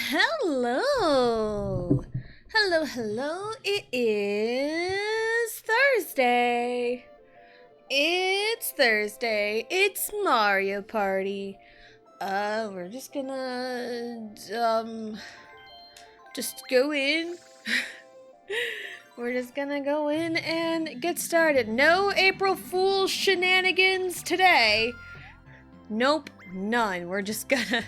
Hello. Hello. It is Thursday. It's Mario Party. We're just gonna, just go in. We're just gonna go in and get started. No April Fool's shenanigans today. Nope, none. We're just gonna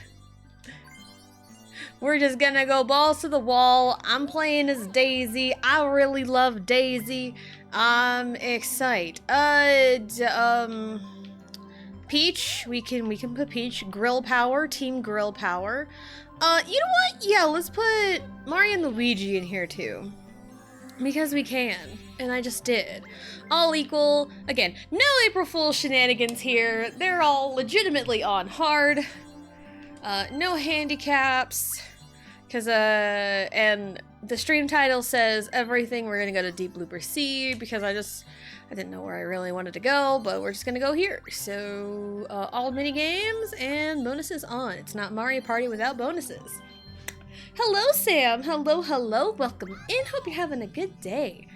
go balls to the wall. I'm playing as Daisy. I really love Daisy. I'm excited. Peach. We can put Peach. Grill Power. Team Grill Power. You know what? Yeah, let's put Mario and Luigi in here too. Because we can. And I just did. All equal. Again, no April Fool's shenanigans here. They're all legitimately on hard. No handicaps. Because, and the stream title says everything. We're gonna go to Deep Blooper C because I didn't know where I really wanted to go, but we're just gonna go here. So, all mini games and bonuses on. It's not Mario Party without bonuses. Hello, Sam. Hello. Welcome in. Hope you're having a good day.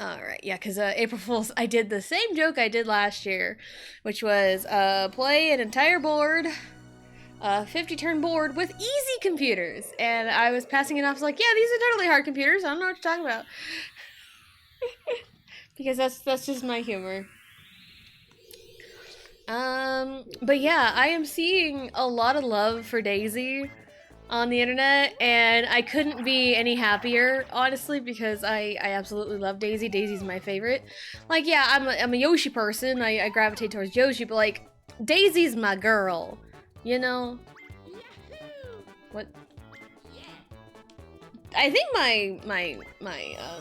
Alright, yeah, because April Fool's, I did the same joke I did last year, which was play an entire board, 50-turn board with easy computers. And I was passing it off, I was like, yeah, these are totally hard computers. I don't know what you're talking about. Because that's just my humor. But yeah, I am seeing a lot of love for Daisy on the internet, and I couldn't be any happier, honestly, because I absolutely love Daisy. Daisy's my favorite. Like, yeah, I'm a Yoshi person. I gravitate towards Yoshi, but like, Daisy's my girl. You know? What? I think my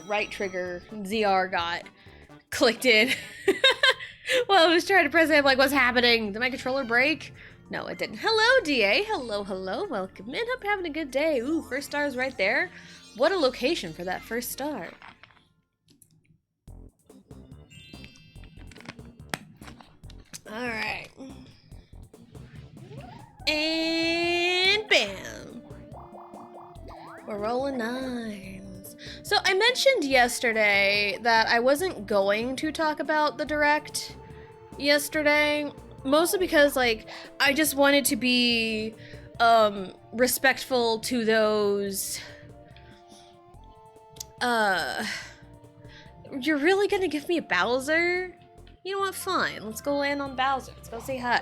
right trigger ZR got clicked in. Well, I was trying to press it. I'm like, what's happening? Did my controller break? No, it didn't. Hello, DA. Hello. Welcome in. Hope you're having a good day. Ooh, first star's right there. What a location for that first star. Alright. And bam. We're rolling nines. So I mentioned yesterday that I wasn't going to talk about the Direct yesterday. Mostly because, like, I just wanted to be, respectful to those, you're really gonna give me a Bowser? You know what, fine, let's go land on Bowser, let's go say hi.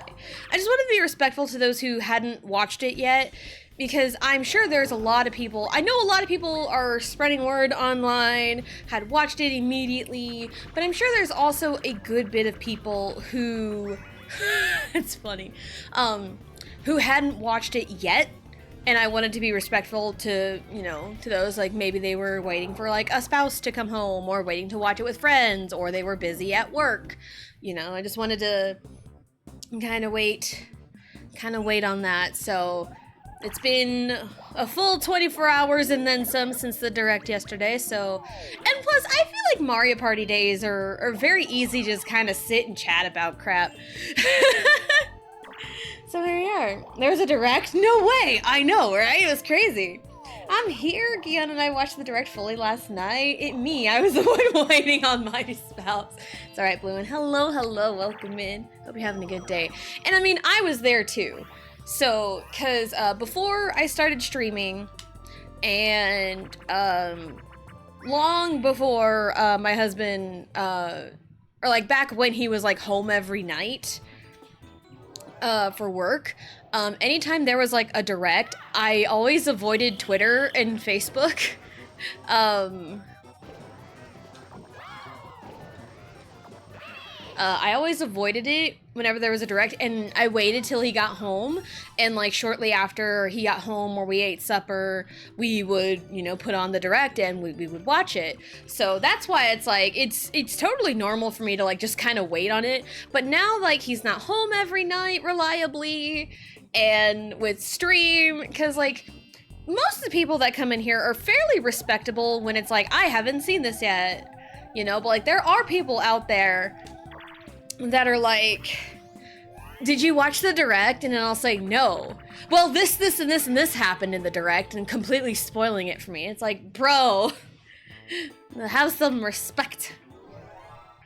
I just wanted to be respectful to those who hadn't watched it yet, because I'm sure there's a lot of people, I know a lot of people are spreading word online, had watched it immediately, but I'm sure there's also a good bit of people who it's funny, who hadn't watched it yet, and I wanted to be respectful to, you know, to those, like, maybe they were waiting for, like, a spouse to come home, or waiting to watch it with friends, or they were busy at work, you know, I just wanted to kind of wait on that, so it's been a full 24 hours and then some since the Direct yesterday, so... And plus, I feel like Mario Party days are very easy to just kind of sit and chat about crap. So here we are. There's a Direct? No way! I know, right? It was crazy. I'm here. Guion and I watched the Direct fully last night. I was the one waiting on my spouse. It's alright, Blue, and hello, welcome in. Hope you're having a good day. And I mean, I was there too. So, cause before I started streaming, and long before my husband, or like back when he was like home every night for work, anytime there was like a Direct, I always avoided Twitter and Facebook. I always avoided it whenever there was a Direct, and I waited till he got home, and like shortly after he got home or we ate supper, we would, you know, put on the Direct and we would watch it. So that's why it's like, it's totally normal for me to like just kind of wait on it. But now, like, he's not home every night reliably, and with stream, because like most of the people that come in here are fairly respectable when it's like, I haven't seen this yet, you know, but like there are people out there that are like, did you watch the direct? And then I'll say, no. Well, this, and this, and this happened in the direct, and completely spoiling it for me. It's like, bro, have some respect.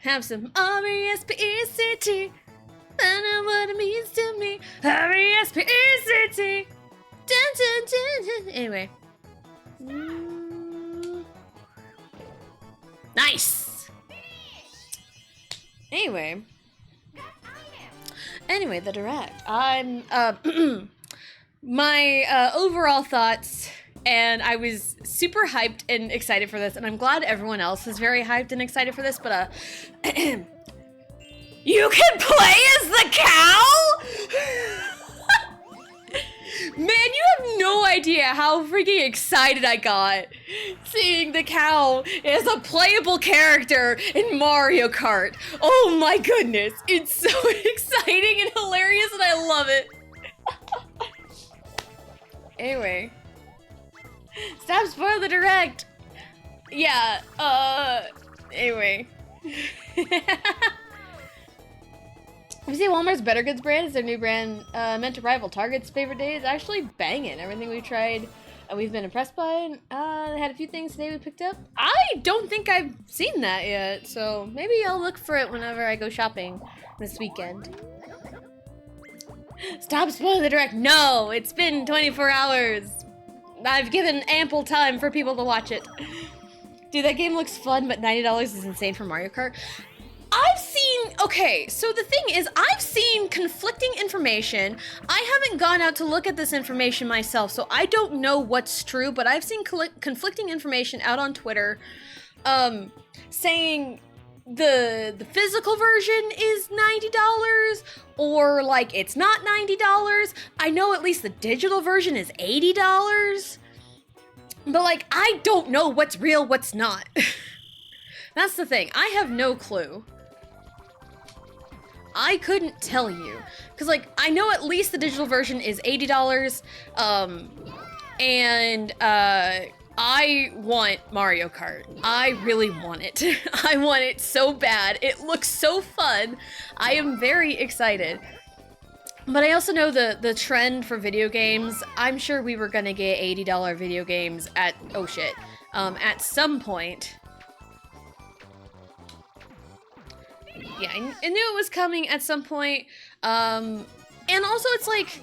Have some R-E-S-P-E-C-T. I know what it means to me. R-E-S-P-E-C-T. Dun, dun, dun, dun. Anyway. Nice! Anyway, the direct. I'm, my, overall thoughts, and I was super hyped and excited for this, and I'm glad everyone else is very hyped and excited for this, but, you can play as the cow?! Man, you have no idea how freaking excited I got seeing the cow as a playable character in Mario Kart. Oh my goodness, it's so exciting and hilarious and I love it. Anyway, stop spoiling the direct. Yeah, anyway. We see Walmart's Better Goods brand is their new brand meant to rival Target's favorite day. It's actually banging. Everything we've tried, we've been impressed by. They had a few things today we picked up. I don't think I've seen that yet, so maybe I'll look for it whenever I go shopping this weekend. Stop spoiling the direct. No, it's been 24 hours. I've given ample time for people to watch it. Dude, that game looks fun, but $90 is insane for Mario Kart. I've seen, okay, so the thing is, I've seen conflicting information. I haven't gone out to look at this information myself, so I don't know what's true, but I've seen conflicting information out on Twitter, saying the physical version is $90, or like it's not $90. I know at least the digital version is $80, but like, I don't know what's real, what's not. That's the thing, I have no clue. I couldn't tell you, because like, I know at least the digital version is $80, and I want Mario Kart. I really want it. I want it so bad. It looks so fun. I am very excited. But I also know the trend for video games. I'm sure we were gonna get $80 video games at, oh shit, at some point. Yeah, I knew it was coming at some point, and also it's like,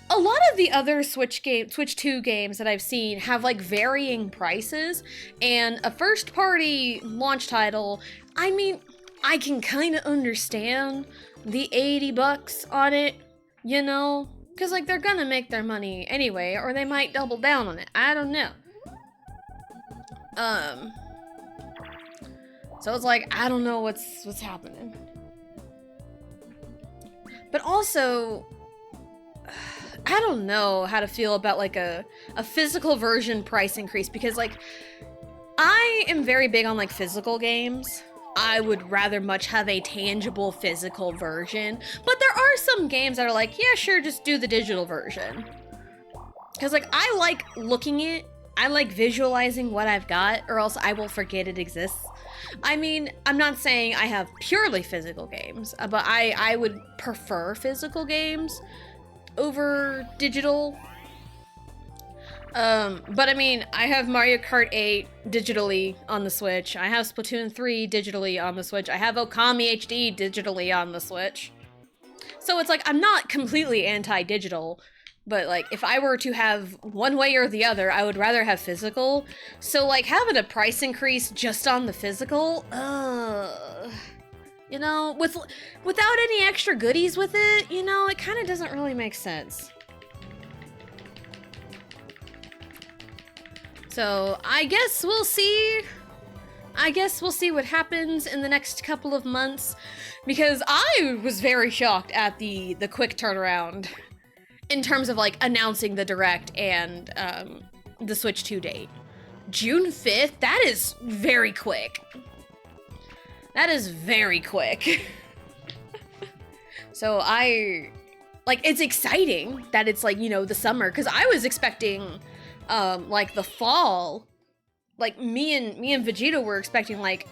a lot of the other Switch 2 games that I've seen have like varying prices, and a first-party launch title, I mean, I can kind of understand the $80 on it, you know, because like they're gonna make their money anyway, or they might double down on it, I don't know. So it's like, I don't know what's happening. But also, I don't know how to feel about like a physical version price increase, because like, I am very big on like physical games. I would rather much have a tangible physical version, but there are some games that are like, yeah, sure, just do the digital version. Because like, I like looking at, I like visualizing what I've got, or else I will forget it exists. I mean, I'm not saying I have purely physical games, but I would prefer physical games over digital. But I mean, I have Mario Kart 8 digitally on the Switch. I have Splatoon 3 digitally on the Switch. I have Okami HD digitally on the Switch. So it's like, I'm not completely anti-digital, but like, if I were to have one way or the other, I would rather have physical. So like, having a price increase just on the physical, you know, without any extra goodies with it, you know, it kind of doesn't really make sense. So I guess we'll see. I guess we'll see what happens in the next couple of months, because I was very shocked at the quick turnaround in terms of like announcing the direct and the Switch 2 date. June 5th? That is very quick. That is very quick. So it's exciting that it's like, you know, the summer, because I was expecting like the fall. Like me and Vegeta were expecting like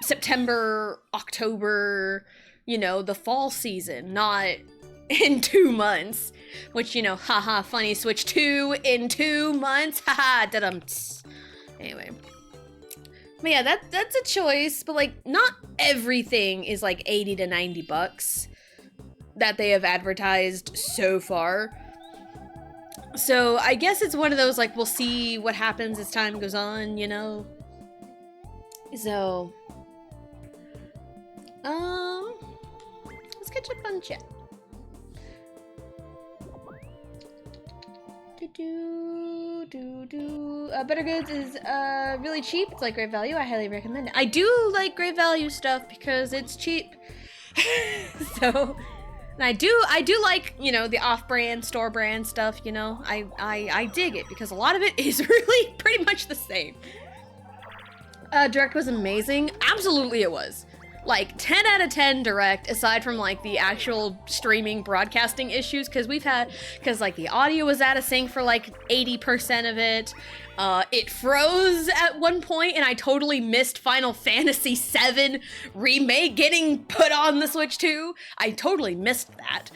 September, October, you know, the fall season, not in 2 months. Which, you know, haha, funny, Switch 2 in 2 months, haha, da-dum. Anyway. But yeah, that's a choice, but like, not everything is like 80 to 90 bucks that they have advertised so far. So I guess it's one of those, like, we'll see what happens as time goes on, you know? So, let's catch up on chat. Better Goods is really cheap. It's like great value. I highly recommend it. I do like great value stuff because it's cheap. So, and I do like, you know, the off-brand, store brand stuff, you know. I dig it because a lot of it is really pretty much the same. Direct was amazing. Absolutely it was. Like 10 out of 10 Direct, aside from like the actual streaming broadcasting issues, because like the audio was out of sync for like 80% of it. It froze at one point and I totally missed Final Fantasy VII Remake getting put on the Switch 2. I totally missed that.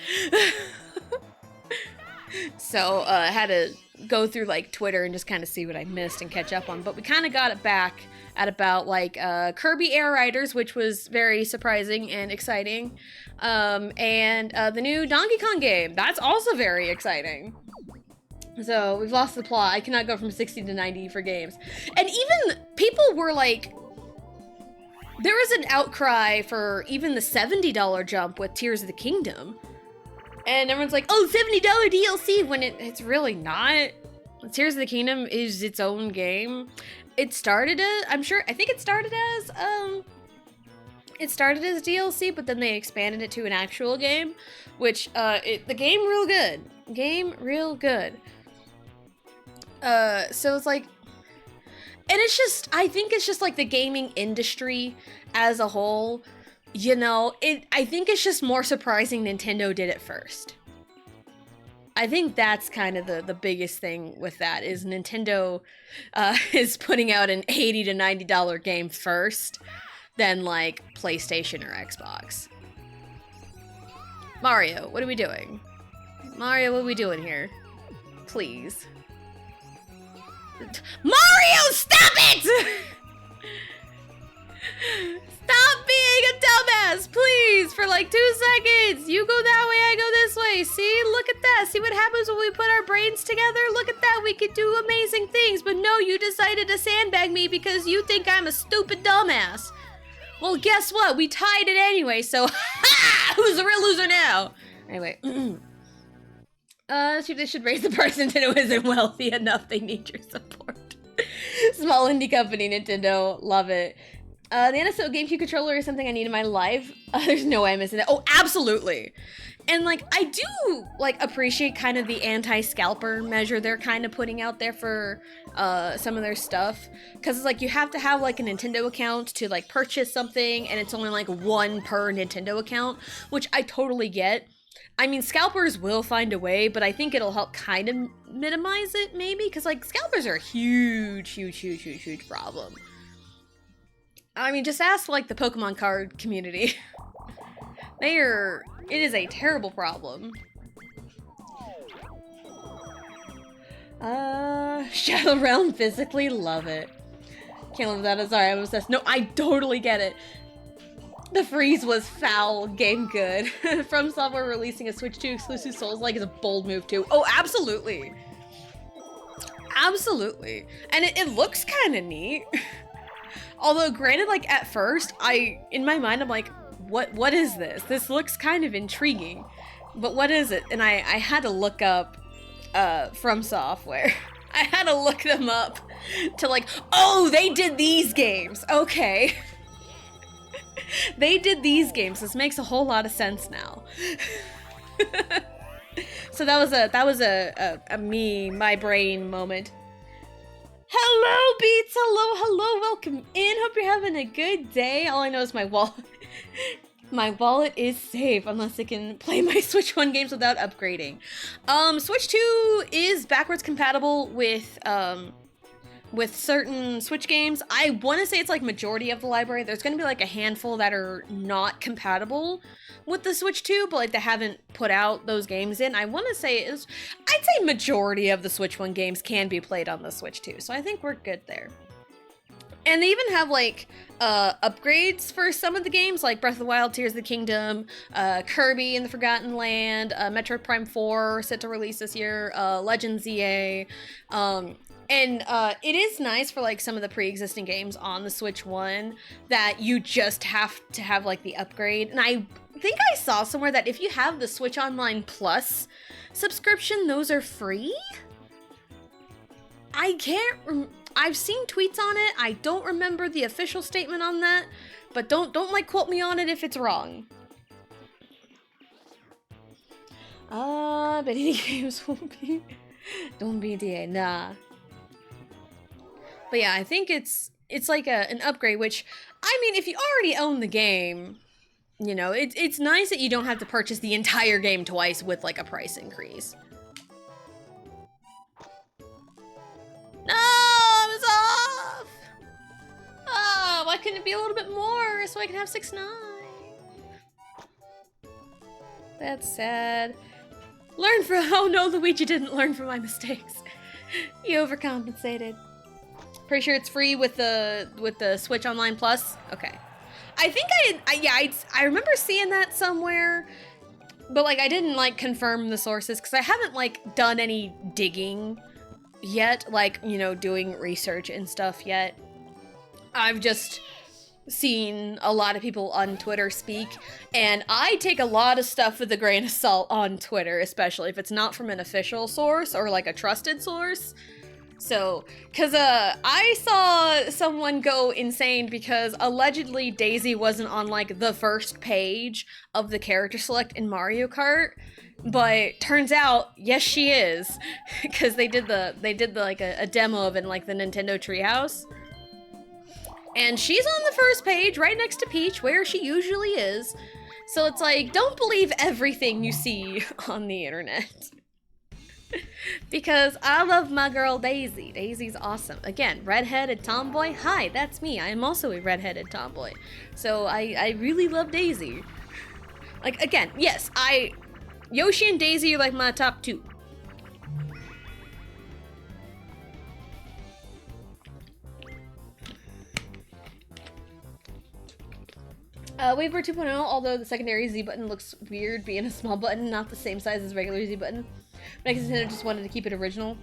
So I had to go through like Twitter and just kind of see what I missed and catch up on, but we kind of got it back at about like Kirby Air Riders, which was very surprising and exciting, and the new Donkey Kong game, that's also very exciting. So we've lost the plot. I cannot go from 60 to 90 for games. And even people were like, there was an outcry for even the $70 jump with Tears of the Kingdom. And everyone's like, oh, $70 DLC, when it's really not. Tears of the Kingdom is its own game. It started as, I think it started as DLC, but then they expanded it to an actual game, which, the game real good. Game real good. So it's like, and it's just, I think it's just like the gaming industry as a whole, you know, I think it's just more surprising Nintendo did it first. I think that's kind of the biggest thing with that, is Nintendo is putting out an $80 to $90 game first, than like PlayStation or Xbox. Mario, what are we doing? Mario, what are we doing here? Please. Mario, stop it! Stop being a dumbass, please, for like 2 seconds. You go that way, I go this way. See, look at that. See what happens when we put our brains together? Look at that, we could do amazing things. But no, you decided to sandbag me because you think I'm a stupid dumbass. Well, guess what? We tied it anyway, so ha! Who's the real loser now? Anyway. They should raise the price. Nintendo isn't wealthy enough. They need your support. Small indie company, Nintendo. Love it. The NSO GameCube controller is something I need in my life. There's no way I'm missing it. Oh, absolutely. And, like, I do, like, appreciate kind of the anti-scalper measure they're kind of putting out there for some of their stuff. Because it's like, you have to have, like, a Nintendo account to, like, purchase something, and it's only, like, 1 per Nintendo account, which I totally get. I mean, scalpers will find a way, but I think it'll help kind of minimize it, maybe? Because, like, scalpers are a huge problem. I mean, just ask, like, the Pokemon card community. It is a terrible problem. Shadow Realm, physically love it. Can't live without it, sorry, I'm obsessed. No, I totally get it. The freeze was foul, game good. From Software releasing a Switch 2 exclusive Souls-like is a bold move too. Oh, absolutely. Absolutely. And it looks kind of neat. Although, granted, like, at first, in my mind, I'm like, what is this? This looks kind of intriguing. But what is it? And I had to look up, From Software. I had to look them up to, like, oh, they did these games. Okay. They did these games. This makes a whole lot of sense now. So that was my brain moment. Hello, Beats! Hello, welcome in. Hope you're having a good day. All I know is my wallet is safe, unless it can play my Switch 1 games without upgrading. Switch 2 is backwards compatible with with certain Switch games. I want to say it's like majority of the library. There's going to be like a handful that are not compatible with the Switch 2, but like they haven't put out those games in. I want to say I'd say majority of the Switch 1 games can be played on the Switch 2. So I think we're good there. And they even have like upgrades for some of the games, like Breath of the Wild, Tears of the Kingdom, Kirby and the Forgotten Land, Metroid Prime 4 set to release this year, Legend ZA. And it is nice for like some of the pre-existing games on the Switch 1 that you just have to have like the upgrade. And I think I saw somewhere that if you have the Switch Online Plus subscription, those are free. I've seen tweets on it. I don't remember the official statement on that, but don't like quote me on it if it's wrong. But any games won't be. Don't be DA, nah. But yeah, I think it's like an upgrade, which, I mean, if you already own the game, you know, it's nice that you don't have to purchase the entire game twice with like a price increase. No, I was off! Oh, why couldn't it be a little bit more so I can have 6-9? That's sad. Learn from, oh no, Luigi didn't learn from my mistakes. He overcompensated. Pretty sure it's free with the Switch Online Plus. Okay. I think I remember seeing that somewhere, but like I didn't like confirm the sources because I haven't like done any digging yet, like, you know, doing research and stuff yet. I've just seen a lot of people on Twitter speak, and I take a lot of stuff with a grain of salt on Twitter, especially if it's not from an official source or like a trusted source. So, cause I saw someone go insane because allegedly Daisy wasn't on like the first page of the character select in Mario Kart, but turns out yes she is, because they did like a demo of it in like the Nintendo Treehouse, and she's on the first page right next to Peach where she usually is. So it's like, don't believe everything you see on the internet. Because I love my girl Daisy. Daisy's awesome. Again, redheaded tomboy. Hi, that's me. I am also a redheaded tomboy. So I really love Daisy. Like, again, yes, Yoshi and Daisy are like my top 2. Waver 2.0, although the secondary Z button looks weird being a small button, not the same size as regular Z button. But Nintendo just wanted to keep it original.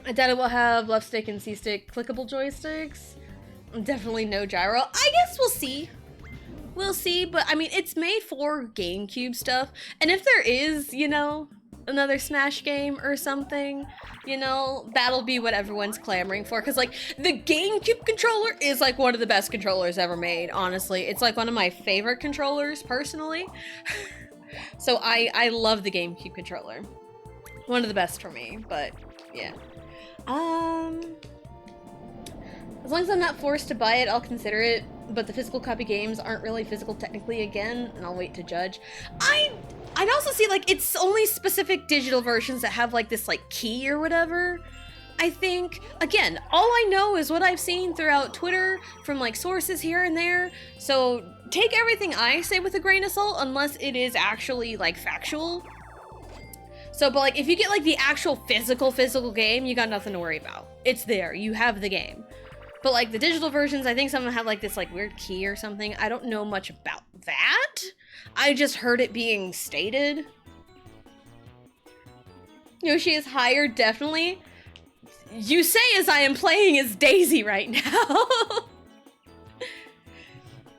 I doubt it will have left stick and C stick clickable joysticks. Definitely no gyro. I guess we'll see. We'll see, but I mean, it's made for GameCube stuff. And if there is, you know, another Smash game or something, you know, that'll be what everyone's clamoring for. Because, like, the GameCube controller is, like, one of the best controllers ever made, honestly. It's, like, one of my favorite controllers, personally. So I love the GameCube controller. One of the best for me, but yeah. As long as I'm not forced to buy it, I'll consider it, but the physical copy games aren't really physical technically again, and I'll wait to judge. I'd also see, like, it's only specific digital versions that have, like, this, like, key or whatever, I think. Again, all I know is what I've seen throughout Twitter from, like, sources here and there, so take everything I say with a grain of salt unless it is actually, like, factual. So, but, like, if you get, like, the actual physical game, you got nothing to worry about. It's there. You have the game. But, like, the digital versions, I think some of them have, like, this, like, weird key or something. I don't know much about that. I just heard it being stated. Yoshi is higher, definitely. You say as I am playing as Daisy right now.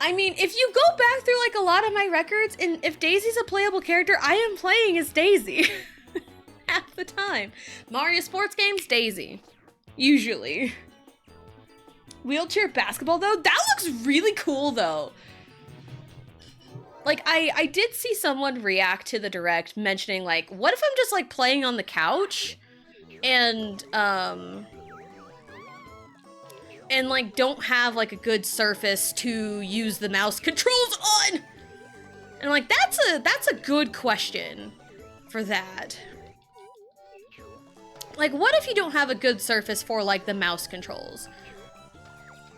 I mean, if you go back through, like, a lot of my records, and if Daisy's a playable character, I am playing as Daisy. Half the time. Mario sports games, Daisy. Usually. Wheelchair basketball, though? That looks really cool, though. Like, I did see someone react to the direct mentioning, like, what if I'm just, like, playing on the couch? And, like, don't have, like, a good surface to use the mouse controls on! And I'm like, that's a good question for that. Like, what if you don't have a good surface for, like, the mouse controls?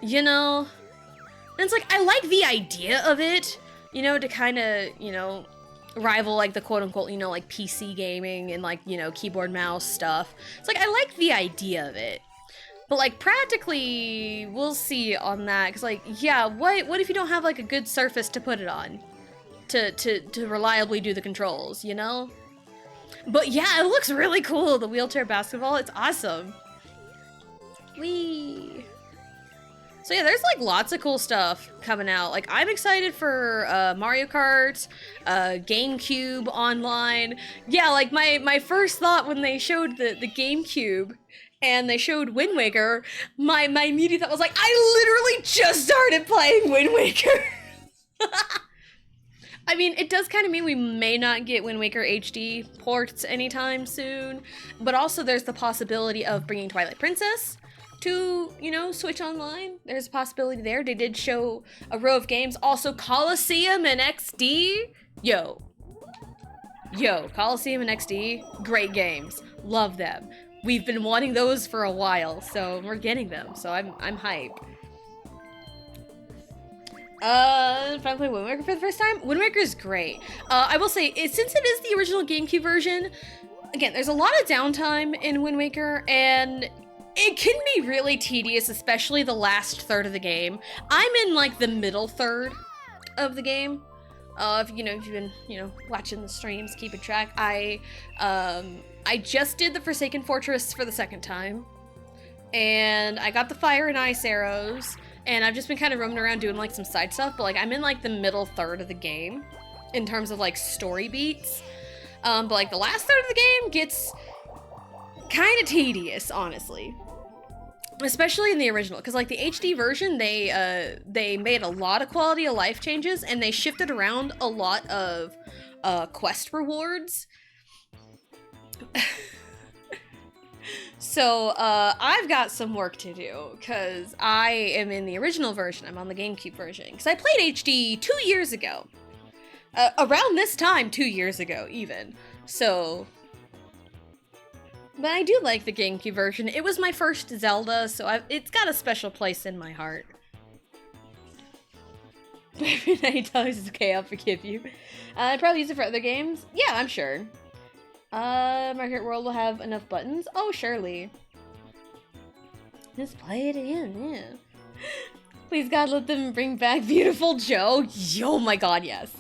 You know? And it's like, I like the idea of it, you know, to kind of, you know, rival, like, the quote-unquote, you know, like, PC gaming and, like, you know, keyboard mouse stuff. It's like, I like the idea of it. But, like, practically, we'll see on that, because, like, yeah, what if you don't have, like, a good surface to put it on? To reliably do the controls, you know? But yeah, it looks really cool, the wheelchair basketball. It's awesome. Whee! So yeah, there's like lots of cool stuff coming out. Like, I'm excited for Mario Kart, GameCube Online. Yeah, like my first thought when they showed the GameCube and they showed Wind Waker, my immediate thought was like, I literally just started playing Wind Waker. I mean, it does kind of mean we may not get Wind Waker HD ports anytime soon, but also there's the possibility of bringing Twilight Princess to, you know, Switch Online. There's a possibility there. They did show a row of games. Also, Colosseum and XD. Yo, Colosseum and XD, great games. Love them. We've been wanting those for a while, so we're getting them. So I'm hype. Finally play Wind Waker for the first time. Wind Waker is great. I will say, since it is the original GameCube version, again, there's a lot of downtime in Wind Waker, and it can be really tedious, especially the last third of the game. I'm in like the middle third of the game. If you've been, watching the streams, keeping track, I just did the Forsaken Fortress for the second time, and I got the fire and ice arrows. And I've just been kind of roaming around doing like some side stuff, but like I'm in like the middle third of the game in terms of like story beats. But like the last third of the game gets kind of tedious, honestly. Especially in the original, because like the HD version, they made a lot of quality of life changes, and they shifted around a lot of quest rewards. So, I've got some work to do, because I am in the original version. I'm on the GameCube version, because I played HD 2 years ago. Around this time, 2 years ago, even. So, but I do like the GameCube version. It was my first Zelda, so it's got a special place in my heart. $90 is okay, I'll forgive you. I'd probably use it for other games. Yeah, I'm sure. Market World will have enough buttons? Oh, surely. Just play it in, yeah. Please, God, let them bring back Beautiful Joe. Oh my God, yes.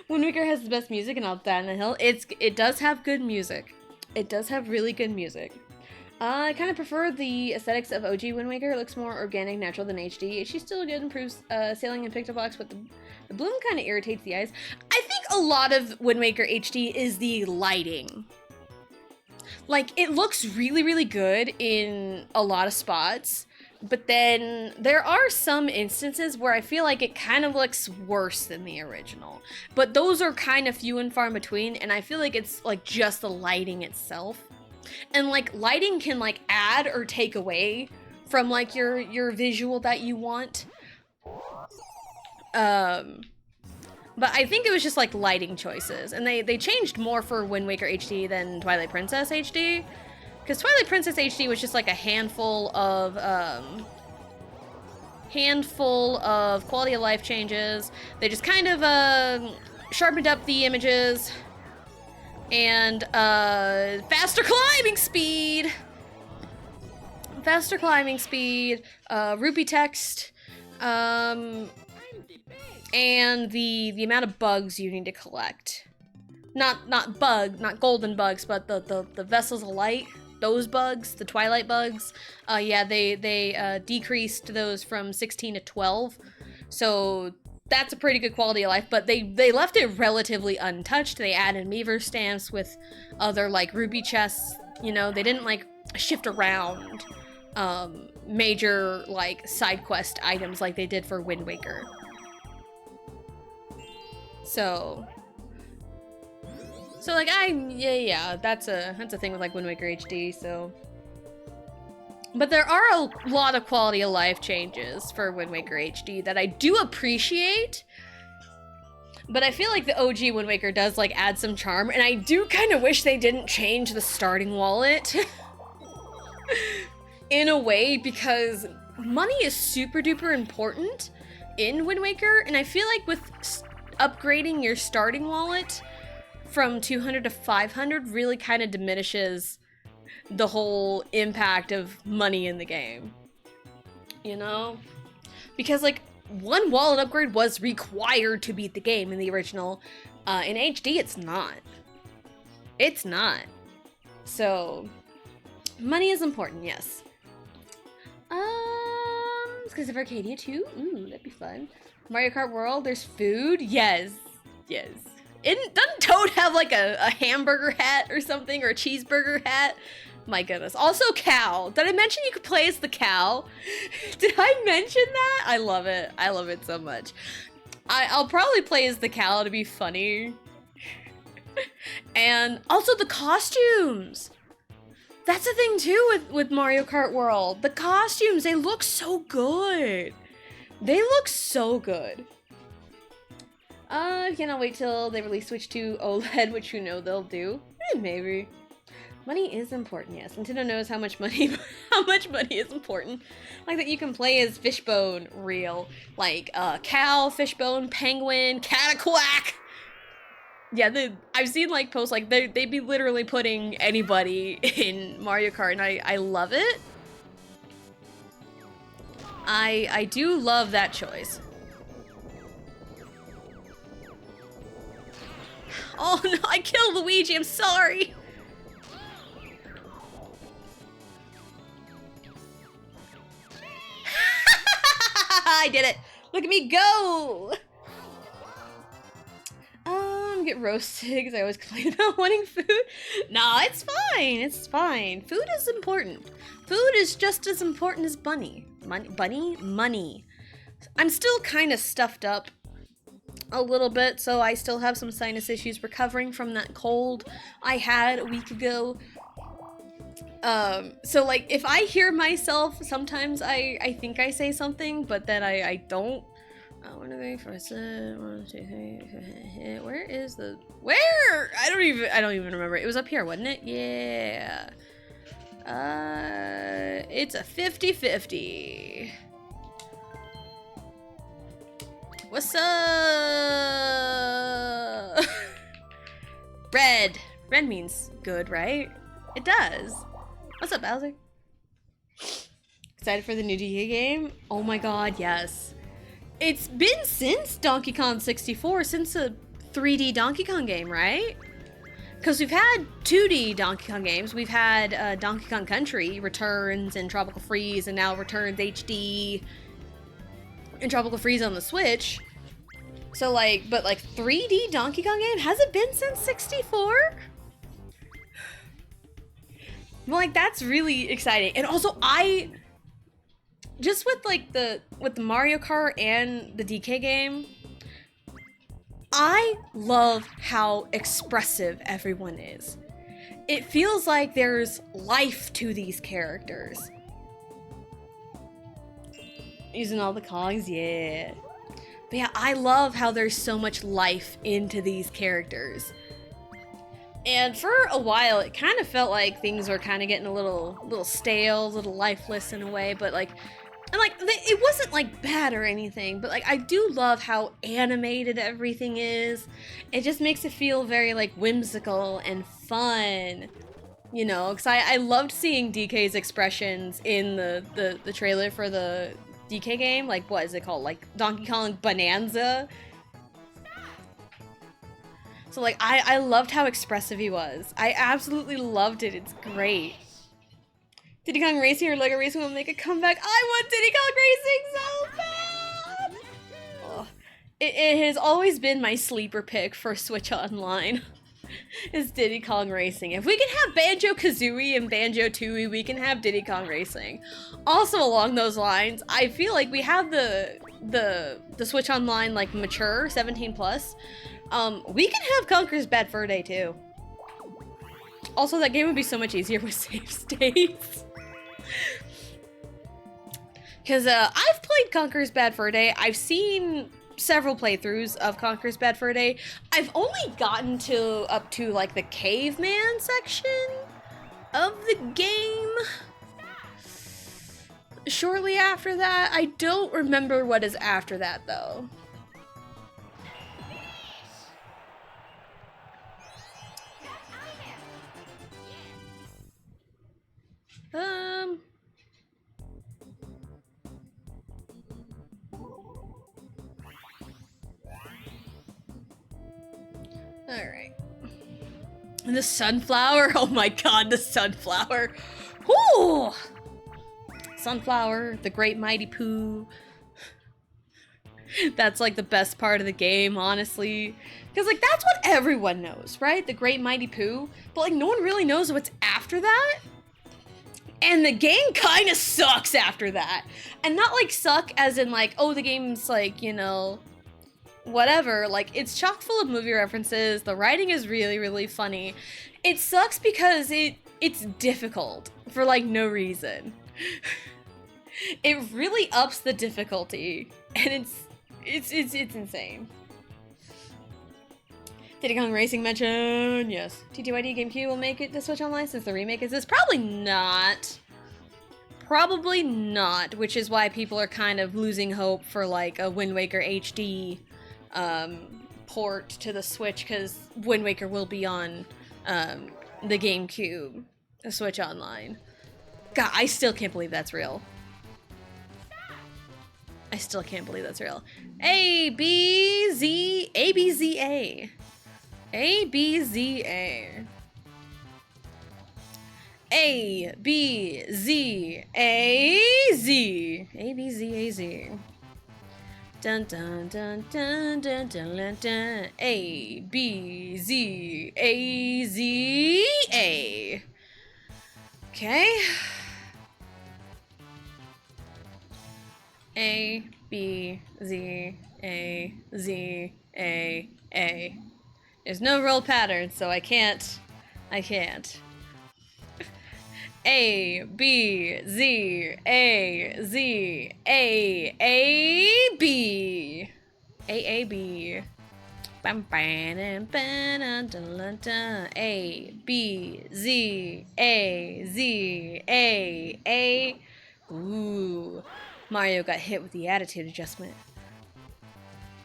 Wind Waker has the best music, and I'll die on the hill. It does have good music. It does have really good music. I kind of prefer the aesthetics of OG Wind Waker. It looks more organic, natural than HD. HD's still good, improves sailing and picture blocks, but the bloom kind of irritates the eyes. I think a lot of Wind Waker HD is the lighting. Like, it looks really, really good in a lot of spots, but then there are some instances where I feel like it kind of looks worse than the original. But those are kind of few and far in between, and I feel like it's like just the lighting itself. And like lighting can like add or take away from like your visual that you want. But I think it was just like lighting choices, and they changed more for Wind Waker HD than Twilight Princess HD, because Twilight Princess HD was just like a handful of quality of life changes. They just kind of sharpened up the images. And faster climbing speed, rupee text, and the amount of bugs you need to collect. Not golden bugs, but the vessels of light, those bugs, the twilight bugs. Yeah, they decreased those from 16 to 12. So that's a pretty good quality of life, but they left it relatively untouched. They added Meaver stamps with other like ruby chests. They didn't like shift around major like side quest items like they did for Wind Waker. So like that's a thing with like Wind Waker HD. So, but there are a lot of quality of life changes for Wind Waker HD that I do appreciate. But I feel like the OG Wind Waker does like add some charm, and I do kind of wish they didn't change the starting wallet in a way, because money is super duper important in Wind Waker, and I feel like with upgrading your starting wallet from 200 to 500 really kind of diminishes the whole impact of money in the game, you know? Because like one wallet upgrade was required to beat the game in the original. In HD, it's not. It's not. So, money is important, yes. Because of Arcadia too? Ooh, that'd be fun. Mario Kart World, there's food? Yes. Yes. Doesn't Toad have like a hamburger hat or something, or a cheeseburger hat? My goodness. Also, cow. Did I mention you could play as the cow? Did I mention that? I love it. I love it so much. I'll probably play as the cow to be funny. And also the costumes. That's the thing too with Mario Kart World. The costumes, they look so good. They look so good. Cannot wait till they release Switch 2 OLED, which you know they'll do. Maybe. Money is important, yes. Nintendo knows how much money is important. Like that you can play as Fishbone real. Like, cow, Fishbone, Penguin, Cataquack! Yeah, I've seen like posts like they'd be literally putting anybody in Mario Kart, and I love it. I do love that choice. Oh no, I killed Luigi, I'm sorry! I did it! Look at me go! Get roasted because I always complain about wanting food. Nah, it's fine. It's fine. Food is important. Food is just as important as money. Money. I'm still kind of stuffed up a little bit, so I still have some sinus issues recovering from that cold I had a week ago. So like if I hear myself, sometimes I think I say something, but then I don't. Where is the... Where? I don't even remember. It was up here, wasn't it? Yeah. It's a 50-50. What's up? Red. Red means good, right? It does. What's up, Bowser? Excited for the new DK game? Oh my god, yes. It's been since Donkey Kong 64, since a 3D Donkey Kong game, right? Because we've had 2D Donkey Kong games. We've had Donkey Kong Country Returns and Tropical Freeze, and now Returns HD and Tropical Freeze on the Switch. So like, but like 3D Donkey Kong game? Has it been since 64? Well, like that's really exciting. And also just with like with the Mario Kart and the DK game, I love how expressive everyone is. It feels like there's life to these characters. Using all the Kongs, yeah. But yeah, I love how there's so much life into these characters. And for a while, it kind of felt like things were kind of getting a little stale, a little lifeless in a way, but like, and like, it wasn't like bad or anything, but like, I do love how animated everything is. It just makes it feel very like whimsical and fun, you know, because I loved seeing DK's expressions in the trailer for the DK game. Like, what is it called? Like Donkey Kong Bonanza? So like, I loved how expressive he was. I absolutely loved it. It's great. Diddy Kong Racing or Lego Racing will make a comeback. I want Diddy Kong Racing so bad! Oh, it has always been my sleeper pick for Switch Online. Is Diddy Kong Racing. If we can have Banjo-Kazooie and Banjo-Tooie, we can have Diddy Kong Racing. Also along those lines, I feel like we have the Switch Online like mature, 17 plus. We can have Conker's Bad Fur Day too. Also, that game would be so much easier with save states. Because I've played Conker's Bad Fur Day. I've seen several playthroughs of Conker's Bad Fur Day. I've only gotten up to like the caveman section of the game. Shortly after that, I don't remember what is after that though. Alright. And the sunflower, oh my god, the sunflower. Whoo! Sunflower, the great mighty Pooh. That's like the best part of the game, honestly. Because like that's what everyone knows, right? The great mighty Pooh. But like no one really knows what's after that. And the game kind of sucks after that. And not like suck as in like, oh, the game's like, you know, whatever. Like it's chock full of movie references. The writing is really, really funny. It sucks because it's difficult for like no reason. It really ups the difficulty, and it's insane. Diddy Kong Racing mention, yes. TTYD GameCube will make it to Switch Online since the remake is this. Probably not. Probably not, which is why people are kind of losing hope for like a Wind Waker HD port to the Switch, because Wind Waker will be on the GameCube, the Switch Online. God, I still can't believe that's real. I still can't believe that's real. A, B, Z, A, B, Z, A. A, B, Z, A. A, B, Z, A, Z. A, B, Z, A, Z. Dun, dun, dun, dun, dun, dun, dun, dun. A, B, Z, A, Z, A. Okay. A, B, Z, A, Z, A, A. There's no roll pattern, so I can't. A, B, Z, A, Z, A, B. A, B. Bam, bam, bam, dun, dun, A, B, Z, A, Z, A. Ooh. Mario got hit with the attitude adjustment.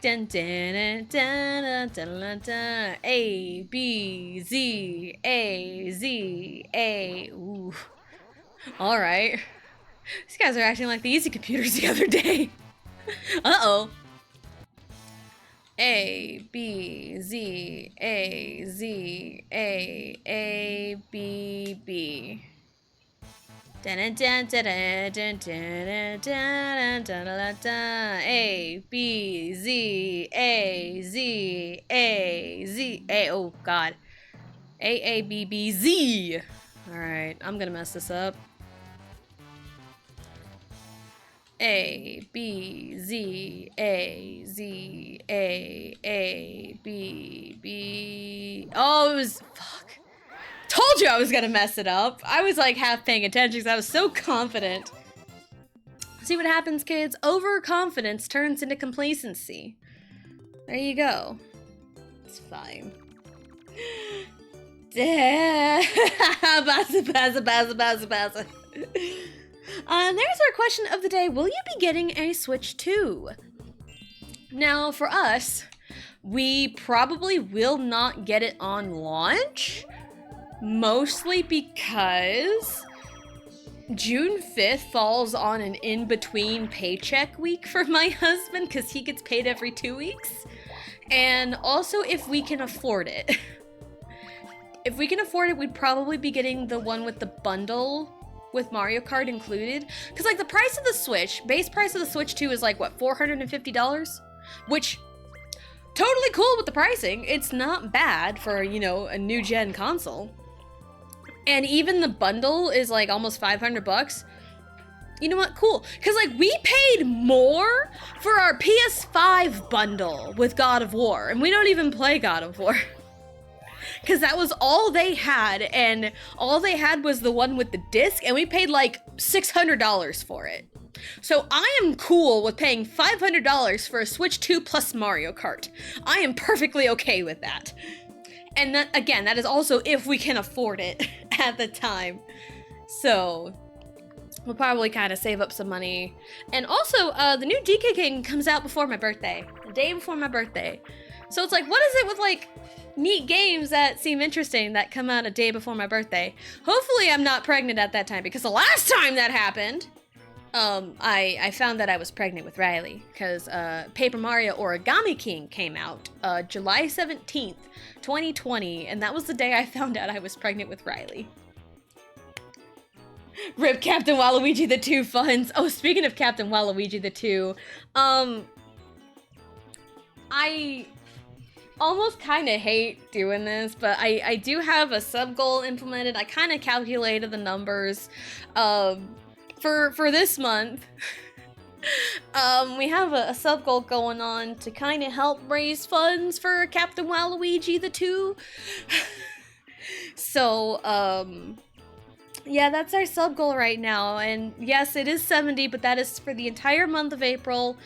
Dun, dun, dun, dun, dun, dun, dun. A, B, Z, A, Z, A. Ooh. Alright. These guys are acting like the easy computers the other day. Uh-oh. A, B, Z, A, Z, A, B, B. Dun dun dun dun dun dun dun dun dun dun. A, B, Z, A, Z, A, Z, A. Oh god. A, B, B, Z. Alright, I'm gonna mess this up. A, B, Z, A, Z, A, B, B. Oh, it was. Fuck. Told you I was gonna mess it up. I was like half paying attention because I was so confident. See what happens, kids? Overconfidence turns into complacency. There you go. It's fine. Basa. There's our question of the day. Will you be getting a Switch 2? Now, for us, we probably will not get it on launch. Mostly because June 5th falls on an in-between paycheck week for my husband because he gets paid every 2 weeks. And also if we can afford it. If we can afford it, we'd probably be getting the one with the bundle with Mario Kart included. Because like the price of the Switch, base price of the Switch 2 is like what, $450? Which, totally cool with the pricing. It's not bad for, you know, a new gen console. And even the bundle is like almost $500. You know what? Cool. Because like we paid more for our PS5 bundle with God of War. And we don't even play God of War. because that was all they had, and all they had was the one with the disc, and we paid like $600 for it. So I am cool with paying $500 for a Switch 2 plus Mario Kart. I am perfectly okay with that. And that, again, that is also if we can afford it at the time. So we'll probably kind of save up some money. And also, the new DK King comes out before my birthday. The day before my birthday. So it's like, what is it with, like, neat games that seem interesting that come out a day before my birthday? Hopefully I'm not pregnant at that time, because the last time that happened, I found that I was pregnant with Riley, because Paper Mario Origami King came out July 17th, 2020, and that was the day I found out I was pregnant with Riley. Rip Captain Waluigi the 2 funds. Oh, speaking of Captain Waluigi the 2, I almost kind of hate doing this, but I do have a sub goal implemented. I kind of calculated the numbers for this month. We have a sub goal going on to kind of help raise funds for Captain Waluigi the 2. So, yeah, that's our sub goal right now, and yes, it is 70, but that is for the entire month of April.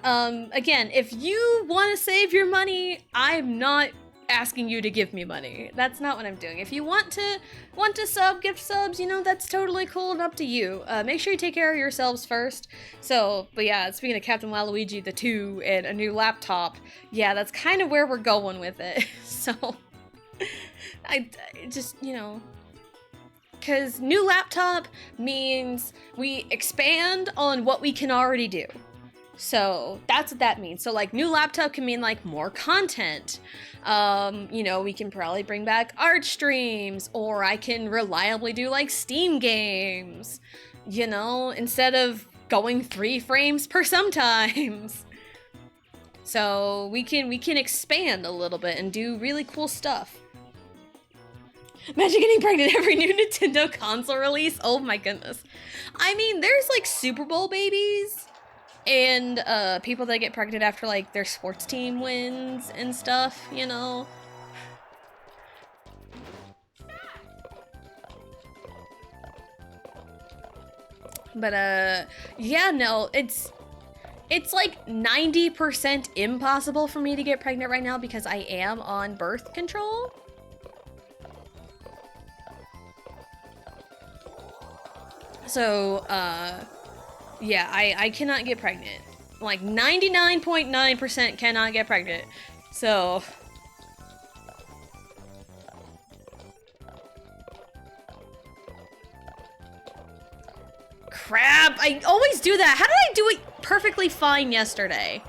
Again, if you want to save your money, I'm not asking you to give me money. That's not what I'm doing. If you want to sub, gift subs, you know, that's totally cool and up to you. Make sure you take care of yourselves first. So, but yeah, speaking of Captain Waluigi the 2 and a new laptop, yeah, that's kind of where we're going with it. So, I just, you know, because new laptop means we expand on what we can already do. So that's what that means. So like new laptop can mean like more content. You know, we can probably bring back art streams, or I can reliably do like Steam games, you know, instead of going 3 frames per sometimes. So we can expand a little bit and do really cool stuff. Imagine getting pregnant every new Nintendo console release. Oh my goodness. I mean, there's like Super Bowl babies and people that get pregnant after like their sports team wins and stuff, you know. But yeah, no, it's like 90% impossible for me to get pregnant right now because I am on birth control. So, yeah, I cannot get pregnant. Like, 99.9% cannot get pregnant. So... Crap! I always do that! How did I do it perfectly fine yesterday?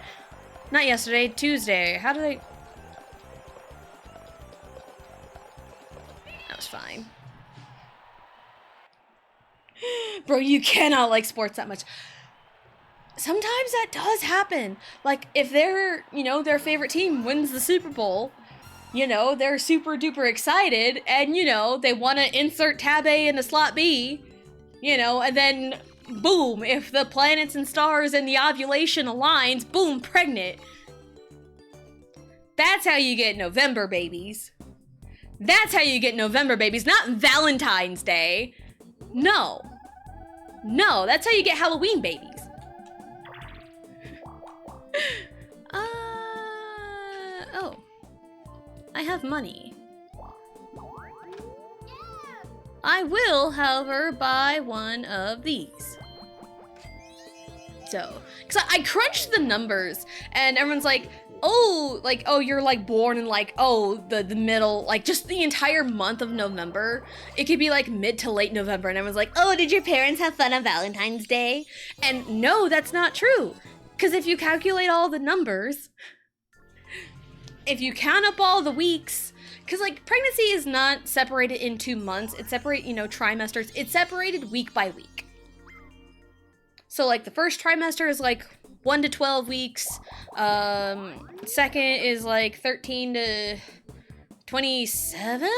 Not yesterday, Tuesday. How did I... That was fine. Bro, you cannot like sports that much. Sometimes that does happen. Like, if their, you know, their favorite team wins the Super Bowl, you know, they're super duper excited, and, you know, they want to insert tab A into slot B, you know, and then, boom, if the planets and stars and the ovulation aligns, boom, pregnant. That's how you get November babies. That's how you get November babies, not Valentine's Day. No. No, that's how you get Halloween babies. Oh. I have money. I will, however, buy one of these. So, because I crunched the numbers, and everyone's like, oh, like, oh, you're, like, born in, like, oh, the middle, like, just the entire month of November. It could be, like, mid to late November, and everyone's like, oh, did your parents have fun on Valentine's Day? And no, that's not true. Because if you calculate all the numbers, if you count up all the weeks, because, like, pregnancy is not separated into months. It's separated, you know, trimesters. It's separated week by week. So, like, the first trimester is, like, 1 to 12 weeks. Second is like 13 to 27?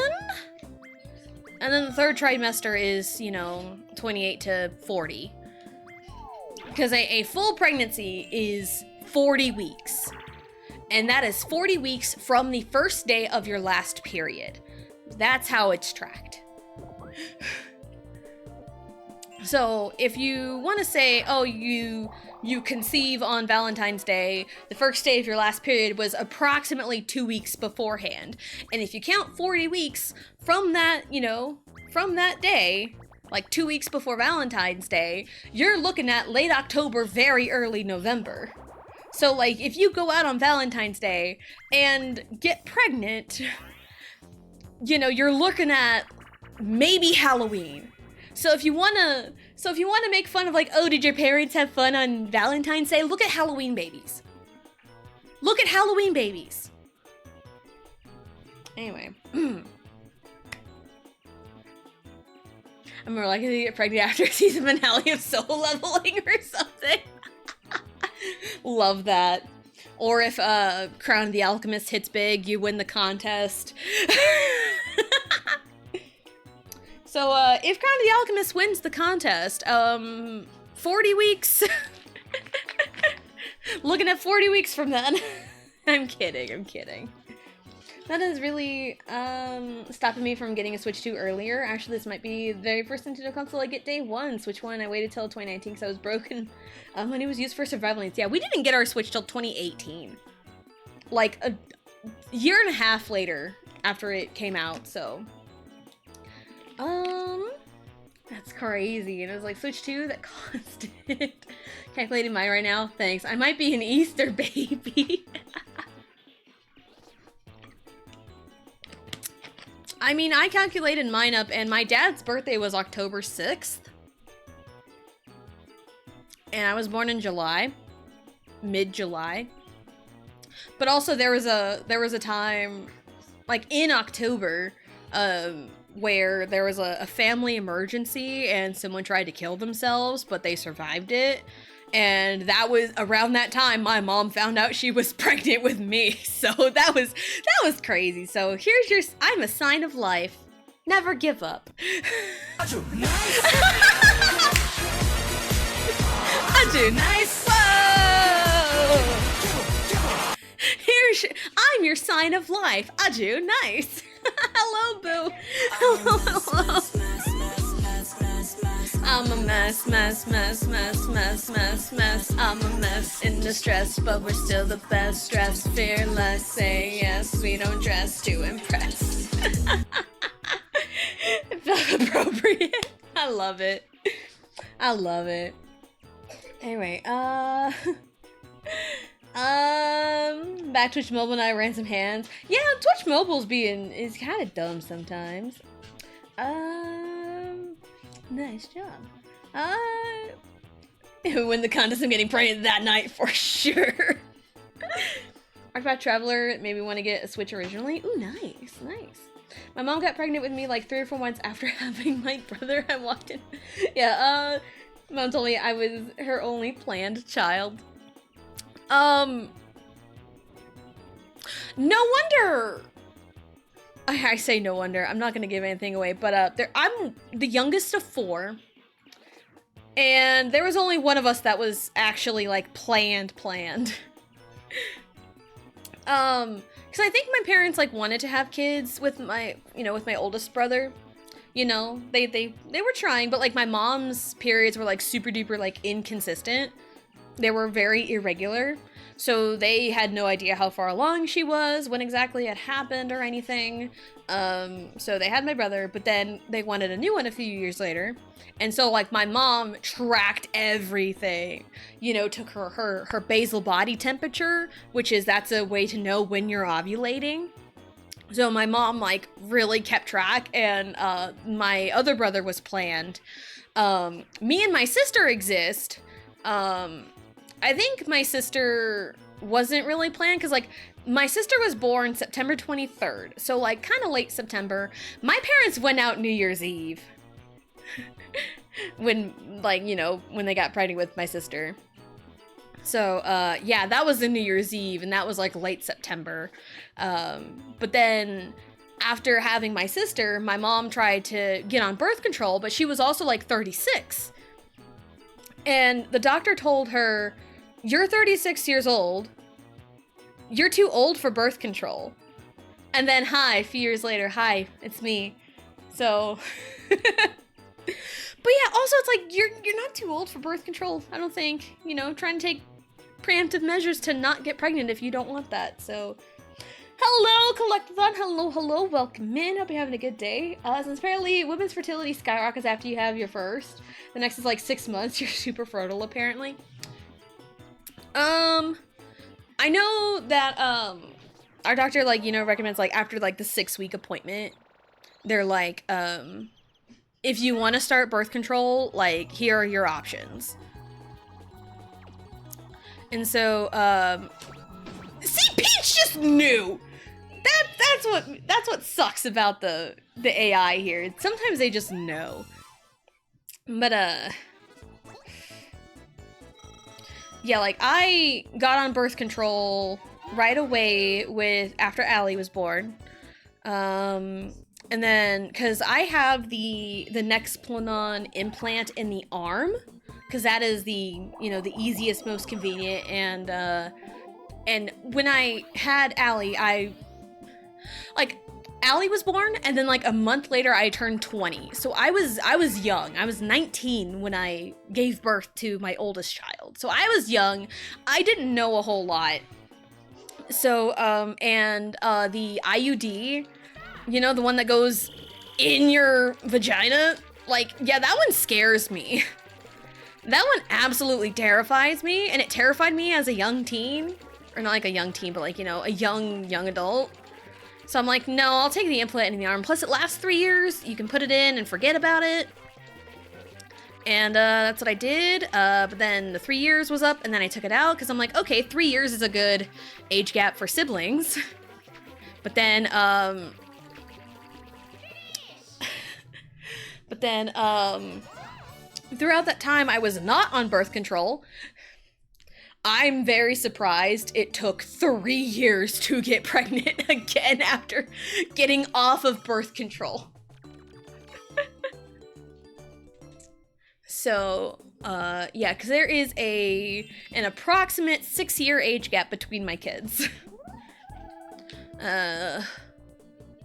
And then the third trimester is, you know, 28 to 40. Because a full pregnancy is 40 weeks. And that is 40 weeks from the first day of your last period. That's how it's tracked. So if you want to say, oh, you conceive on Valentine's Day, the first day of your last period was approximately 2 weeks beforehand. And if you count 40 weeks from that, from that day, like 2 weeks before Valentine's Day, you're looking at late October, very early November. So like if you go out on Valentine's Day and get pregnant, you're looking at maybe Halloween. So if you wanna make fun of like, oh, did your parents have fun on Valentine's Day? Look at Halloween babies. Look at Halloween babies. Anyway. I'm more likely to get pregnant after season finale of Soul Leveling or something. Love that. Or if Crown of the Alchemist hits big, you win the contest. So, if Crown of the Alchemist wins the contest, 40 weeks. Looking at 40 weeks from then. I'm kidding. That is really, stopping me from getting a Switch 2 earlier. Actually, this might be the very first Nintendo console I get day one. Switch 1, I waited till 2019 because I was broken when it was used for survival needs. Yeah, we didn't get our Switch till 2018. Like, a year and a half later after it came out, so... That's crazy. And it was like, Switch 2, that cost it. Calculating mine right now. Thanks. I might be an Easter baby. I mean, I calculated mine up, and my dad's birthday was October 6th. And I was born in July. Mid-July. But also there was a time, like in October, where there was a family emergency and someone tried to kill themselves, but they survived it. And that was around that time my mom found out she was pregnant with me. So that was crazy. So here's your, I'm a sign of life. Never give up. I do nice. Whoa. I'm your sign of life. I do nice. Hello, boo. Hello. I'm a mess. I'm a mess in distress, but we're still the best. Stress, fearless, say yes. We don't dress to impress. It felt appropriate. I love it. Anyway, back Twitch Mobile and I ran some hands. Yeah, Twitch Mobile's is kind of dumb sometimes. Nice job. Win the contest, I'm getting pregnant that night for sure. Artifact Traveler made me want to get a Switch originally. Ooh, nice. My mom got pregnant with me like 3 or 4 months after having my brother. I walked in. Yeah, Mom told me I was her only planned child. No wonder. I say no wonder. I'm not gonna give anything away, but I'm the youngest of 4, and there was only one of us that was actually like planned. Because I think my parents like wanted to have kids with my oldest brother. They were trying, but like my mom's periods were like super duper like inconsistent. They were very irregular. So they had no idea how far along she was, when exactly it happened or anything. So they had my brother, but then they wanted a new one a few years later. And so like my mom tracked everything, took her basal body temperature, that's a way to know when you're ovulating. So my mom like really kept track, and my other brother was planned. Me and my sister exist. I think my sister wasn't really planned because, like, my sister was born September 23rd. So, like, kind of late September. My parents went out New Year's Eve. when they got pregnant with my sister. So, yeah, that was the New Year's Eve, and that was, like, late September. But then, after having my sister, my mom tried to get on birth control, but she was also, like, 36. And the doctor told her, you're 36 years old. You're too old for birth control. And then, hi, a few years later, hi, it's me. So, but yeah, also it's like, you're not too old for birth control, I don't think. You know, trying to take preemptive measures to not get pregnant if you don't want that, so. Hello, Collectathon, hello, welcome in, hope you're having a good day. Since apparently women's fertility skyrockets after you have your first, the next is like 6 months, you're super fertile apparently. I know that, our doctor, like, you know, recommends, like, after, like, the 6-week appointment, they're like, if you want to start birth control, like, here are your options. And so, see, Peach just knew! That's what sucks about the AI here. Sometimes they just know. But, yeah, like, I got on birth control right away after Allie was born. And then, because I have the Nexplanon implant in the arm, because that is the, you know, the easiest, most convenient, and when I had Allie, Allie was born, and then like a month later I turned 20. So I was young. I was 19 when I gave birth to my oldest child. So I was young. I didn't know a whole lot. So, the IUD, you know, the one that goes in your vagina, like, yeah, that one scares me. That one absolutely terrifies me, and it terrified me as a young teen. Or not like a young teen, but like, you know, a young adult. So I'm like, no, I'll take the implant in the arm. Plus it lasts 3 years. You can put it in and forget about it. And that's what I did. But then the 3 years was up and then I took it out because I'm like, okay, 3 years is a good age gap for siblings. But then, throughout that time I was not on birth control. I'm very surprised it took 3 years to get pregnant again after getting off of birth control. So, yeah, because there is an approximate 6-year age gap between my kids.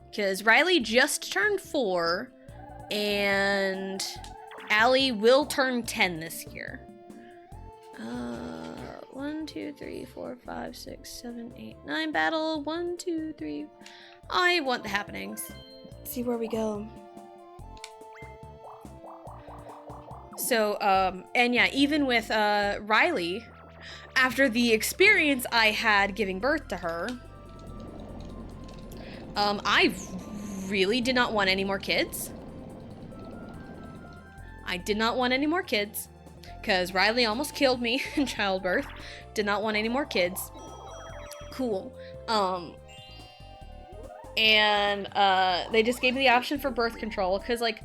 Because Riley just turned 4, and Allie will turn 10 this year. 1, 2, 3, 4, 5, 6, 7, 8, 9 battle. 1, 2, 3. I want the happenings. Let's see where we go. So, and yeah, even with Riley, after the experience I had giving birth to her, I really did not want any more kids. I did not want any more kids, because Riley almost killed me in childbirth. Did not want any more kids. Cool. And they just gave me the option for birth control, because, like,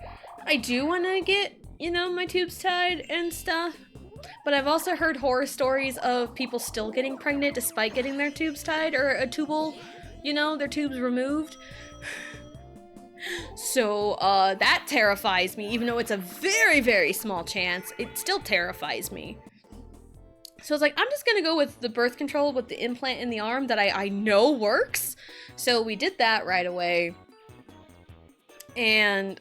I do want to get, you know, my tubes tied and stuff. But I've also heard horror stories of people still getting pregnant despite getting their tubes tied, or a tubal, you know, their tubes removed. So, that terrifies me, even though it's a very, very small chance, it still terrifies me. So I was like, I'm just gonna go with the birth control with the implant in the arm that I know works. So we did that right away. And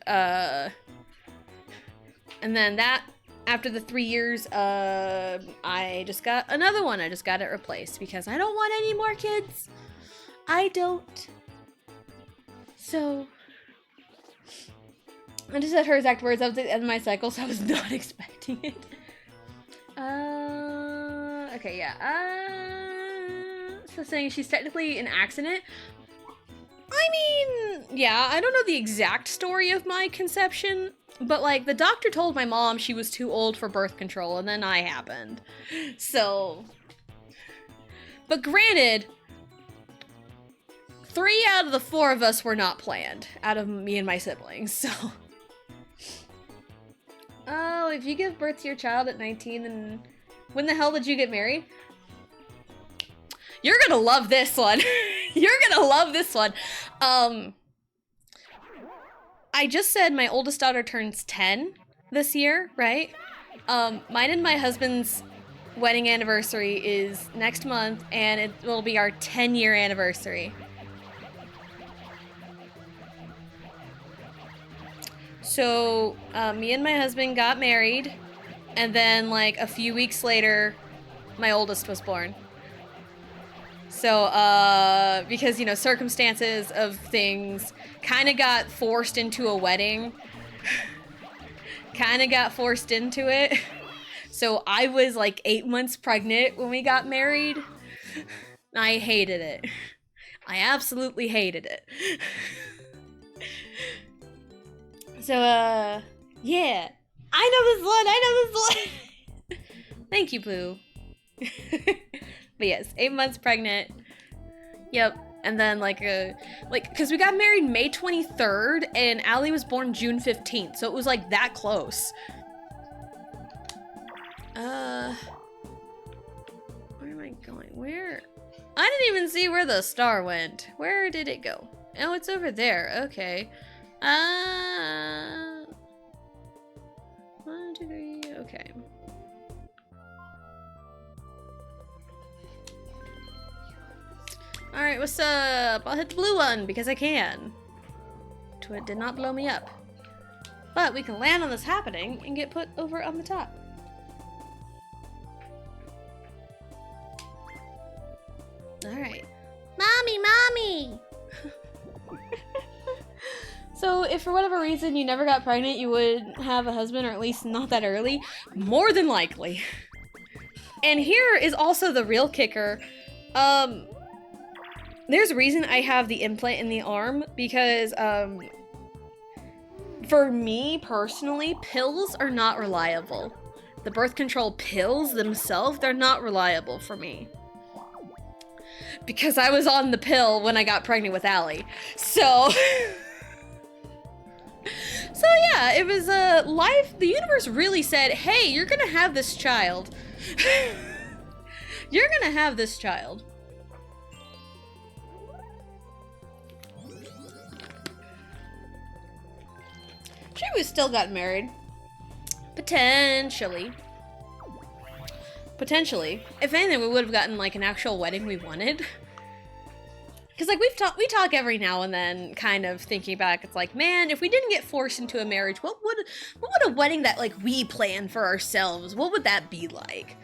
then that, after the 3 years, I just got another one. I just got it replaced because I don't want any more kids. I don't. So I just said her exact words. That was the end of my cycle, so I was not expecting it. Okay, yeah. So saying she's technically an accident. I mean, yeah, I don't know the exact story of my conception, but, like, the doctor told my mom she was too old for birth control, and then I happened. So, but granted, 3 out of the 4 of us were not planned, out of me and my siblings, so. Oh, if you give birth to your child at 19, then when the hell did you get married? You're gonna love this one. You're gonna love this one. I just said my oldest daughter turns 10 this year, right? Mine and my husband's wedding anniversary is next month, and it will be our 10-year anniversary. So, me and my husband got married, and then, like, a few weeks later, my oldest was born. So, because, you know, circumstances of things kind of got forced into a wedding. Kind of got forced into it. So I was like 8 months pregnant when we got married. I hated it. I absolutely hated it. So, yeah. I know this one. Thank you, Boo. But yes, 8 months pregnant. Yep. And then because we got married May 23rd and Allie was born June 15th. So it was like that close. Where am I going? Where? I didn't even see where the star went. Where did it go? Oh, it's over there. Okay. 1, 2, 3. Okay. Alright, what's up? I'll hit the blue one because I can. It did not blow me up. But we can land on this happening and get put over on the top. Alright. Mommy! So, if for whatever reason you never got pregnant, you would have a husband, or at least not that early, more than likely. And here is also the real kicker. There's a reason I have the implant in the arm, because, for me, personally, pills are not reliable. The birth control pills themselves, they're not reliable for me. Because I was on the pill when I got pregnant with Allie. So... So yeah, it was, life, the universe really said, hey, you're gonna have this child. You're gonna have this child. Sure, we still got married. Potentially. If anything, we would have gotten like an actual wedding we wanted. Because like we talk every now and then, kind of thinking back. It's like, man, if we didn't get forced into a marriage, what would a wedding that like we planned for ourselves? What would that be like?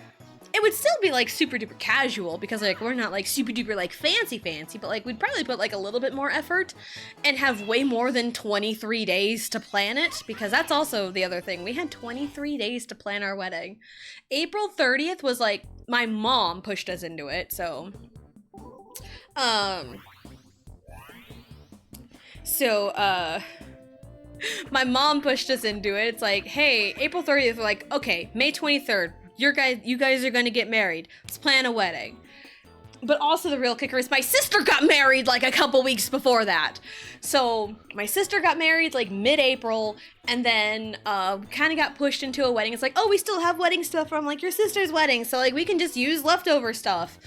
It would still be like super duper casual, because like we're not like super duper like fancy, but like we'd probably put like a little bit more effort and have way more than 23 days to plan it, because that's also the other thing. We had 23 days to plan our wedding. April 30th was like, my mom pushed us into it, so my mom pushed us into it. It's like, hey, April 30th, we're like, okay, May 23rd, you guys are gonna get married. Let's plan a wedding. But also the real kicker is my sister got married like a couple weeks before that. So my sister got married like mid-April, and then kind of got pushed into a wedding. It's like, oh, we still have wedding stuff from like your sister's wedding, so like we can just use leftover stuff.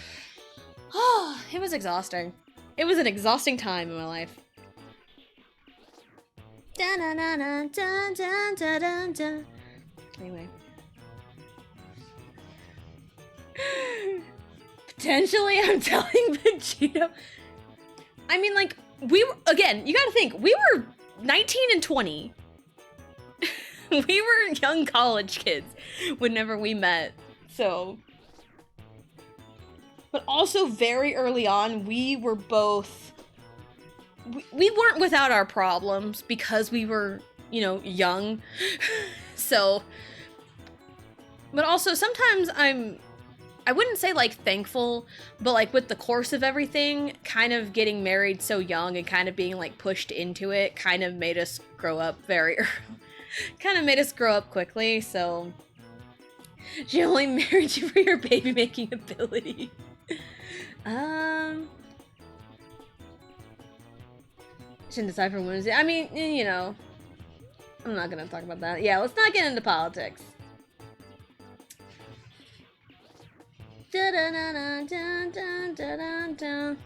Oh, it was exhausting. It was an exhausting time in my life. Anyway. Potentially, I'm telling Vegito. I mean, like, we were, again, you gotta think, we were 19 and 20. We were young college kids whenever we met, so. But also, very early on, we were both, we weren't without our problems because we were, you know, young. So, but also sometimes I wouldn't say like thankful, but like with the course of everything, kind of getting married so young and kind of being like pushed into it kind of made us grow up very early. Kind of made us grow up quickly, so. She only married you for your baby making ability. Shouldn't decide for Wednesday. I mean, you know, I'm not gonna talk about that. Yeah, let's not get into politics. That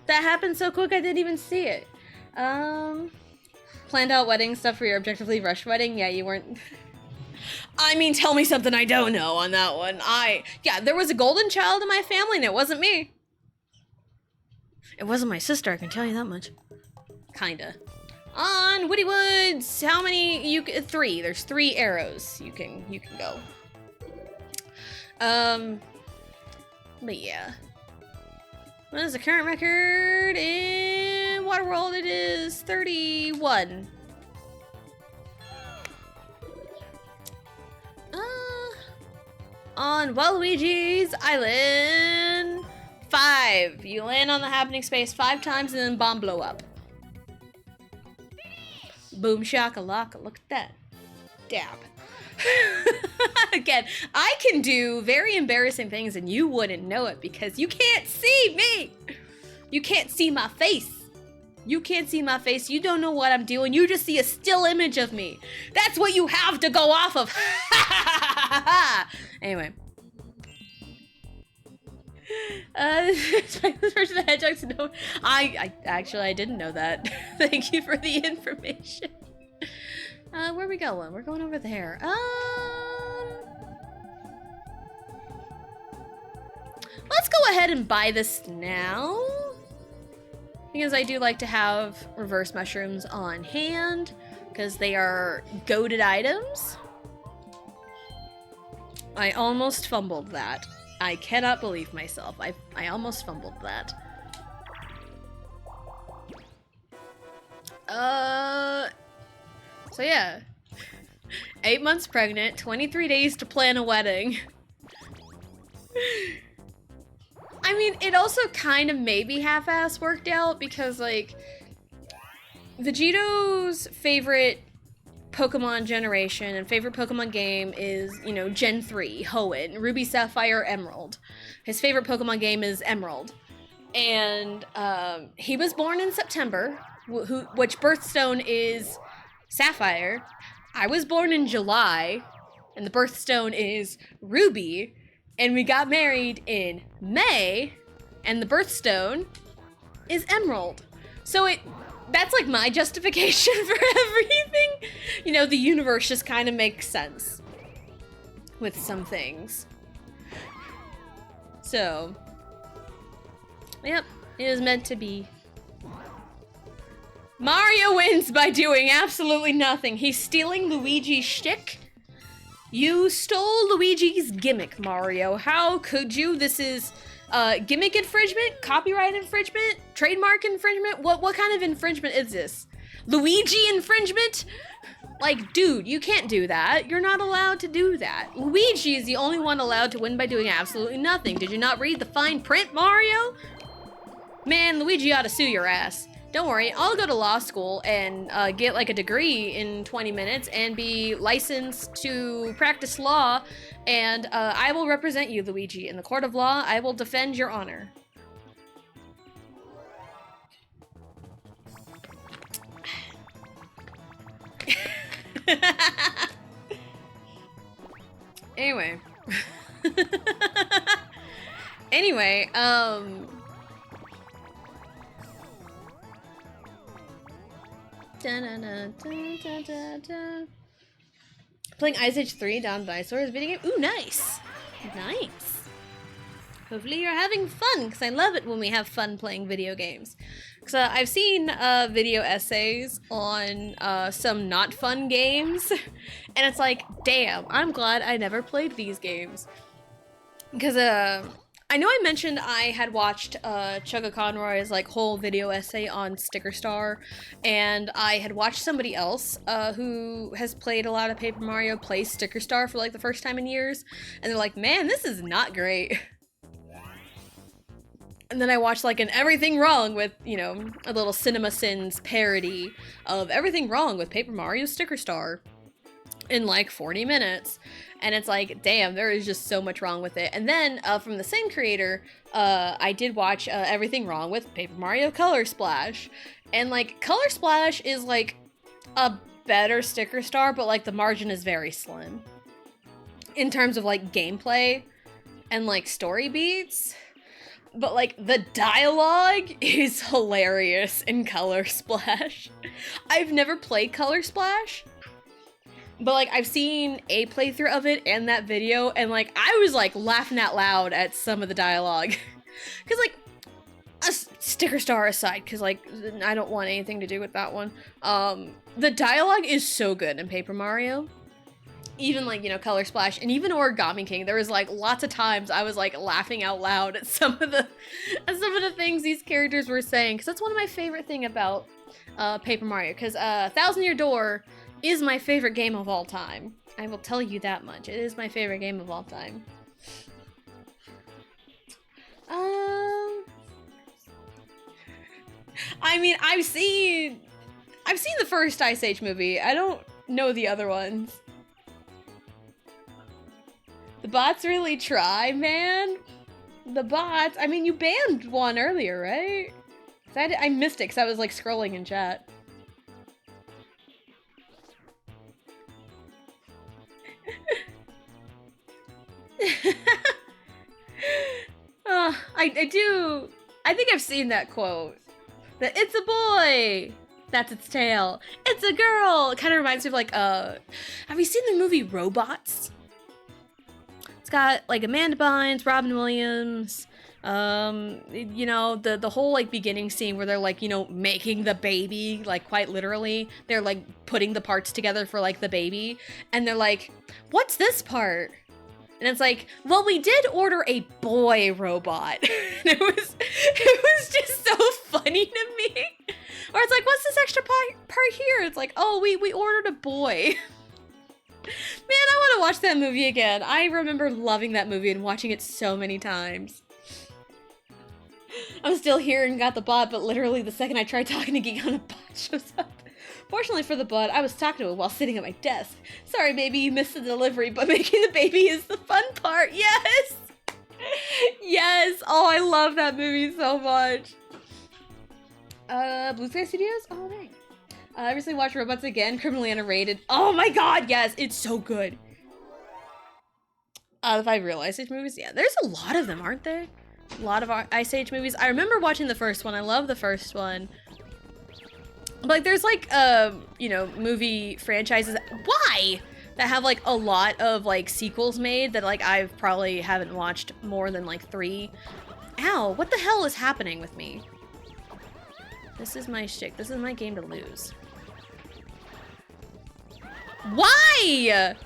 happened so quick I didn't even see it. Planned out wedding stuff for your objectively rushed wedding? Yeah, you weren't. I mean, tell me something I don't know on that one. Yeah, there was a golden child in my family and it wasn't me. It wasn't my sister, I can tell you that much. Kinda. On Woody Woods, how many? Three. There's 3 arrows you can go. But yeah. What is the current record in Waterworld? It is 31. On Waluigi's Island, 5. You land on the happening space 5 times and then bomb blow up. Boom shakalaka, look at that. Dab. Again, I can do very embarrassing things and you wouldn't know it because you can't see me. You can't see my face. You can't see my face. You don't know what I'm doing. You just see a still image of me. That's what you have to go off of. Anyway. This version of the Hedgehog's no. I actually didn't know that. Thank you for the information. Where are we going? We're going over there. Let's go ahead and buy this now. Because I do like to have reverse mushrooms on hand. Because they are goated items. I almost fumbled that. I cannot believe myself. I almost fumbled that. So yeah. 8 months pregnant, 23 days to plan a wedding. I mean, it also kind of maybe half-ass worked out because, like, Vegito's favorite Pokemon generation and favorite Pokemon game is, you know, Gen 3, Hoenn, Ruby, Sapphire, Emerald. His favorite Pokemon game is Emerald. And he was born in September, which birthstone is Sapphire. I was born in July, and the birthstone is Ruby. And we got married in May, and the birthstone is Emerald. So that's like my justification for everything. You know, the universe just kind of makes sense with some things. So, yep, it is meant to be. Mario wins by doing absolutely nothing. He's stealing Luigi's shtick. You stole Luigi's gimmick, Mario. How could you? This is gimmick infringement, copyright infringement, trademark infringement. What kind of infringement is this? Luigi infringement? Like, dude, you can't do that. You're not allowed to do that. Luigi is the only one allowed to win by doing absolutely nothing. Did you not read the fine print, Mario? Man, Luigi ought to sue your ass. Don't worry, I'll go to law school and get like a degree in 20 minutes and be licensed to practice law, and I will represent you, Luigi. In the court of law, I will defend your honor. Anyway. Playing Ice Age 3 Down Dinosaurs video game. Ooh, nice. Nice. Hopefully you're having fun, because I love it when we have fun playing video games. Because I've seen video essays on some not fun games, and it's like, damn, I'm glad I never played these games. Because I know I mentioned I had watched Chugga Conroy's like whole video essay on Sticker Star, and I had watched somebody else who has played a lot of Paper Mario play Sticker Star for like the first time in years, and they're like, man, this is not great. And then I watched like an Everything Wrong with, you know, a little CinemaSins parody of Everything Wrong with Paper Mario Sticker Star in like 40 minutes. And it's like, damn, there is just so much wrong with it. And then from the same creator, I did watch Everything Wrong with Paper Mario Color Splash. And like, Color Splash is like a better Sticker Star, but like the margin is very slim in terms of like gameplay and like story beats. But like the dialogue is hilarious in Color Splash. I've never played Color Splash, but like I've seen a playthrough of it and that video, and like I was like laughing out loud at some of the dialogue. Cause like Sticker Star aside, because, like, I don't want anything to do with that one. The dialogue is so good in Paper Mario. Even, like, you know, Color Splash, and even Origami King, there was, like, lots of times I was, like, laughing out loud at some of the things these characters were saying, because that's one of my favorite thing about Paper Mario, because Thousand Year Door is my favorite game of all time. I will tell you that much. It is my favorite game of all time. I mean, I've seen the first Ice Age movie. I don't know the other ones. The bots really try, man. The bots. I mean, you banned one earlier, right? I missed it because I was like scrolling in chat. I think I've seen that quote. That it's a boy. That's its tail. It's a girl. It kind of reminds me of like, have you seen the movie Robots? It's got like Amanda Bynes, Robin Williams, you know, the whole like beginning scene where they're like, you know, making the baby, like quite literally. They're like putting the parts together for like the baby. And they're like, what's this part? And it's like, well, we did order a boy robot. It was just so funny to me. Or it's like, what's this extra part here? It's like, oh, we ordered a boy. Man, I want to watch that movie again. I remember loving that movie and watching it so many times. I'm still here and got the bot, but literally the second I tried talking to Geek on, a bot shows up. Fortunately for the bot, I was talking to it while sitting at my desk. Sorry, baby, you missed the delivery, but making the baby is the fun part. Yes! Yes! Oh, I love that movie so much. Blue Sky Studios? Oh, dang. I recently watched Robots again, criminally underrated. Oh my god, yes! It's so good. The 5 real Ice Age movies? Yeah, there's a lot of them, aren't there? A lot of Ice Age movies. I remember watching the first one. I love the first one. Like, there's, like, you know, movie franchises. Why? That have, like, a lot of, like, sequels made that, like, I've probably haven't watched more than, like, 3. Ow, what the hell is happening with me? This is my shtick. This is my game to lose. Why?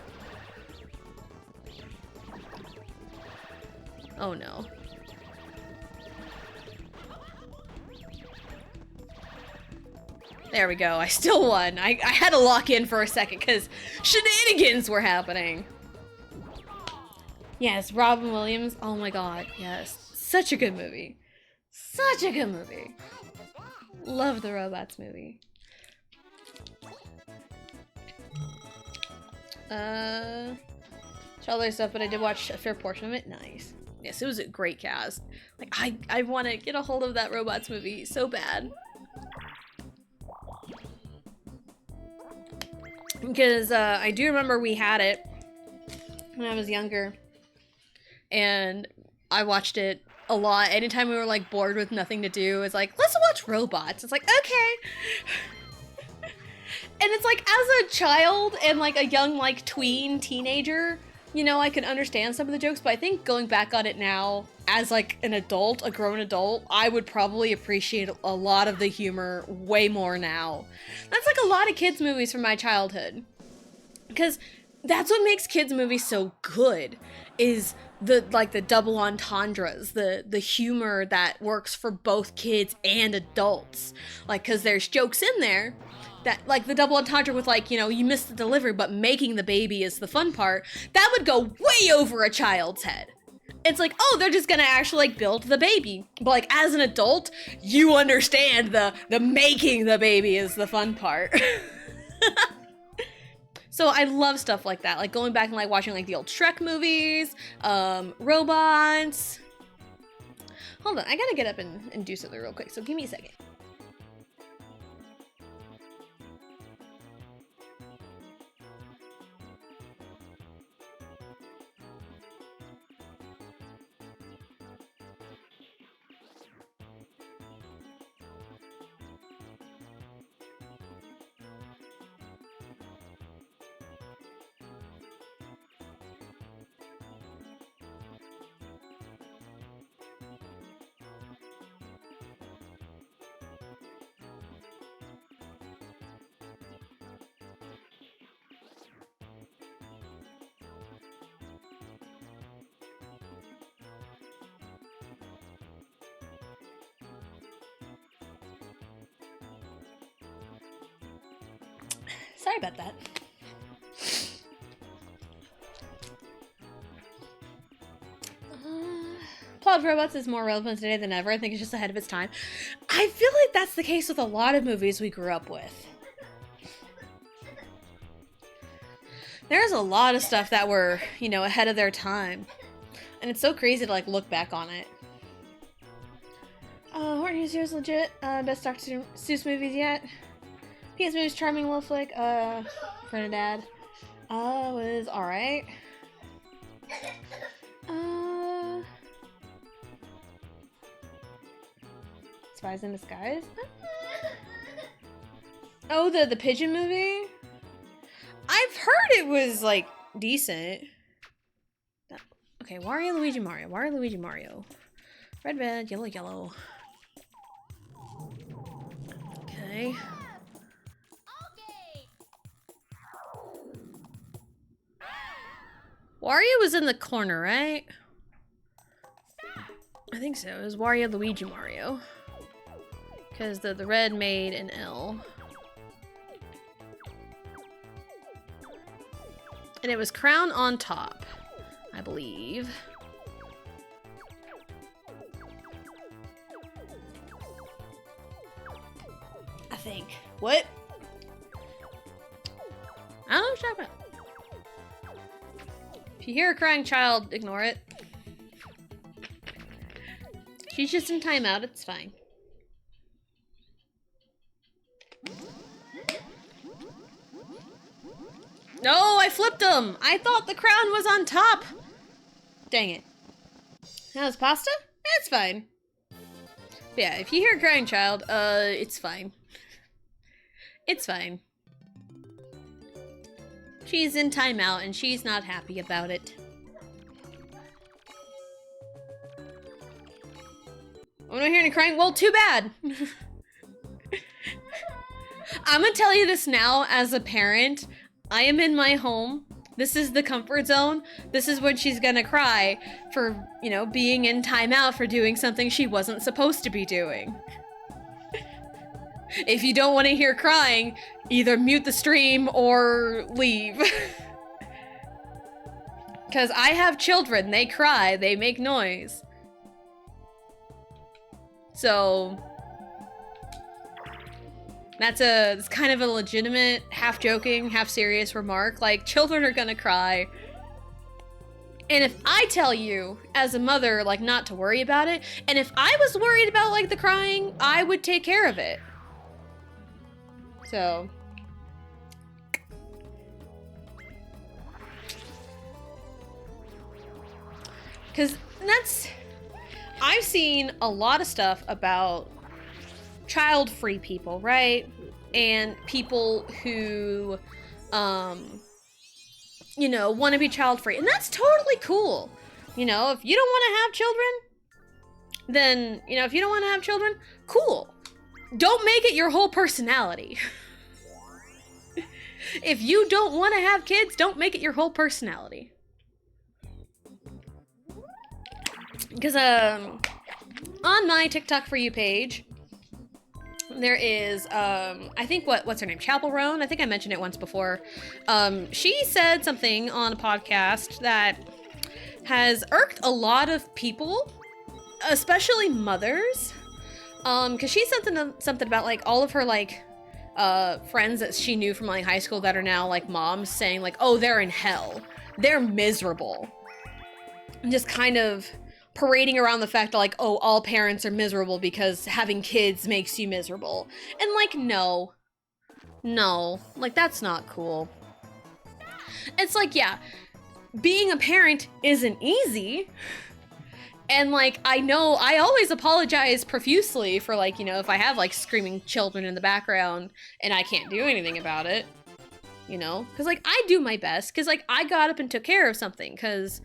Oh, no. There we go. I still won. I had to lock in for a second because shenanigans were happening. Yes, Robin Williams. Oh my god. Yes. Such a good movie. Such a good movie. Love the Robots movie. Saw other stuff, but I did watch a fair portion of it. Nice. Yes, it was a great cast. Like, I want to get a hold of that Robots movie so bad. Because I do remember we had it when I was younger, and I watched it a lot. Anytime we were like bored with nothing to do, it's like, let's watch Robots. It's like, okay. And it's like, as a child and like a young like teenager, you know, I can understand some of the jokes, but I think going back on it now as like an adult, a grown adult, I would probably appreciate a lot of the humor way more now. That's like a lot of kids movies from my childhood. Because that's what makes kids movies so good, is the double entendres, the humor that works for both kids and adults. Like, because there's jokes in there that, like, the double entendre with, like, you know, you missed the delivery, but making the baby is the fun part, that would go way over a child's head. It's like, oh, they're just gonna actually, like, build the baby. But, like, as an adult, you understand the making the baby is the fun part. So I love stuff like that, like going back and like watching like the old Shrek movies, Robots. Hold on, I gotta get up and do something real quick, so give me a second. Sorry about that. Plot of Robots is more relevant today than ever. I think it's just ahead of its time. I feel like that's the case with a lot of movies we grew up with. There's a lot of stuff that were, you know, ahead of their time. And it's so crazy to, like, look back on it. Horton Heroes legit. Best Dr. Seuss movies yet. P.S. Movies charming little flick. Friend of Dad. Was alright. Spies in Disguise? Oh, the Pigeon movie? I've heard it was, like, decent. Okay, Wario, Luigi, Mario. Wario, Luigi, Mario. Red, red, yellow, yellow. Okay. Wario was in the corner, right? I think so. It was Wario, Luigi, Mario. Because the red made an L. And it was crown on top, I believe. I think. What? I don't know what you're talking about. If you hear a crying child, ignore it. She's just in timeout, it's fine. No, I flipped them! I thought the crown was on top! Dang it. That was pasta? That's fine. But yeah, if you hear a crying child, it's fine. It's fine. She's in timeout and she's not happy about it. I'm not hearing any crying. Well, too bad. I'm gonna tell you this now as a parent. I am in my home. This is the comfort zone. This is when she's gonna cry for, you know, being in timeout for doing something she wasn't supposed to be doing. If you don't want to hear crying, either mute the stream or leave. Because I have children. They cry. They make noise. So it's kind of a legitimate, half joking, half serious remark. Like, children are gonna cry. And if I tell you, as a mother, like, not to worry about it, and if I was worried about, like, the crying, I would take care of it. So. Because I've seen a lot of stuff about child-free people, right? And people who, you know, want to be child-free. And that's totally cool. You know, if you don't want to have children, then, you know, if you don't want to have children, cool. Don't make it your whole personality. If you don't want to have kids, don't make it your whole personality. Because, on my TikTok For You page, there is, I think, what's her name? Chapel Roan? I think I mentioned it once before. She said something on a podcast that has irked a lot of people, especially mothers. Because she said something about, like, all of her, like, friends that she knew from, like, high school that are now, like, moms, saying, like, oh, they're in hell. They're miserable. And just kind of parading around the fact that, like, oh, all parents are miserable because having kids makes you miserable. And, like, no. Like, that's not cool. It's like, yeah, being a parent isn't easy. And, like, I know I always apologize profusely for, like, you know, if I have, like, screaming children in the background and I can't do anything about it, you know? Because, like, I do my best, because, like, I got up and took care of something, because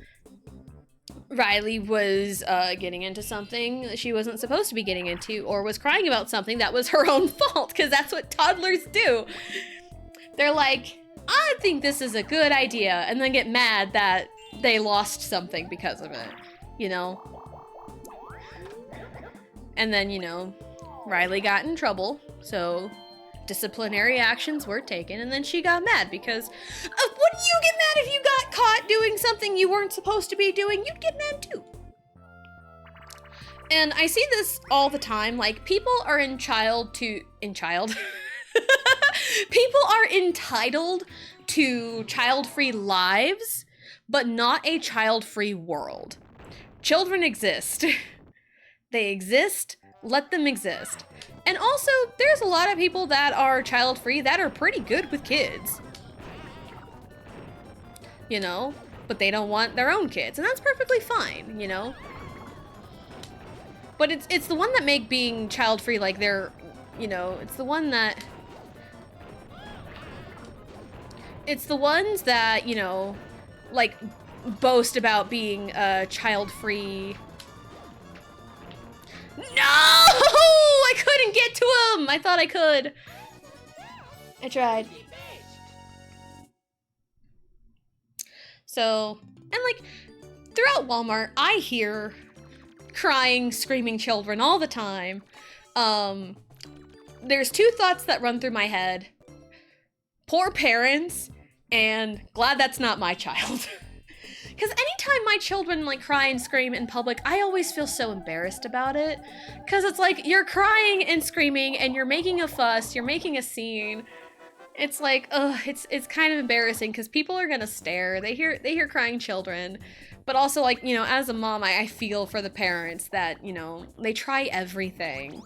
Riley was getting into something that she wasn't supposed to be getting into, or was crying about something that was her own fault, because that's what toddlers do. They're like, I think this is a good idea, and then get mad that they lost something because of it, you know? And then, you know, Riley got in trouble, so disciplinary actions were taken, and then she got mad because, wouldn't you get mad if you got caught doing something you weren't supposed to be doing? You'd get mad too. And I see this all the time, like, people are people are entitled to child-free lives, but not a child-free world. Children exist. They exist, let them exist. And also, there's a lot of people that are child-free that are pretty good with kids. You know? But they don't want their own kids, and that's perfectly fine, you know? But it's the one that make being child-free like they're, you know, it's the ones that, you know, like boast about being child-free. No! I couldn't get to him! I thought I could. I tried. So, and like, throughout Walmart, I hear crying, screaming children all the time. There's two thoughts that run through my head. Poor parents, and glad that's not my child. Because anytime my children like cry and scream in public, I always feel so embarrassed about it. Because it's like, you're crying and screaming and you're making a fuss, you're making a scene. It's like, ugh, it's kind of embarrassing because people are gonna stare. They hear crying children. But also, like, you know, as a mom, I feel for the parents that, you know, they try everything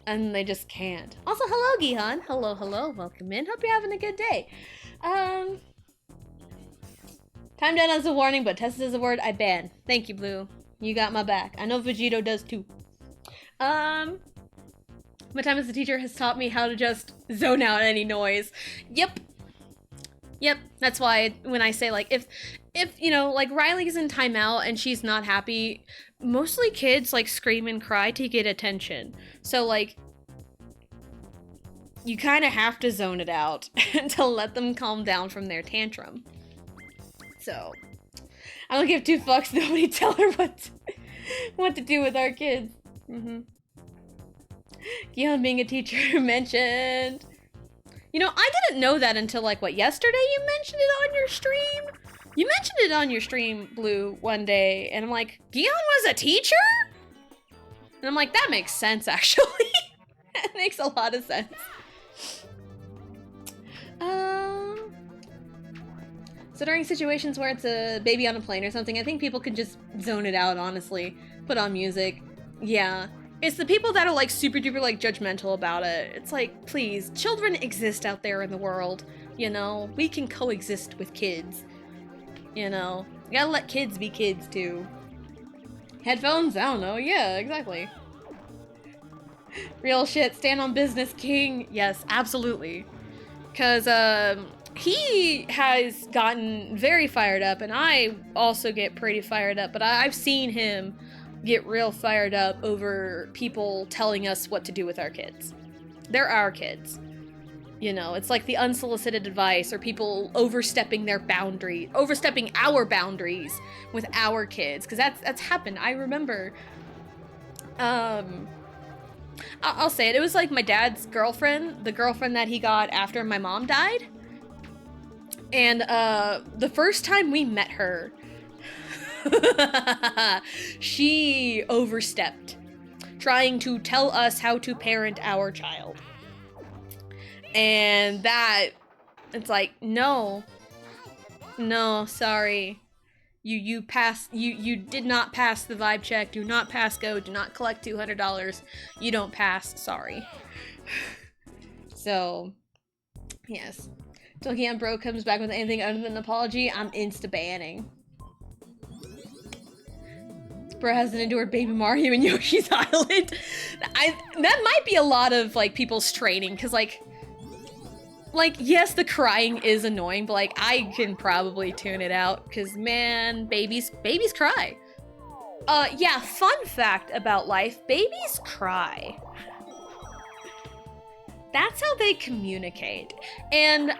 and they just can't. Also, hello, Gihan. Hello, welcome in. Hope you're having a good day. Time down as a warning, but tested as a word, I ban. Thank you, Blue. You got my back. I know Vegito does too. My time as a teacher has taught me how to just zone out any noise. Yep, that's why when I say, like, if you know, like, Riley's in timeout and she's not happy, mostly kids, like, scream and cry to get attention. So, like, you kind of have to zone it out to let them calm down from their tantrum. So, I don't give two fucks. Nobody tell her what to do with our kids. Gion being a teacher mentioned. You know, I didn't know that until, like, what, yesterday you mentioned it on your stream? You mentioned it on your stream, Blue, one day, and I'm like, Gion was a teacher? And I'm like, that makes sense, actually. That makes a lot of sense. So during situations where it's a baby on a plane or something, I think people can just zone it out, honestly. Put on music. Yeah. It's the people that are, like, super duper, like, judgmental about it. It's like, please, children exist out there in the world, you know? We can coexist with kids, you know? You gotta let kids be kids, too. Headphones? I don't know. Yeah, exactly. Real shit. Stand on business, king. Yes, absolutely. Because, he has gotten very fired up, and I also get pretty fired up, but I've seen him get real fired up over people telling us what to do with our kids. They're our kids. You know, it's like the unsolicited advice or people overstepping our boundaries with our kids, because that's happened. I remember, I'll say it. It was like my dad's girlfriend, the girlfriend that he got after my mom died. And the first time we met her, she overstepped, trying to tell us how to parent our child. And that, it's like, no, sorry. You did not pass the vibe check, do not pass go, do not collect $200. You don't pass, sorry. So, yes. Till Gion Bro comes back with anything other than an apology, I'm insta-banning. Bro hasn't endured Baby Mario and Yoshi's Island. That might be a lot of, like, people's training, because, like, yes, the crying is annoying, but, like, I can probably tune it out, because, man, babies cry. Yeah, fun fact about life, babies cry. That's how they communicate. And,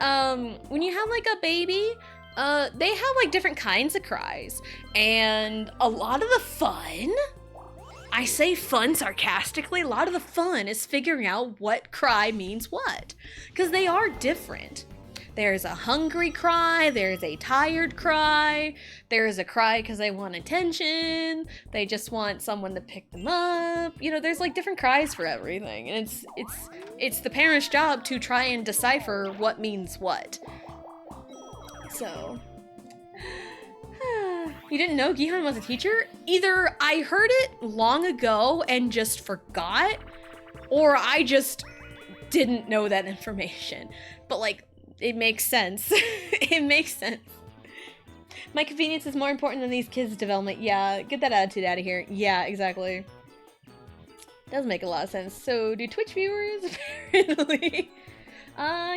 when you have, like, a baby, they have, like, different kinds of cries. And a lot of the fun, I say fun sarcastically. A lot of the fun is figuring out what cry means what, because they are different. There's a hungry cry, there's a tired cry, there's a cry because they want attention, they just want someone to pick them up. You know, there's like different cries for everything, and it's the parent's job to try and decipher what means what. So, you didn't know Gihan was a teacher? Either I heard it long ago and just forgot, or I just didn't know that information. But like, it makes sense. It makes sense. My convenience is more important than these kids' development. Yeah, get that attitude out of here. Yeah, exactly. Does make a lot of sense. So, do Twitch viewers? Apparently.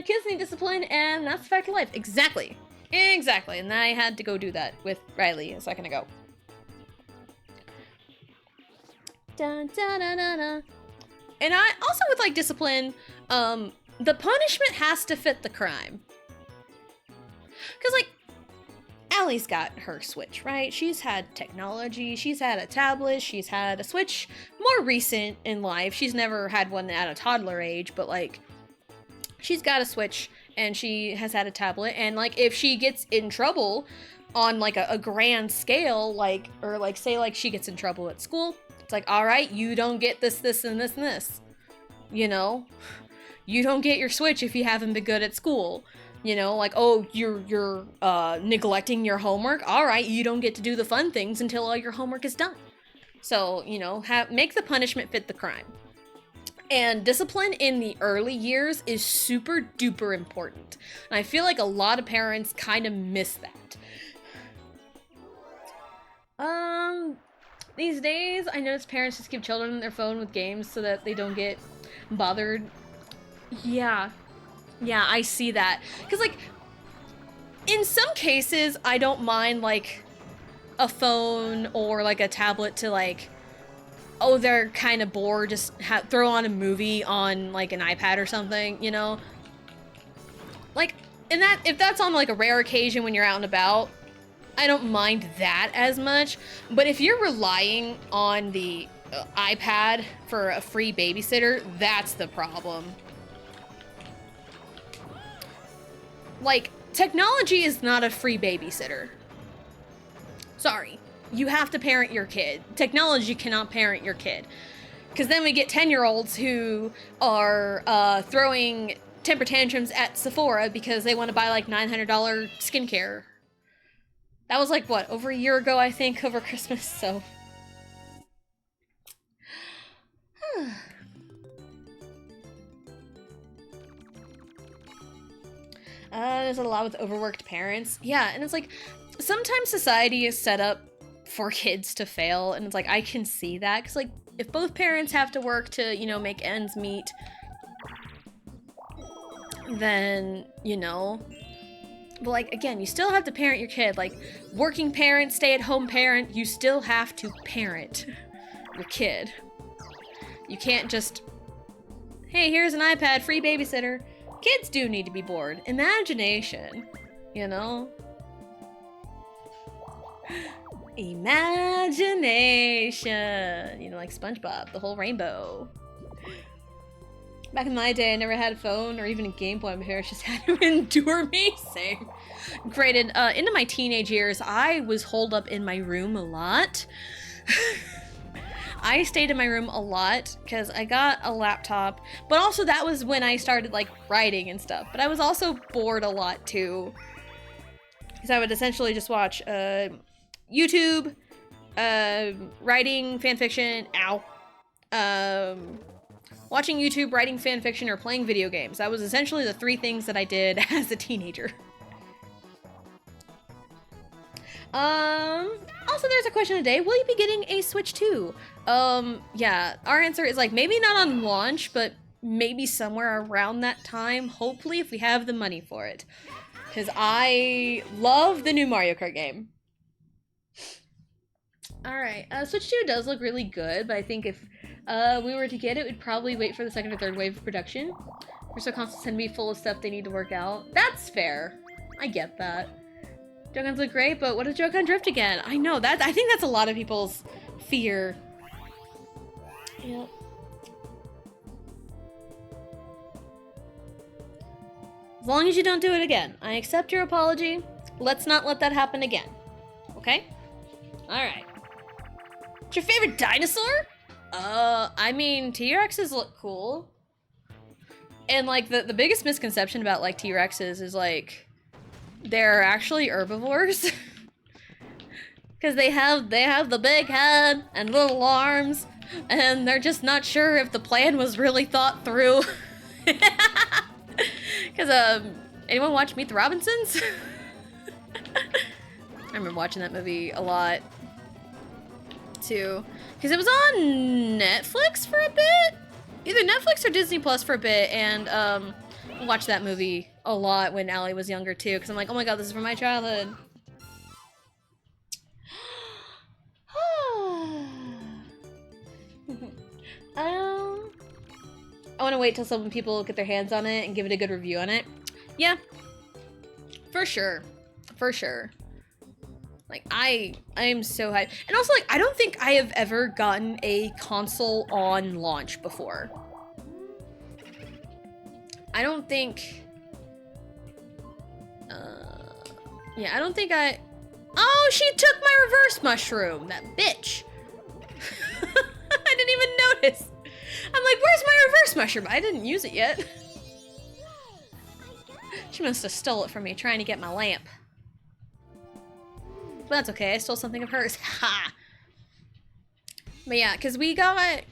Kids need discipline, and that's the fact of life. Exactly. Exactly. And I had to go do that with Riley a second ago. Dun, dun, dun, dun, dun. And I also with like discipline, the punishment has to fit the crime. Because, like, Allie's got her Switch, right? She's had technology, she's had a tablet, she's had a Switch more recent in life. She's never had one at a toddler age, but, like, she's got a Switch and she has had a tablet. And, like, if she gets in trouble on, like, a grand scale, like, or, like, say, like, she gets in trouble at school, it's like, all right, you don't get this, this, and this, and this. You know? You don't get your Switch if you haven't been good at school. You know, like, oh, you're neglecting your homework. All right, you don't get to do the fun things until all your homework is done. So, you know, make the punishment fit the crime. And discipline in the early years is super duper important. And I feel like a lot of parents kind of miss that. These days, I notice parents just give children their phone with games so that they don't get bothered. Yeah, I see that. Because, like, in some cases, I don't mind, like, a phone or, like, a tablet to, like, oh, they're kind of bored, just throw on a movie on, like, an iPad or something, you know? Like, if that's on, like, a rare occasion when you're out and about, I don't mind that as much. But if you're relying on the iPad for a free babysitter, that's the problem. Like, technology is not a free babysitter. Sorry. You have to parent your kid. Technology cannot parent your kid. Because then we get 10-year-olds who are throwing temper tantrums at Sephora because they want to buy, like, $900 skincare. That was, like, what, over a year ago, I think, over Christmas, so... There's a lot with overworked parents. Yeah, and it's like, sometimes society is set up for kids to fail, and it's like, I can see that, because, like, if both parents have to work to, you know, make ends meet, then, you know, but, like, again, you still have to parent your kid. Like, working parent, stay-at-home parent, you still have to parent your kid. You can't just, hey, here's an iPad, free babysitter. Kids do need to be bored. Imagination, you know? Imagination! You know, like SpongeBob, the whole rainbow. Back in my day, I never had a phone or even a Game Boy. My parents just had to endure me. Same. Granted, into my teenage years, I was holed up in my room a lot. I stayed in my room a lot because I got a laptop, but also that was when I started, like, writing and stuff. But I was also bored a lot too, because I would essentially just watch YouTube, writing fanfiction, watching YouTube, writing fanfiction, or playing video games. That was essentially the three things that I did as a teenager. Also, there's a question today. Will you be getting a Switch 2? Yeah, our answer is, like, maybe not on launch, but maybe somewhere around that time, hopefully, if we have the money for it. Because I love the new Mario Kart game. Alright, Switch 2 does look really good, but I think if we were to get it, we'd probably wait for the second or third wave of production. Crystal consoles tend to be full of stuff they need to work out. That's fair. I get that. Joy-Cons look great, but what if Joy-Con drift again? I know, I think that's a lot of people's fear. Yep. As long as you don't do it again. I accept your apology. Let's not let that happen again. Okay? Alright. What's your favorite dinosaur? I mean, T-Rexes look cool. And, like, the biggest misconception about, like, T-Rexes is, like, they're actually herbivores. Because they have the big head and little arms, and they're just not sure if the plan was really thought through. Because, anyone watch Meet the Robinsons? I remember watching that movie a lot, too. Because it was on Netflix for a bit? Either Netflix or Disney Plus for a bit, and, I watched that movie a lot when Allie was younger, too, because I'm like, oh my god, this is from my childhood. I want to wait till some people get their hands on it and give it a good review on it. Yeah, for sure, for sure. Like I am so hyped, and also like I don't think I have ever gotten a console on launch before. I don't think. Yeah, I don't think I. Oh, she took my reverse mushroom, that bitch. I didn't even notice. I'm like, where's my reverse mushroom? I didn't use it yet. She must have stole it from me trying to get my lamp. But that's okay, I stole something of hers. Ha! But yeah, because we got,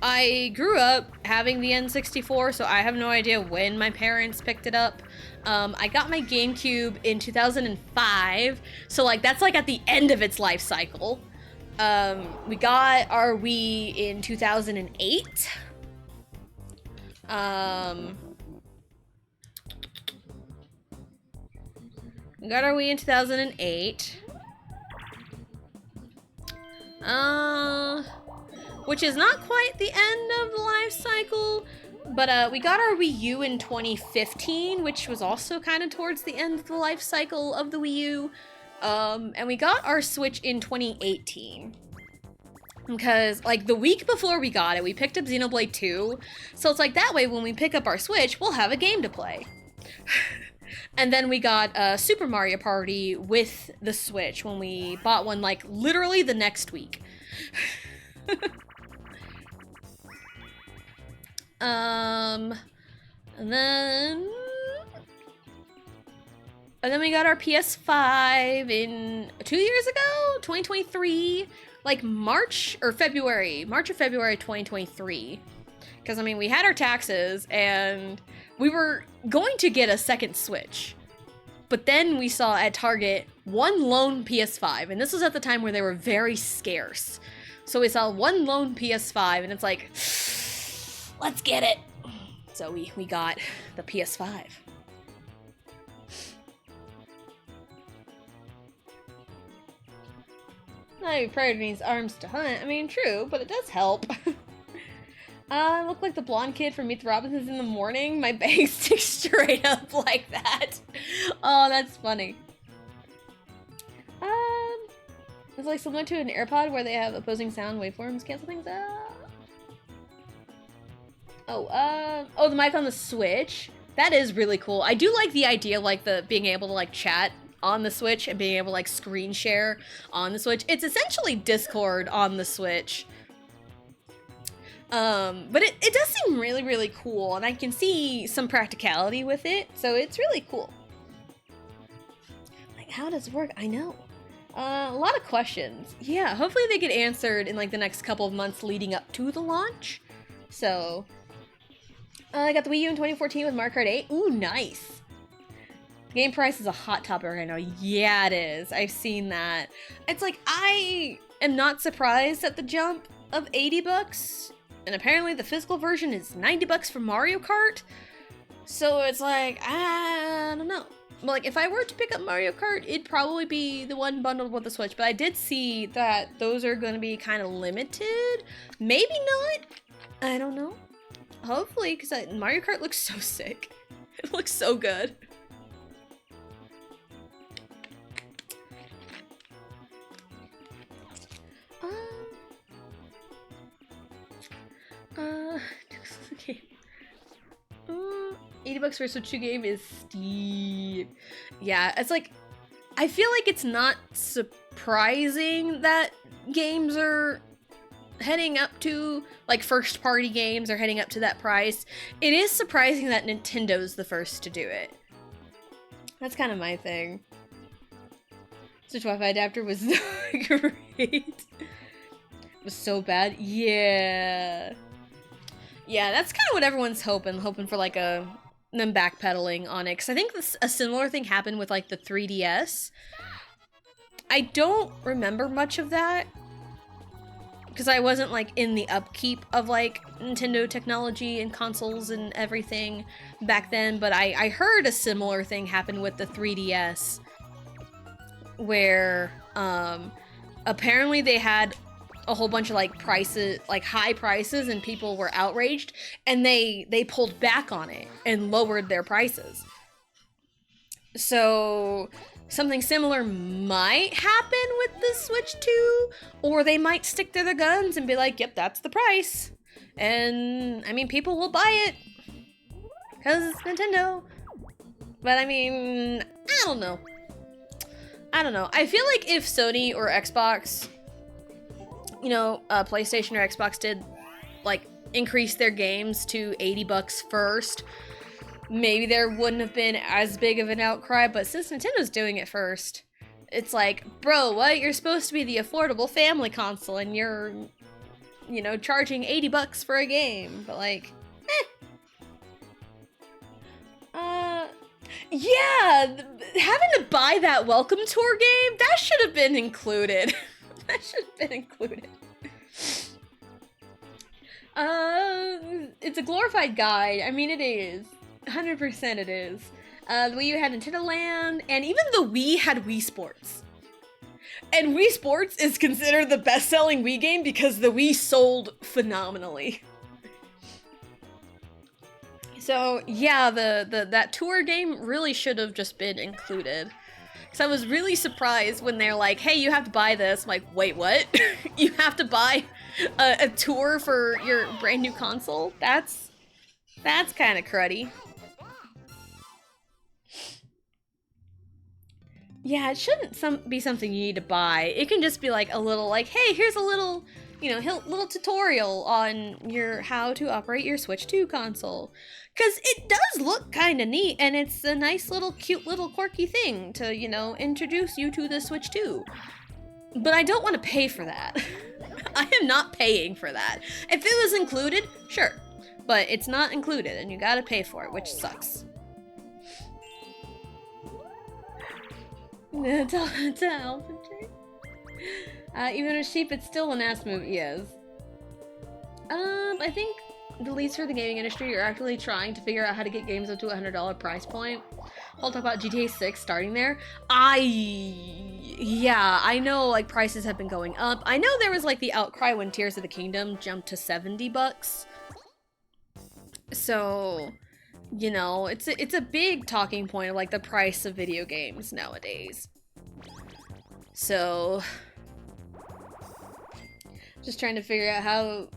I grew up having the N64, so I have no idea when my parents picked it up. I got my GameCube in 2005, so like that's like at the end of its life cycle. We got our Wii in 2008. We got our Wii in 2008. Which is not quite the end of the life cycle, but we got our Wii U in 2015, which was also kind of towards the end of the life cycle of the Wii U. And we got our Switch in 2018. Because, like, the week before we got it, we picked up Xenoblade 2. So it's like, that way, when we pick up our Switch, we'll have a game to play. And then we got Super Mario Party with the Switch when we bought one, like, literally the next week. And then we got our PS5 in 2 years ago, 2023, like March or February 2023. Because, I mean, we had our taxes and we were going to get a second Switch. But then we saw at Target one lone PS5, and this was at the time where they were very scarce. So we saw one lone PS5 and it's like, let's get it. So we got the PS5. I Predator needs arms to hunt. I mean, true, but it does help. I look like the blonde kid from Meet the Robinsons in the morning. My bag sticks straight up like that. Oh, that's funny. It's like similar to an AirPod where they have opposing sound waveforms cancel things out. Oh, the mic on the Switch. That is really cool. I do like the idea, like the being able to like chat on the Switch and being able to like screen share on the Switch. It's essentially Discord on the Switch. But it does seem really, really cool, and I can see some practicality with it, so it's really cool. Like, how does it work? I know. A lot of questions. Yeah, hopefully they get answered in like the next couple of months leading up to the launch. So, I got the Wii U in 2014 with Mario Kart 8. Ooh, nice. Game price is a hot topic right now. Yeah, it is. I've seen that. It's like, I am not surprised at the jump of 80 bucks. And apparently the physical version is 90 bucks for Mario Kart. So it's like, I don't know. But like, if I were to pick up Mario Kart, it'd probably be the one bundled with the Switch. But I did see that those are going to be kind of limited. Maybe not. I don't know. Hopefully, because Mario Kart looks so sick. It looks so good. Okay. $80 for a Switch 2 game is steep. Yeah, it's like, I feel like it's not surprising that games are heading up to, like, first party games are heading up to that price. It is surprising that Nintendo's the first to do it. That's kind of my thing. Switch Wi-Fi adapter was not great. It was so bad. Yeah. Yeah, that's kind of what everyone's hoping for, like, them backpedaling on it. Because I think a similar thing happened with, like, the 3DS. I don't remember much of that, because I wasn't, like, in the upkeep of, like, Nintendo technology and consoles and everything back then, but I heard a similar thing happen with the 3DS, where, apparently they had a whole bunch of, like, prices, like, high prices, and people were outraged, and they pulled back on it and lowered their prices. So something similar might happen with the Switch 2, or they might stick to their guns and be like, yep, that's the price. And, I mean, people will buy it, because it's Nintendo. But, I mean, I don't know. I feel like if Sony or Xbox, you know, PlayStation or Xbox did, like, increase their games to $80 first, maybe there wouldn't have been as big of an outcry, but since Nintendo's doing it first, it's like, bro, what? You're supposed to be the affordable family console, and you're, you know, charging $80 for a game, but, like, yeah, having to buy that Welcome Tour game, that should have been included. That should have been included. It's a glorified guide. I mean, it is. 100% it is. The Wii U had Nintendo Land, and even the Wii had Wii Sports. And Wii Sports is considered the best-selling Wii game because the Wii sold phenomenally. So, yeah, that tour game really should have just been included. Because I was really surprised when they're like, hey, you have to buy this. I'm like, wait, what? You have to buy a tour for your brand new console? That's kind of cruddy. Yeah, it shouldn't be something you need to buy. It can just be like a little, like, hey, here's a little, you know, little tutorial on how to operate your Switch 2 console. Because it does look kind of neat, and it's a nice little, cute little quirky thing to, you know, introduce you to the Switch 2. But I don't want to pay for that. I am not paying for that. If it was included, sure. But it's not included, and you gotta pay for it, which sucks. Even a sheep, it's still an ass movie, yes. I think the leads for the gaming industry are actually trying to figure out how to get games up to a $100 price point. We'll talk about GTA 6 starting there. Yeah, I know, like, prices have been going up. I know there was, like, the outcry when Tears of the Kingdom jumped to $70. So, you know, it's a big talking point of, like, the price of video games nowadays. So, just trying to figure out how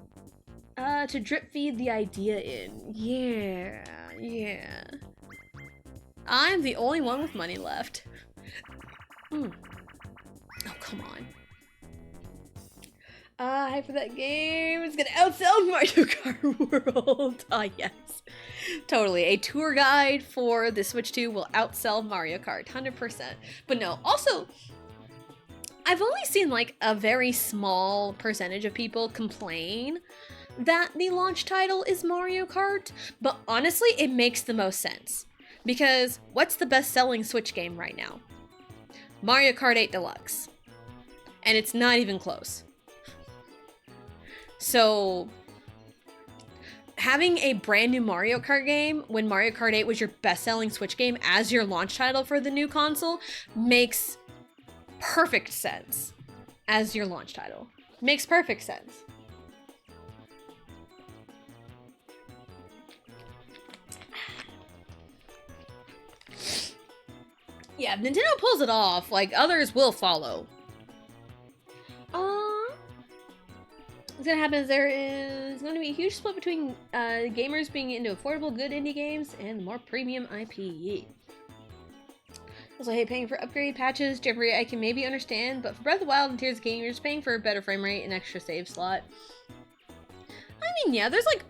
to drip feed the idea in. Yeah. I'm the only one with money left. Oh, come on. Hype for that game. It's gonna outsell Mario Kart World. Yes. Totally. A tour guide for the Switch 2 will outsell Mario Kart. 100%. But no, also, I've only seen, like, a very small percentage of people complain that the launch title is Mario Kart, but honestly, it makes the most sense. Because what's the best-selling Switch game right now? Mario Kart 8 Deluxe. And it's not even close. So, having a brand new Mario Kart game when Mario Kart 8 was your best-selling Switch game as your launch title for the new console makes perfect sense as your launch title. Makes perfect sense. Yeah, if Nintendo pulls it off, like, others will follow. What's gonna happen is there is going to be a huge split between gamers being into affordable, good indie games and more premium IP. Also, hey, paying for upgrade patches, Jeffrey, I can maybe understand, but for Breath of the Wild and Tears of the Kingdom, you're just paying for a better frame rate and extra save slot. I mean, yeah, there's like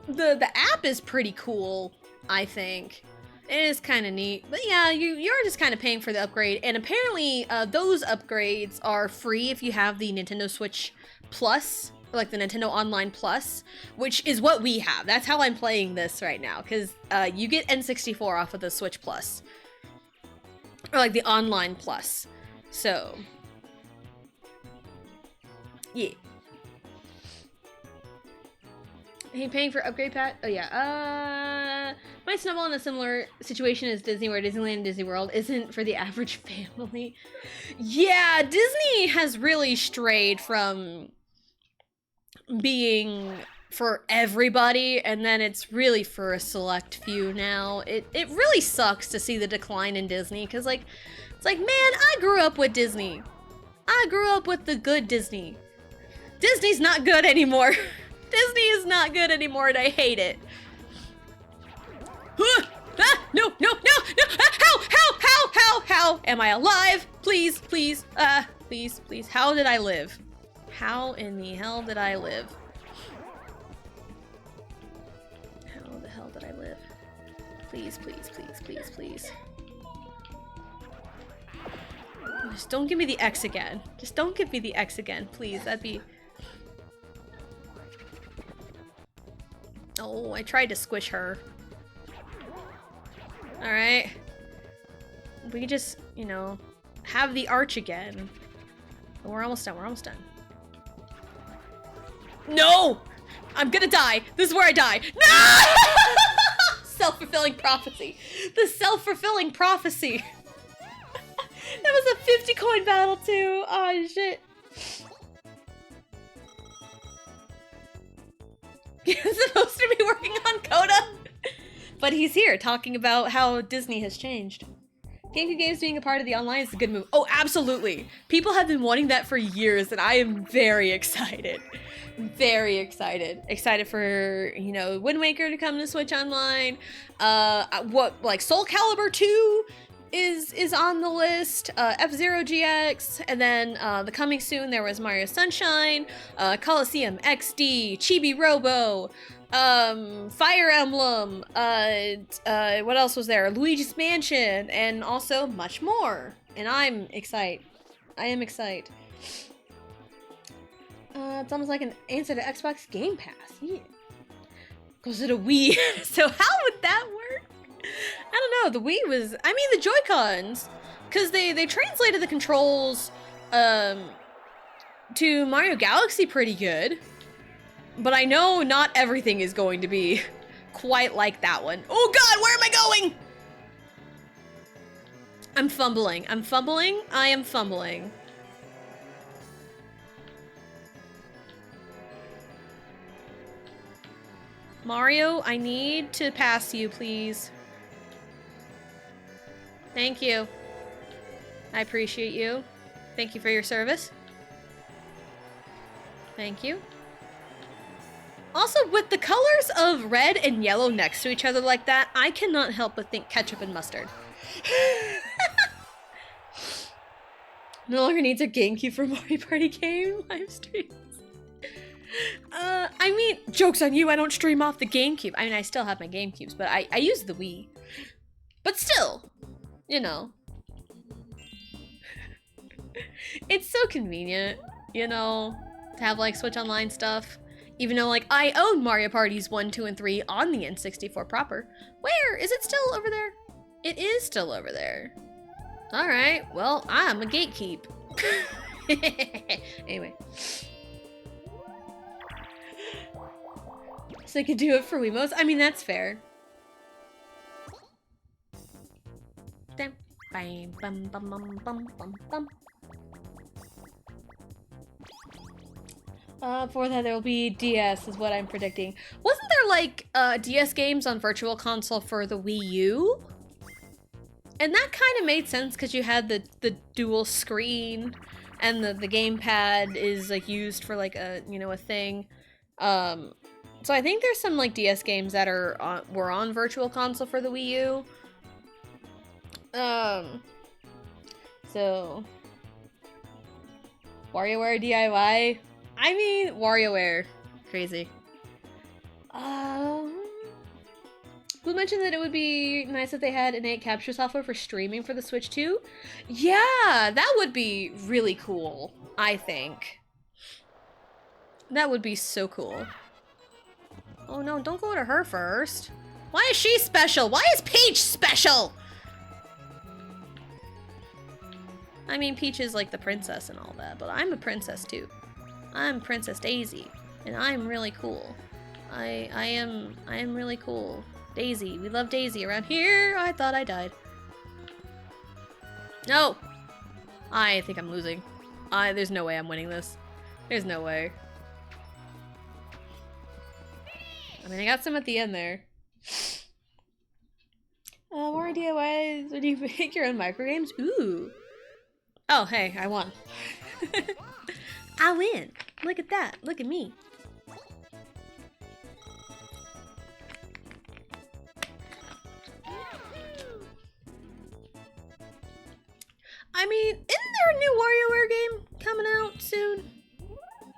the app is pretty cool, I think. It is kind of neat, but yeah, you're just kind of paying for the upgrade, and apparently those upgrades are free if you have the Nintendo Switch Plus, or like the Nintendo Online Plus, which is what we have. That's how I'm playing this right now, because you get N64 off of the Switch Plus, or like the Online Plus. So, yeah. Are you paying for upgrade pat? Oh yeah. Might stumble in a similar situation as Disney, where Disneyland and Disney World isn't for the average family. Yeah, Disney has really strayed from being for everybody, and then it's really for a select few now. It really sucks to see the decline in Disney, because like, it's like, man, I grew up with Disney. I grew up with the good Disney. Disney's not good anymore. Disney is not good anymore, and I hate it. No, how am I alive? Please, please, please. How did I live? How in the hell did I live? How the hell did I live? Please, please, please, please, please. Just don't give me the X again. Just don't give me the X again, please. That'd be... Oh, I tried to squish her. Alright. We could just, you know, have the arch again. Oh, we're almost done, we're almost done. No! I'm gonna die! This is where I die! No! Self-fulfilling prophecy. The self-fulfilling prophecy. That was a 50 coin battle too. Oh shit. He's supposed to be working on Coda, but he's here talking about how Disney has changed. GameCube games being a part of the online is a good move. Oh, absolutely. People have been wanting that for years, and I am very excited. Very excited. Excited for, you know, Wind Waker to come to Switch Online. Like Soul Calibur 2 is on the list. F-Zero GX, and then the coming soon there was Mario Sunshine, Coliseum XD, Chibi Robo, Fire Emblem, what else was there? Luigi's Mansion, and also much more. And I'm excited. I am excited. It's almost like an answer to Xbox Game Pass. Yeah. Goes to the Wii. So how would that work? I don't know. The Wii was, I mean, the Joy-Cons, because they translated the controls to Mario Galaxy pretty good. But I know not everything is going to be quite like that one. Oh god, where am I going? I'm fumbling. I'm fumbling. I am fumbling. Mario, I need to pass you, please. Thank you. I appreciate you. Thank you for your service. Thank you. Also, with the colors of red and yellow next to each other like that, I cannot help but think ketchup and mustard. No longer needs a GameCube for Mario Party game live streams. I mean, joke's on you, I don't stream off the GameCube. I mean, I still have my GameCubes, but I use the Wii. But still, you know. It's so convenient, you know, to have, like, Switch Online stuff. Even though, like, I own Mario Parties 1, 2, and 3 on the N64 proper. Where? Is it still over there? It is still over there. Alright, well, I'm a gatekeep. Anyway. So I could do it for Wiimotes? I mean, that's fair. Bam, bam, bum, bum, bum, bum, bum, bum. For that there will be DS is what I'm predicting. Wasn't there like DS games on Virtual Console for the Wii U? And that kind of made sense because you had the dual screen and the gamepad is like used for like a, you know, a thing. So I think there's some like DS games that were on Virtual Console for the Wii U. So WarioWare DIY. I mean, WarioWare, crazy. Who mentioned that it would be nice if they had innate capture software for streaming for the Switch too? Yeah, that would be really cool, I think. That would be so cool. Oh no, don't go to her first. Why is she special? Why is Peach special? I mean, Peach is like the princess and all that, but I'm a princess too. I'm Princess Daisy, and I'm really cool. I am really cool. Daisy, we love Daisy around here. I thought I died. No! I think I'm losing. There's no way I'm winning this. There's no way. I mean, I got some at the end there. More DIYs when you make your own microgames? Ooh. Oh, hey, I won. I win. Look at that. Look at me. I mean, isn't there a new WarioWare game coming out soon?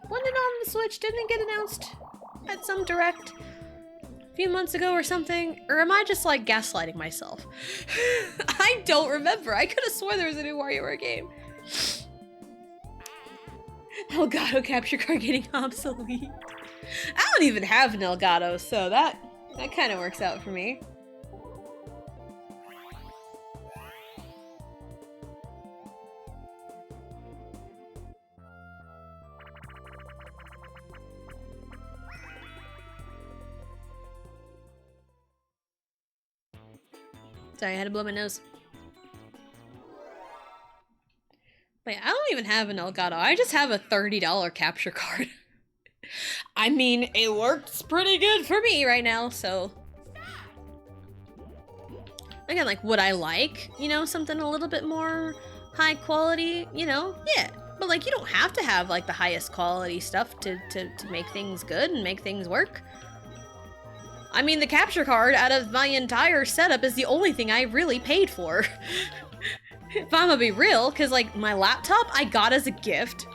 Wasn't it on the Switch? Didn't it get announced at some direct a few months ago or something? Or am I just like gaslighting myself? I don't remember. I could have sworn there was a new WarioWare game. Elgato capture card getting obsolete. I don't even have an Elgato, so that kind of works out for me. Sorry, I had to blow my nose. Wait, I don't even have an Elgato. I just have a $30 capture card. I mean, it works pretty good for me right now, so... Again, like, would I like, you know, something a little bit more high quality? You know, yeah. But, like, you don't have to have, like, the highest quality stuff to make things good and make things work. I mean, the capture card out of my entire setup is the only thing I really paid for. If I'm gonna be real, because, like, my laptop I got as a gift.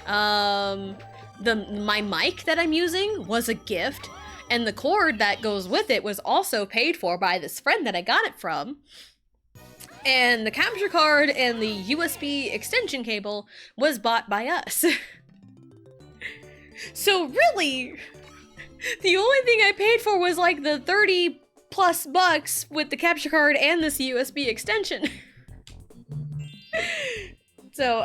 My mic that I'm using was a gift. And the cord that goes with it was also paid for by this friend that I got it from. And the capture card and the USB extension cable was bought by us. So really... The only thing I paid for was like the 30 plus bucks with the capture card and this USB extension. So,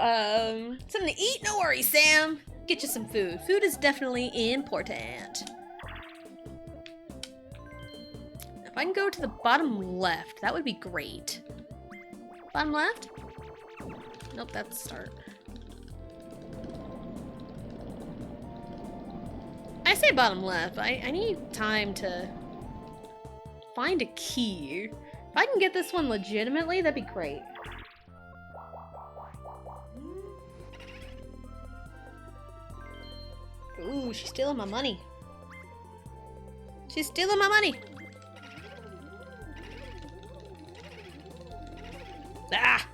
something to eat? No worries, Sam. Get you some food. Food is definitely important. If I can go to the bottom left, that would be great. Bottom left? Nope, that's start. I say bottom left. I need time to find a key. If I can get this one legitimately, that'd be great. Ooh, she's stealing my money. She's stealing my money. Ah!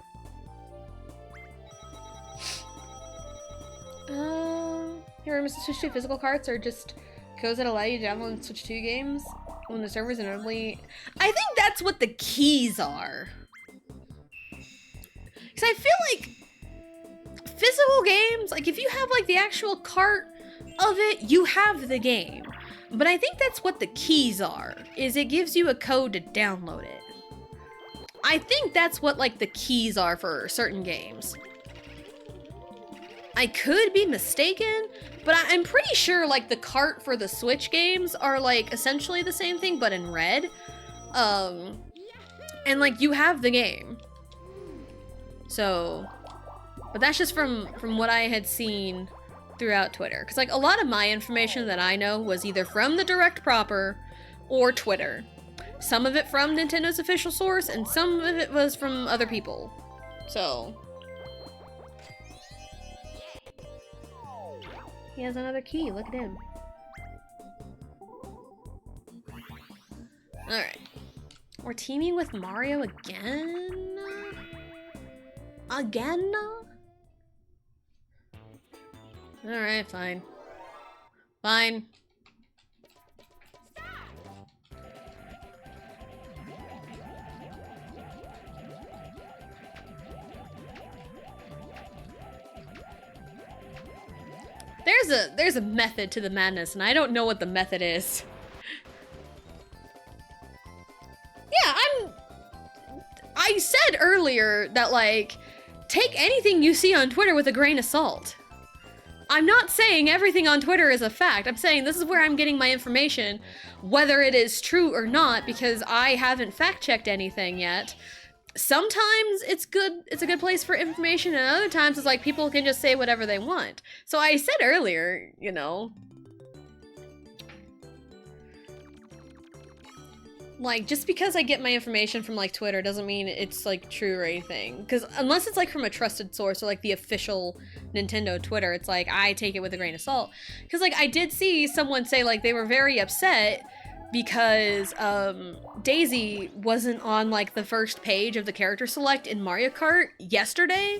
Here, Mr. Switch 2 physical cards are just codes that allow you to download Switch 2 games when the servers inevitably... I think that's what the keys are. Because I feel like physical games, like if you have like the actual cart of it, you have the game. But I think that's what the keys are, is it gives you a code to download it. I think that's what like the keys are for certain games. I could be mistaken, but I'm pretty sure like the cart for the Switch games are like essentially the same thing, but in red. And like you have the game. So, but that's just from what I had seen throughout Twitter. Because like a lot of my information that I know was either from the Direct proper or Twitter. Some of it from Nintendo's official source and some of it was from other people. So, He has another key. Look at him. Alright. We're teaming with Mario again? Again? Alright, fine. Fine. There's a method to the madness, and I don't know what the method is. Yeah, I said earlier that, like, take anything you see on Twitter with a grain of salt. I'm not saying everything on Twitter is a fact. I'm saying this is where I'm getting my information, whether it is true or not, because I haven't fact-checked anything yet. Sometimes it's a good place for information, and other times it's like people can just say whatever they want. So I said earlier, you know, like, just because I get my information from, like, Twitter doesn't mean it's, like, true or anything. Because unless it's, like, from a trusted source or, like, the official Nintendo Twitter, it's like, I take it with a grain of salt. Because, like, I did see someone say, like, they were very upset because Daisy wasn't on, like, the first page of the character select in Mario Kart yesterday.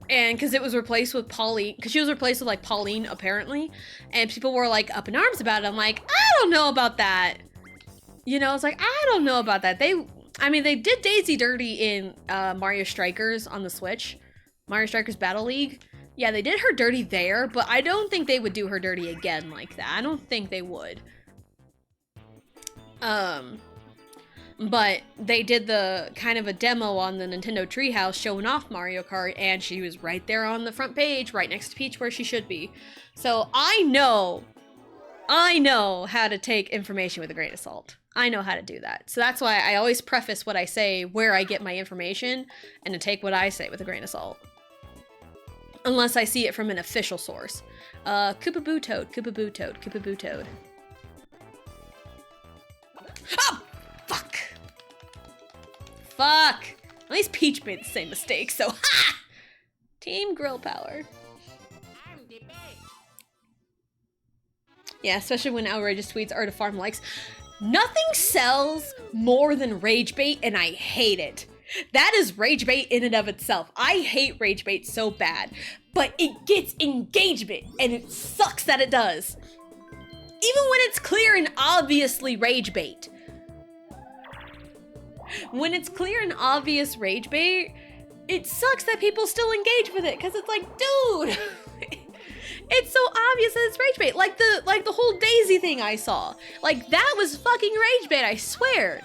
And because it was replaced with Pauline, because she was replaced with, like, Pauline, apparently. And people were, like, up in arms about it. I'm like, I don't know about that. You know, it's like, I don't know about that. I mean, they did Daisy dirty in Mario Strikers on the Switch. Mario Strikers Battle League. Yeah, they did her dirty there, but I don't think they would do her dirty again like that. I don't think they would. But they did the kind of a demo on the Nintendo Treehouse showing off Mario Kart, and she was right there on the front page, right next to Peach where she should be. So I know how to take information with a grain of salt. I know how to do that. So that's why I always preface what I say, where I get my information, and to take what I say with a grain of salt. Unless I see it from an official source. Koopa-Boo Toad, Koopa-Boo Toad, Koopa-Boo Toad. Oh! Fuck! Fuck! At least Peach made the same mistake, so ha! Team Grill Power. Yeah, especially when outrageous tweets are to farm likes. Nothing sells more than rage bait, and I hate it. That is rage bait in and of itself. I hate rage bait so bad, but it gets engagement, and it sucks that it does. Even when it's clear and obviously rage bait. When it's clear and obvious rage bait, it sucks that people still engage with it, because it's like, dude, it's so obvious that it's rage bait. Like the whole Daisy thing I saw. Like, that was fucking rage bait, I swear.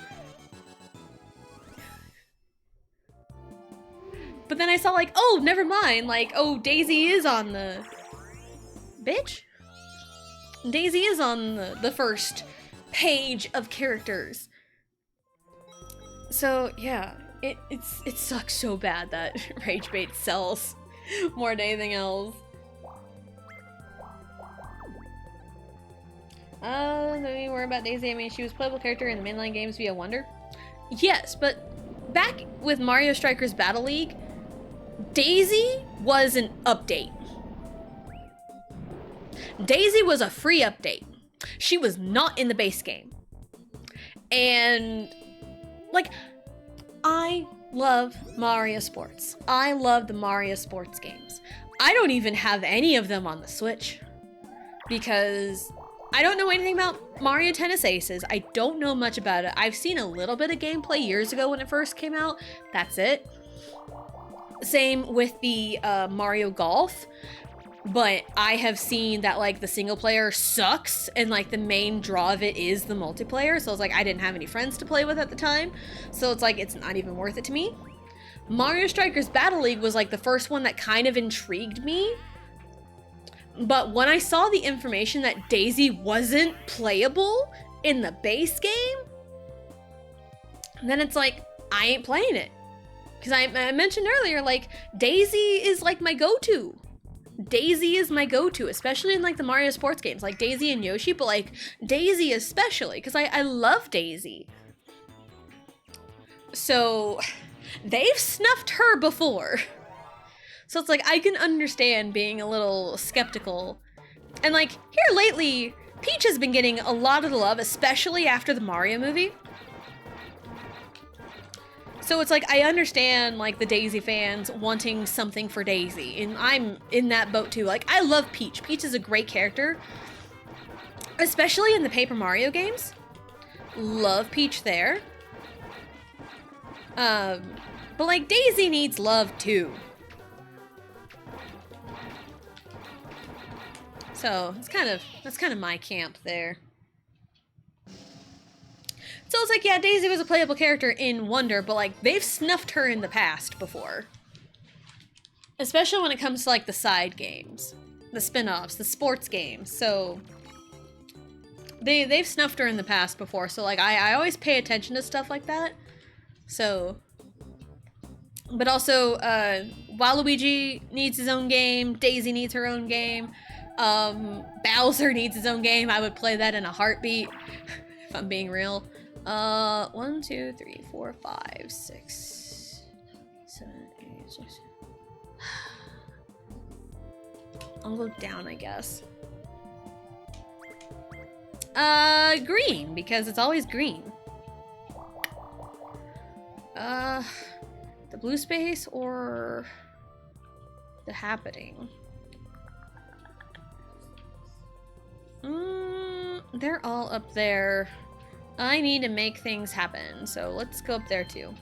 But then I saw, like, oh, never mind. Like, oh, Daisy is on the... Bitch? Daisy is on the first page of characters. So, yeah. It sucks so bad that rage bait sells more than anything else. Let me worry about Daisy. I mean, she was a playable character in the mainline games via Wonder. Yes, but back with Mario Strikers Battle League, Daisy was an update. Daisy was a free update. She was not in the base game. And, like, I love Mario Sports. I love the Mario Sports games. I don't even have any of them on the Switch because I don't know anything about Mario Tennis Aces. I don't know much about it. I've seen a little bit of gameplay years ago when it first came out. That's it. Same with the Mario Golf. But I have seen that, like, the single player sucks and, like, the main draw of it is the multiplayer. So it's like, I didn't have any friends to play with at the time. So it's like, it's not even worth it to me. Mario Strikers Battle League was, like, the first one that kind of intrigued me. But when I saw the information that Daisy wasn't playable in the base game, then it's like, I ain't playing it. Because I mentioned earlier, like, Daisy is, like, my go-to. Daisy is my go-to, especially in, like, the Mario Sports games, like Daisy and Yoshi, but, like, Daisy especially, because I love Daisy. So, they've snuffed her before. So it's like, I can understand being a little skeptical. And like, here lately, Peach has been getting a lot of the love, especially after the Mario movie. So it's like, I understand like the Daisy fans wanting something for Daisy, and I'm in that boat too. Like, I love Peach. Peach is a great character, especially in the Paper Mario games. Love Peach there. But like, Daisy needs love too. So that's kind of my camp there. So it's like, yeah, Daisy was a playable character in Wonder, but like, they've snuffed her in the past before. Especially when it comes to like the side games, the spin-offs, the sports games. So they've snuffed her in the past before. So like, I always pay attention to stuff like that. So, but also, Waluigi needs his own game. Daisy needs her own game. Bowser needs his own game. I would play that in a heartbeat, if I'm being real. 1, 2, 3, 4, 5, 6, 7, 8, 6. I'll go down, I guess. Green, because it's always green. The blue space or the happening? They're all up there. I need to make things happen, so let's go up there too.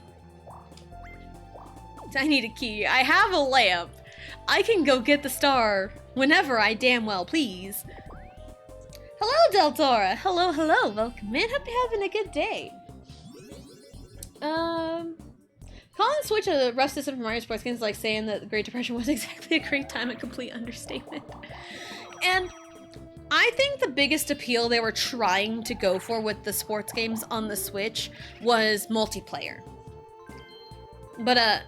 I need a key. I have a lamp. I can go get the star whenever I damn well please. Hello, Deltora. Hello, hello. Welcome in. Hope you're having a good day. Calling Switch a rough system for Mario Sports games like saying that the Great Depression was exactly a great time, a complete understatement. And I think the biggest appeal they were trying to go for with the sports games on the Switch was multiplayer. But,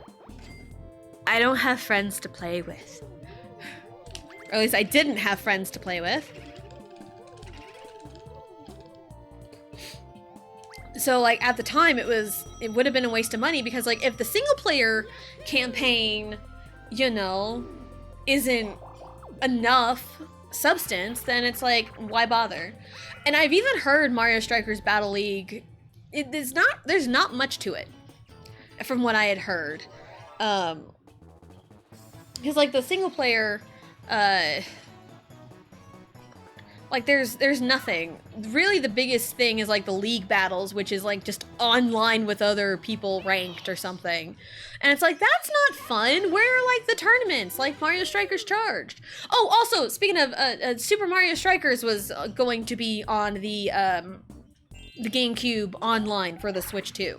I don't have friends to play with. Or at least I didn't have friends to play with. So, like, at the time, it would have been a waste of money because, like, if the single-player campaign, you know, isn't enough substance, then it's like, why bother? And I've even heard Mario Strikers Battle League, there's not much to it, from what I had heard. Because, like, the single-player, like, there's nothing. Really, the biggest thing is, like, the league battles, which is, like, just online with other people ranked or something. And it's like, that's not fun. Where are, like, the tournaments, like Mario Strikers Charged? Oh, also, speaking of, Super Mario Strikers was going to be on the GameCube online for the Switch 2.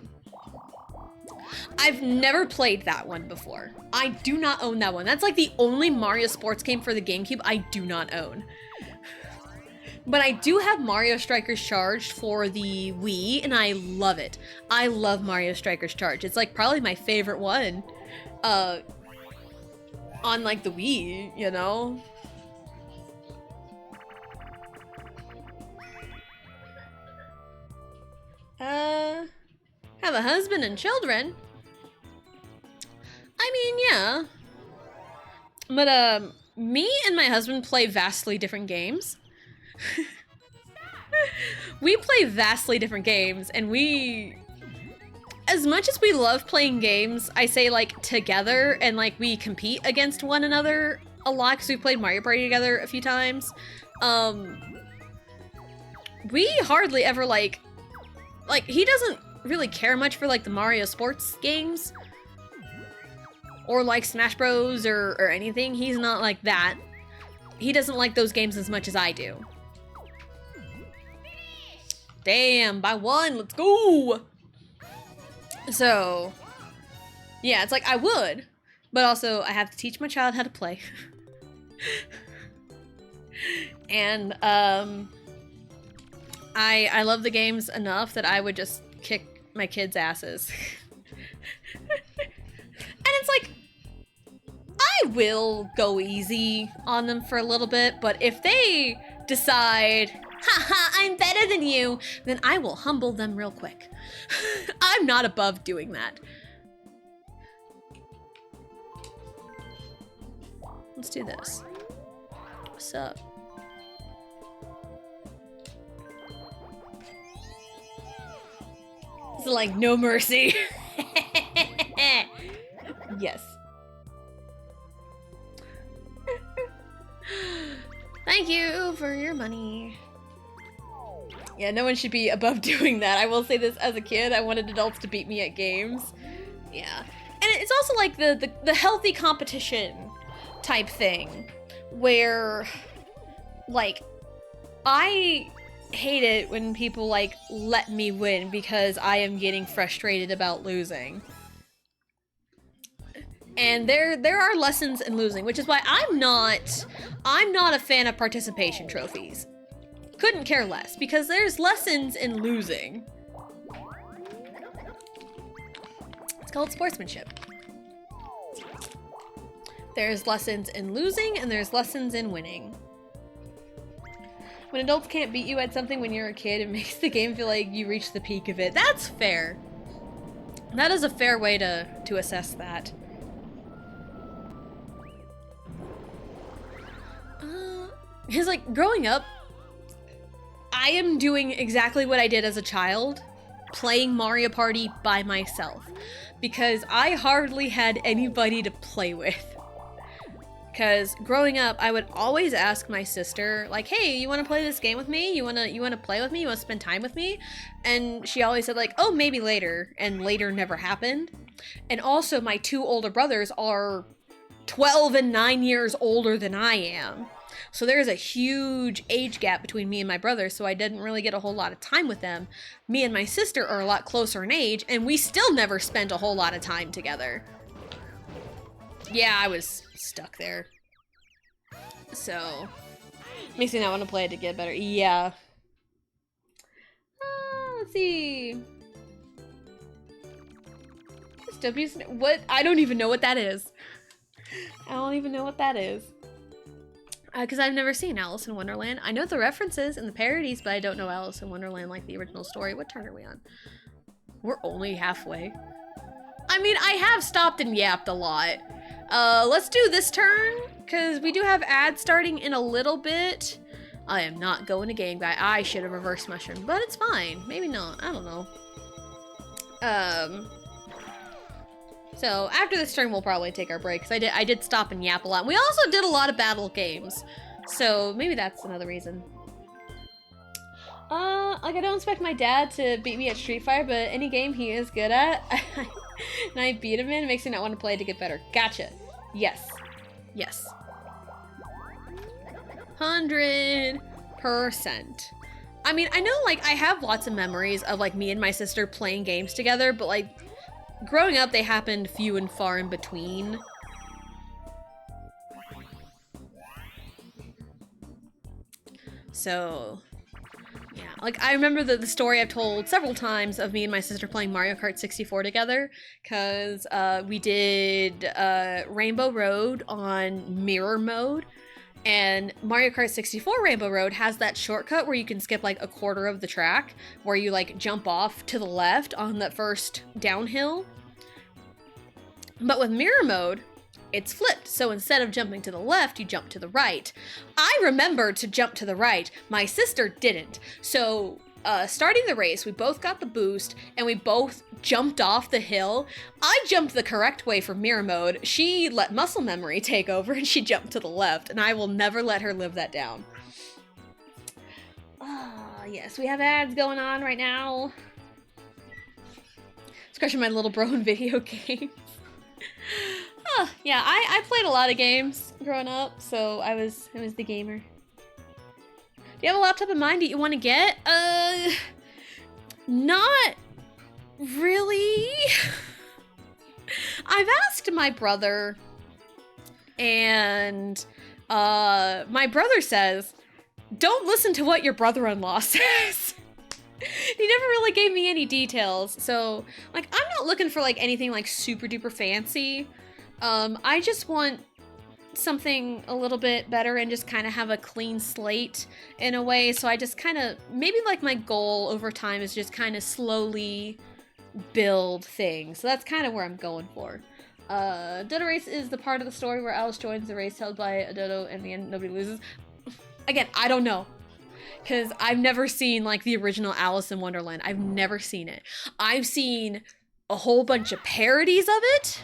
I've never played that one before. I do not own that one. That's, like, the only Mario sports game for the GameCube I do not own. But I do have Mario Strikers Charged for the Wii, and I love it. I love Mario Strikers Charged. It's, like, probably my favorite one, on, like, the Wii, you know? Have a husband and children? I mean, yeah. But, me and my husband play vastly different games. We play vastly different games, and as much as we love playing games, I say, like, together, and, like, we compete against one another a lot, because we played Mario Party together a few times, we hardly ever, like, he doesn't really care much for, like, the Mario sports games, or, like, Smash Bros, or anything. He's not like that. He doesn't like those games as much as I do. Damn, by one, let's go! So, yeah, it's like, I would, but also I have to teach my child how to play. And, I love the games enough that I would just kick my kids' asses. And it's like, I will go easy on them for a little bit, but if they decide, haha, I'm better than you, then I will humble them real quick. I'm not above doing that. Let's do this. What's up? It's like no mercy. Yes. Thank you for your money. Yeah, no one should be above doing that. I will say this, as a kid, I wanted adults to beat me at games. Yeah. And it's also like the healthy competition type thing where, like, I hate it when people, like, let me win because I am getting frustrated about losing. And there are lessons in losing, which is why I'm not a fan of participation trophies. Couldn't care less, because there's lessons in losing. It's called sportsmanship. There's lessons in losing, and there's lessons in winning. When adults can't beat you at something when you're a kid, it makes the game feel like you reached the peak of it. That's fair. That is a fair way to assess that. Because, like, growing up, I am doing exactly what I did as a child, playing Mario Party by myself, because I hardly had anybody to play with. Because growing up, I would always ask my sister, like, hey, you want to play this game with me? You want to play with me? You want to spend time with me? And she always said, like, oh, maybe later, and later never happened. And also, my two older brothers are 12 and 9 years older than I am. So there's a huge age gap between me and my brother, so I didn't really get a whole lot of time with them. Me and my sister are a lot closer in age, and we still never spent a whole lot of time together. Yeah, I was stuck there. So, makes me not want to play it to get better. Yeah. Let's see. What? I don't even know what that is. I don't even know what that is. Because I've never seen Alice in Wonderland. I know the references and the parodies, but I don't know Alice in Wonderland like the original story. What turn are we on? We're only halfway. I mean, I have stopped and yapped a lot. Let's do this turn, because we do have ads starting in a little bit. I am not going to Game Guy. I should have reversed mushroom, but it's fine. Maybe not. I don't know. So after this turn, we'll probably take our break, because I did stop and yap a lot. We also did a lot of battle games, so maybe that's another reason. Like, I don't expect my dad to beat me at Street Fighter, but any game he is good at, and I beat him in, it makes me not want to play to get better. Gotcha. Yes. Yes. 100%. I mean, I know, like, I have lots of memories of, like, me and my sister playing games together, but, like, growing up, they happened few and far in between. So, yeah. Like, I remember the story I've told several times of me and my sister playing Mario Kart 64 together, because we did Rainbow Road on mirror mode, and Mario Kart 64 Rainbow Road has that shortcut where you can skip, like, a quarter of the track, where you, like, jump off to the left on the first downhill. But with mirror mode, it's flipped. So instead of jumping to the left, you jump to the right. I remembered to jump to the right. My sister didn't. So starting the race, we both got the boost, and we both jumped off the hill. I jumped the correct way for mirror mode. She let muscle memory take over, and she jumped to the left, and I will never let her live that down. Ah, yes, we have ads going on right now. Especially my little bro in video games. Yeah, I played a lot of games growing up, so I was the gamer. Do you have a laptop in mind that you want to get? Not really. I've asked my brother, and my brother says, don't listen to what your brother-in-law says. He never really gave me any details, so, like, I'm not looking for, like, anything, like, super duper fancy. I just want something a little bit better and just kind of have a clean slate in a way, so I just kind of, maybe, like, my goal over time is just kind of slowly build things, so that's kind of where I'm going for. Dodo Race is the part of the story where Alice joins the race held by a dodo and in the end nobody loses. Again, I don't know. Because I've never seen, like, the original Alice in Wonderland. I've never seen it. I've seen a whole bunch of parodies of it,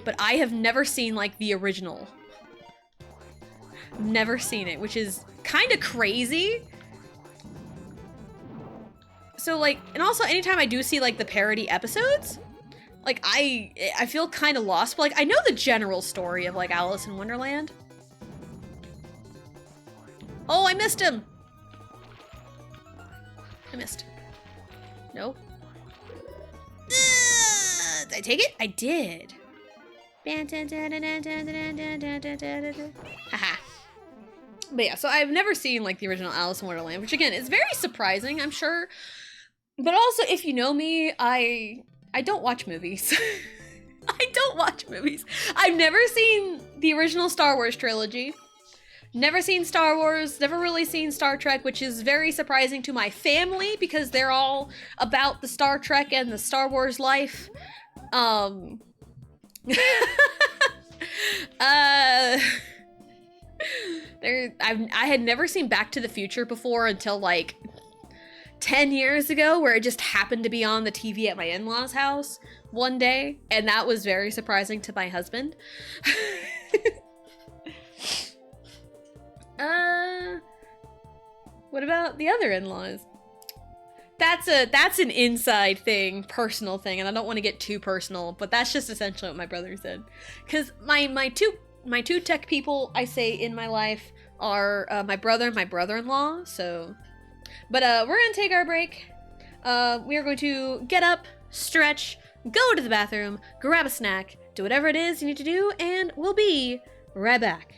but I have never seen, like, the original. Never seen it, which is kind of crazy. So, like, and also anytime I do see, like, the parody episodes, like, I feel kind of lost. But, like, I know the general story of, like, Alice in Wonderland. Oh, I missed him! I missed. No? Did I take it? I did. Haha. But yeah, so I've never seen, like, the original Alice in Wonderland, which, again, is very surprising, I'm sure. But also, if you know me, I don't watch movies. I don't watch movies. I've never seen the original Star Wars trilogy. Never seen Star Wars, never really seen Star Trek, which is very surprising to my family because they're all about the Star Trek and the Star Wars life. I had never seen Back to the Future before until like 10 years ago, where it just happened to be on the TV at my in-laws' house one day, and that was very surprising to my husband. What about the other in-laws? That's an inside thing, personal thing, and I don't want to get too personal, but that's just essentially what my brother said. Cause my two tech people I say in my life are my brother and my brother-in-law. So, but we're gonna take our break. We are going to get up, stretch, go to the bathroom, grab a snack, do whatever it is you need to do, and we'll be right back.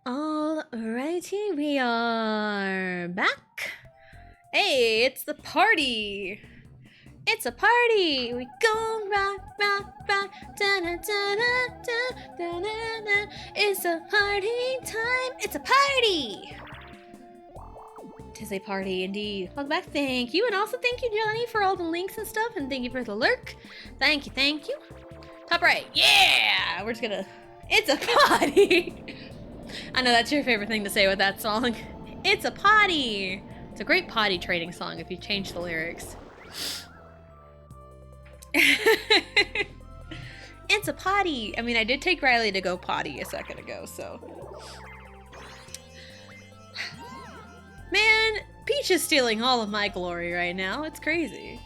All right, here we are back. Hey, it's the party. It's a party. We go rock, rock, rock. Da da da da da da da. It's a party time. It's a party. Tis a party indeed. Welcome back. Thank you, and also thank you, Johnny, for all the links and stuff, and thank you for the lurk. Thank you, thank you. Top right. Yeah, we're just gonna. It's a party. I know that's your favorite thing to say with that song. It's a potty. It's a great potty training song if you change the lyrics. It's a potty. I mean, I did take Riley to go potty a second ago, so. Man, Peach is stealing all of my glory right now. It's crazy.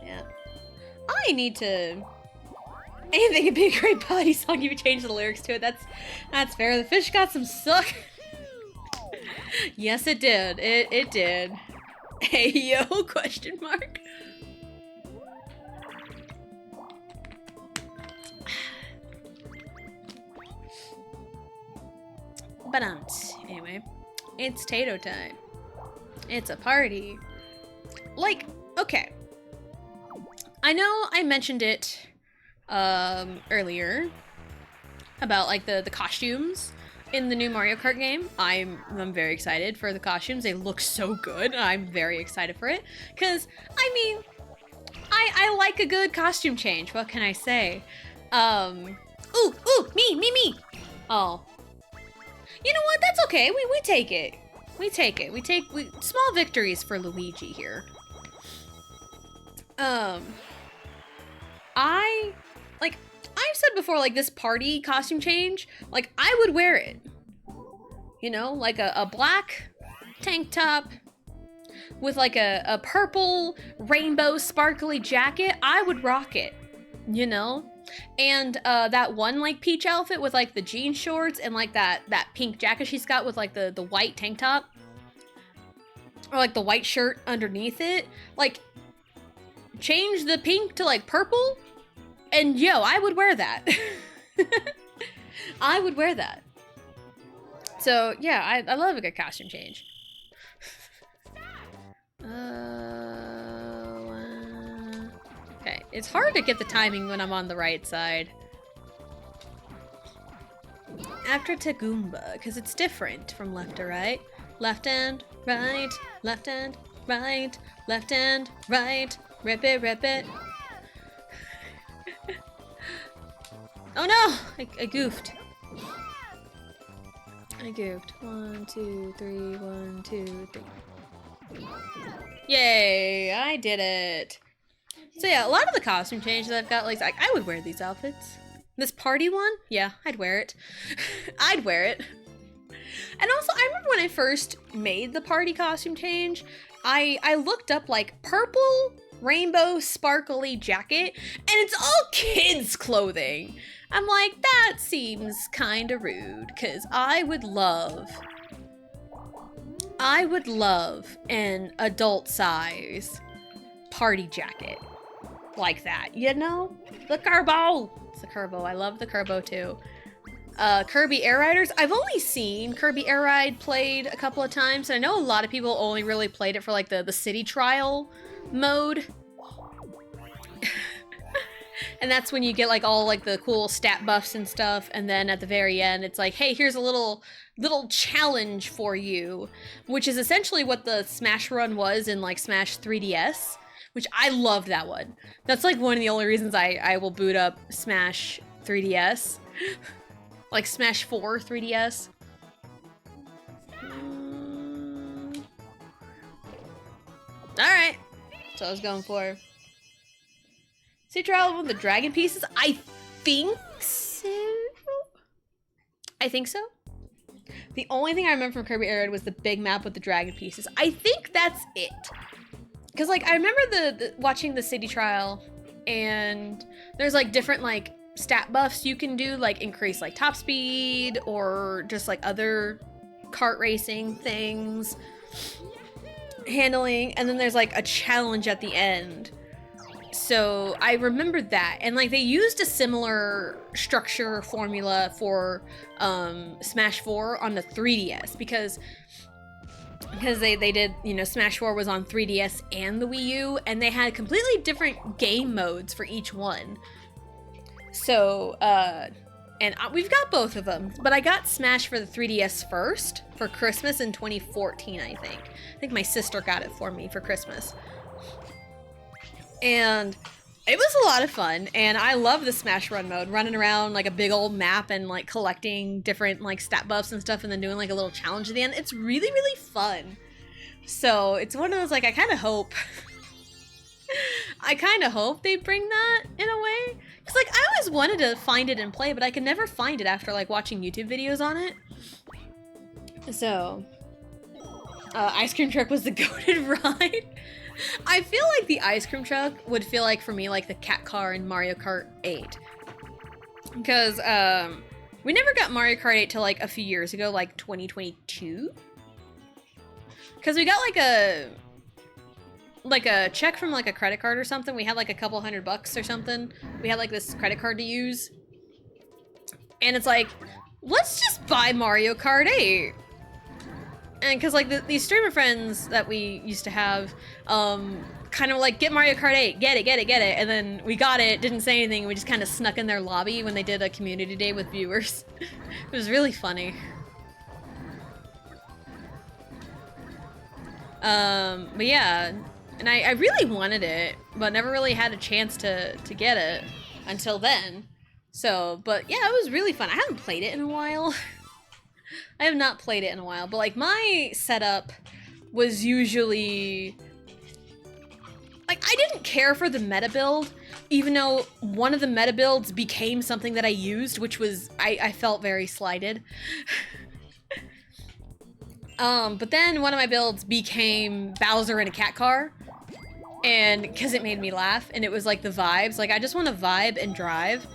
Yeah. I need to... Anything could be a great potty song if you change the lyrics to it. That's fair. The fish got some suck. Yes, it did. It did. Hey, yo, question mark. But anyway, it's Tato time. It's a party. Like, okay. I know I mentioned it earlier about like the costumes in the new Mario Kart game. I'm very excited for the costumes. They look so good. I'm very excited for it because I mean, I like a good costume change. What can I say? Ooh, me. Oh, you know what? That's okay. We take it. We take it. We small victories for Luigi here. I've said before, like, this party costume change, like, I would wear it. You know, like a black tank top with, like, a purple rainbow sparkly jacket. I would rock it, you know? And that one, like, Peach outfit with, like, the jean shorts and, like, that pink jacket she's got with, like, the white tank top. Or, like, the white shirt underneath it. Like, change the pink to, like, purple. And yo, I would wear that. I would wear that. So yeah, I love a good costume change. Okay, it's hard to get the timing when I'm on the right side. After Tagumba, because it's different from left to right. Left and right, left and right, left and right. Rip it, rip it. Oh no! I goofed. I goofed. 1, 2, 3, 1, 2, 3. Yay! I did it! So yeah, a lot of the costume changes I've got, like I would wear these outfits. This party one? Yeah, I'd wear it. I'd wear it. And also, I remember when I first made the party costume change, I looked up, like, purple rainbow sparkly jacket, and it's all kids' clothing. I'm like, that seems kinda rude, because I would love an adult size party jacket like that, you know? The Kerbo! It's the Kerbo. I love the Kerbo too. Kirby Air Riders. I've only seen Kirby Air Ride played a couple of times, and I know a lot of people only really played it for like the city trial mode. And that's when you get like all like the cool stat buffs and stuff, and then at the very end it's like, hey, here's a little challenge for you, which is essentially what the Smash Run was in like Smash 3DS, which I loved that one. That's like one of the only reasons I will boot up Smash 3DS. Like Smash 4 3DS. Alright. That's what I was going for. Sea Trial with the dragon pieces? I think so. I think so. The only thing I remember from Kirby Air Ride was the big map with the dragon pieces. I think that's it. Because, like, I remember the watching the city trial, and there's, like, different, like, stat buffs you can do, like, increase, like, top speed, or just, like, other kart racing things, handling, and then there's, like, a challenge at the end So I remembered that, and like they used a similar structure formula for Smash 4 on the 3DS because they did, you know, Smash 4 was on 3DS and the Wii U, and they had completely different game modes for each one. So, and we've got both of them, but I got Smash for the 3DS first for Christmas in 2014, I think. I think my sister got it for me for Christmas. And it was a lot of fun, and I love the Smash Run mode, running around like a big old map and like collecting different like stat buffs and stuff and then doing like a little challenge at the end. It's really, really fun. So it's one of those, like, I kind of hope they bring that in a way. Because like I always wanted to find it and play, but I could never find it after like watching YouTube videos on it. So Ice Cream Truck was the goated ride. I feel like the ice cream truck would feel like, for me, like the cat car in Mario Kart 8. Because we never got Mario Kart 8 till like a few years ago, like 2022. Because we got like a check from like a credit card or something. We had like a couple $100 or something. We had like this credit card to use. And it's like, let's just buy Mario Kart 8. And because like these streamer friends that we used to have, kind of like, get Mario Kart 8, get it. And then we got it, didn't say anything, and we just kind of snuck in their lobby when they did a community day with viewers. It was really funny. But yeah, and I really wanted it, but never really had a chance to get it until then. So, but yeah, it was really fun. I haven't played it in a while. I have not played it in a while, but like my setup was usually, like, I didn't care for the meta build, even though one of the meta builds became something that I used, which was, I felt very slighted. But then one of my builds became Bowser in a cat car, and because it made me laugh, and it was like the vibes, like I just want to vibe and drive.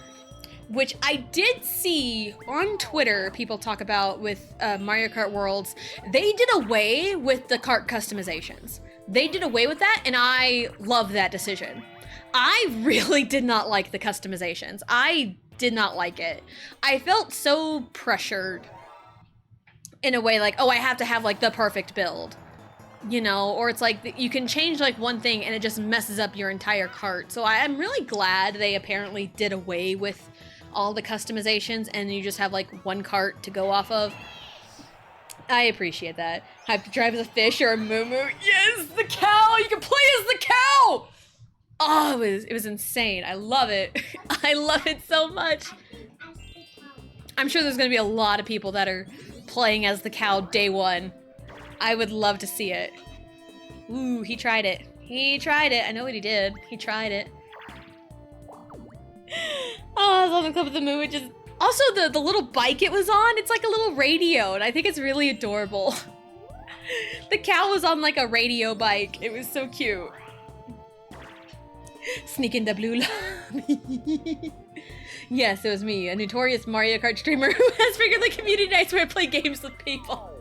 Which I did see on Twitter people talk about with Mario Kart Worlds. They did away with the kart customizations. They did away with that, and I love that decision. I really did not like the customizations. I did not like it. I felt so pressured in a way, like, oh, I have to have like the perfect build. You know, or it's like you can change like one thing and it just messes up your entire cart. So I'm really glad they apparently did away with all the customizations and you just have like one cart to go off of. I appreciate that. I have to drive as a fish or a moo. Yes, the cow! You can play as the cow! Oh, it was insane. I love it. I love it so much. I'm sure there's gonna be a lot of people that are playing as the cow day one. I would love to see it. Ooh, he tried it. He tried it. I know what he did. He tried it. Oh, I was on the clip of the movie. Just also the little bike it was on. It's like a little radio, and I think it's really adorable. The cow was on like a radio bike. It was so cute. Sneak in the blue lobby. Yes, it was me, a notorious Mario Kart streamer who has frequently community nights where I play games with people.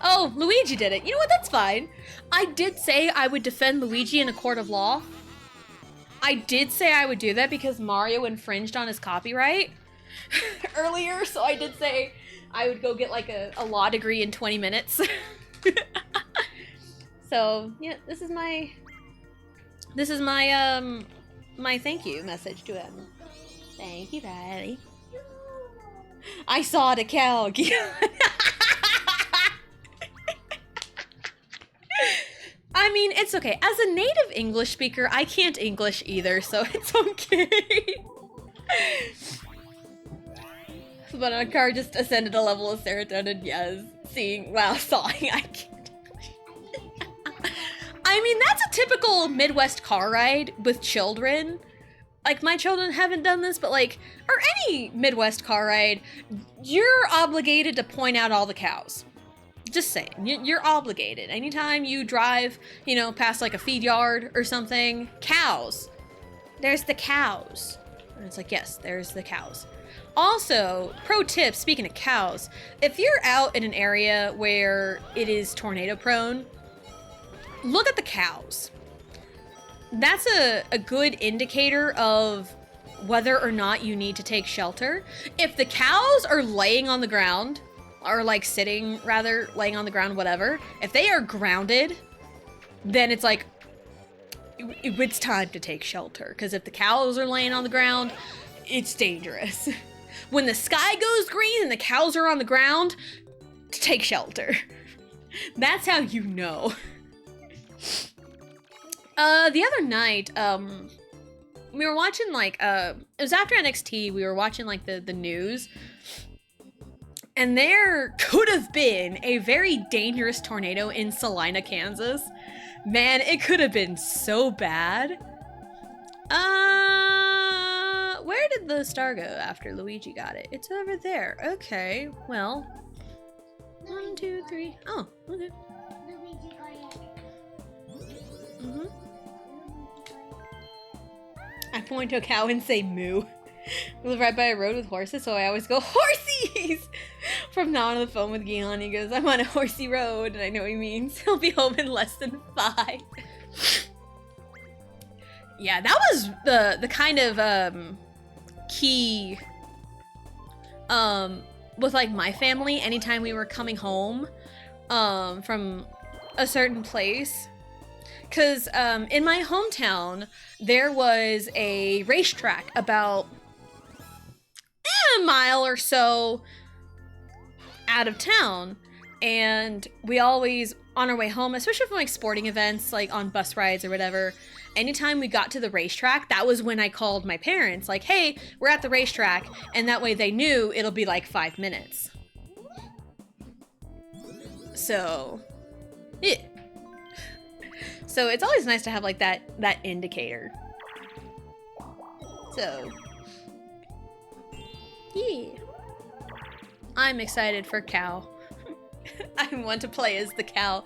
Oh, Luigi did it. You know what? That's fine. I did say I would defend Luigi in a court of law. I did say I would do that because Mario infringed on his copyright earlier, so I did say I would go get like a law degree in 20 minutes. So, yeah, this is my my thank you message to him. Thank you, Riley. I saw the cow. I mean, it's okay. As a native English speaker, I can't English either, so it's okay. But our car just ascended a level of serotonin, yes. Sawing, I can't English. I mean, that's a typical Midwest car ride with children. Like, my children haven't done this, but like, or any Midwest car ride, you're obligated to point out all the cows. Just saying, you're obligated. Anytime you drive, you know, past like a feed yard or something, cows. There's the cows. And it's like, yes, there's the cows. Also, pro tip, speaking of cows, if you're out in an area where it is tornado prone, look at the cows. that's a good indicator of whether or not you need to take shelter. If the cows are laying on the ground, or like sitting, rather, laying on the ground, whatever, if they are grounded, then it's like, it's time to take shelter. Because if the cows are laying on the ground, it's dangerous. When the sky goes green and the cows are on the ground, take shelter. That's how you know. The other night, we were watching like, it was after NXT, we were watching like the news. And there could have been a very dangerous tornado in Salina, Kansas. Man, it could have been so bad. Where did the star go after Luigi got it? It's over there. Okay, well. 1, 2, 3. Oh, okay. Mm-hmm. I point to a cow and say moo. We live right by a road with horses, so I always go, horsies! From now on the phone with Gion, he goes, I'm on a horsey road, and I know what he means. He'll be home in less than 5. Yeah, that was the kind of, key, with, like, my family, anytime we were coming home, from a certain place. Because, in my hometown, there was a racetrack about a mile or so out of town, and we always, on our way home, especially from like sporting events, like on bus rides or whatever, anytime we got to the racetrack, that was when I called my parents, like, hey, we're at the racetrack, and that way they knew it'll be like 5 minutes. So, yeah. So it's always nice to have like that indicator. So, yeah. I'm excited for Cow. I want to play as the cow.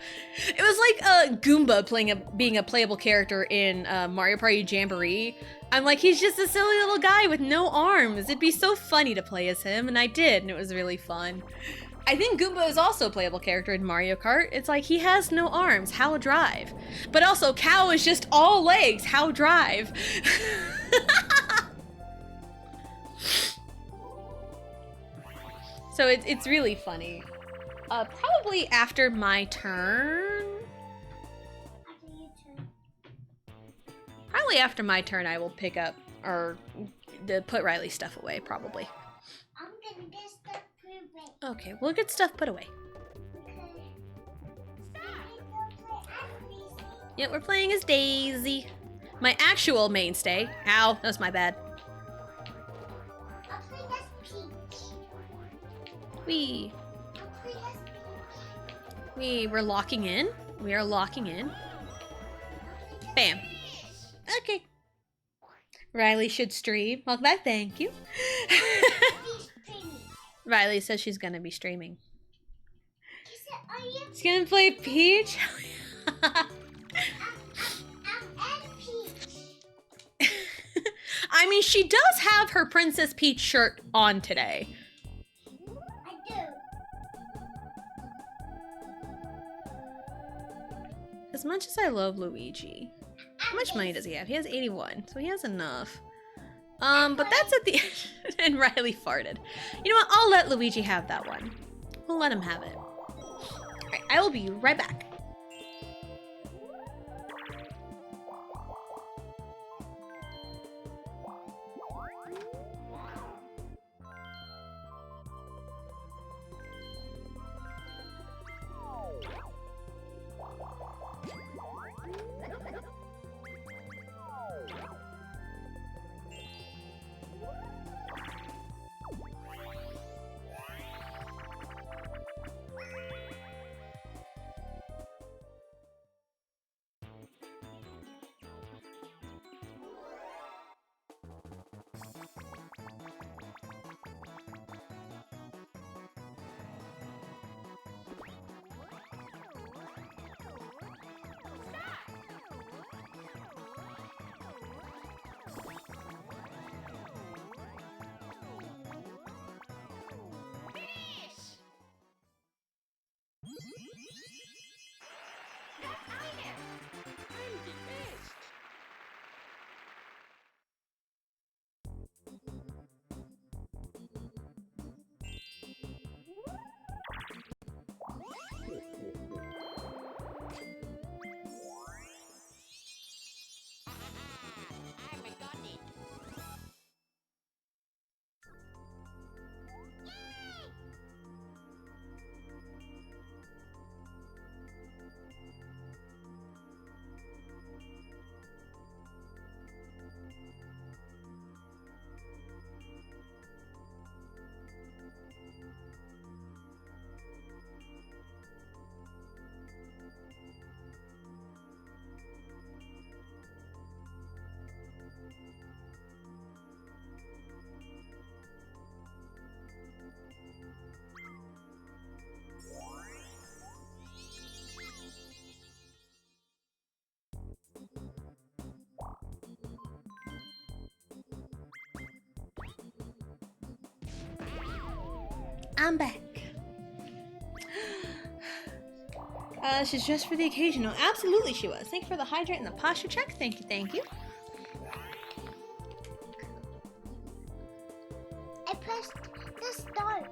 It was like Goomba being a playable character in Mario Party Jamboree. I'm like, he's just a silly little guy with no arms. It'd be so funny to play as him, and I did, and it was really fun. I think Goomba is also a playable character in Mario Kart. It's like, he has no arms, how drive? But also, Cow is just all legs, how drive? So it's really funny. Probably after my turn. Probably after my turn, I will pick up or put Riley's stuff away. Probably. I'm gonna get stuff put away. Okay, we'll get stuff put away. Yep, we're playing as Daisy, my actual mainstay. Ow, that's my bad. I'll play as Peach. Wee. I'll play as Peach. We're locking in. We are locking in. Bam. Okay. Riley should stream. Welcome back. Thank you. Riley says she's gonna be streaming. She's gonna play Peach. I'm Peach. I mean, she does have her Princess Peach shirt on today. I do. As much as I love Luigi, how much money does he have? He has 81, so he has enough. But that's at the end. And Riley farted. You know what? I'll let Luigi have that one. We'll let him have it. Alright, I will be right back. I'm back. She's dressed for the occasion. Oh, absolutely she was. Thank you for the hydrate and the posture check. Thank you, thank you. I pressed the start.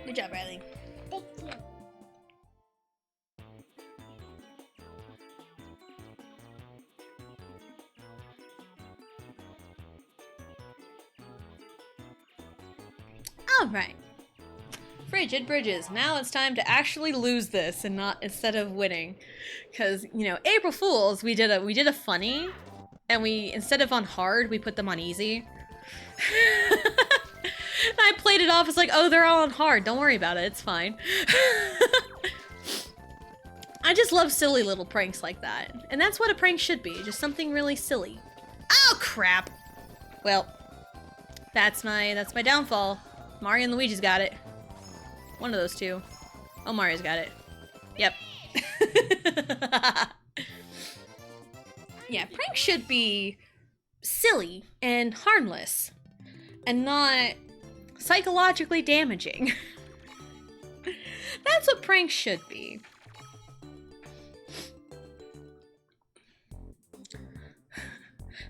Good job, Riley. Thank you. All right. Frigid Bridges. Now it's time to actually lose this and not instead of winning. Cause, you know, April Fools, we did a funny and we instead of on hard, we put them on easy. I played it off as like, oh, they're all on hard. Don't worry about it. It's fine. I just love silly little pranks like that. And that's what a prank should be. Just something really silly. Oh, crap. Well, that's my downfall. Mario and Luigi's got it. One of those two. Oh, Mario's got it. Yep. Yeah, pranks should be silly and harmless. And not psychologically damaging. That's what pranks should be.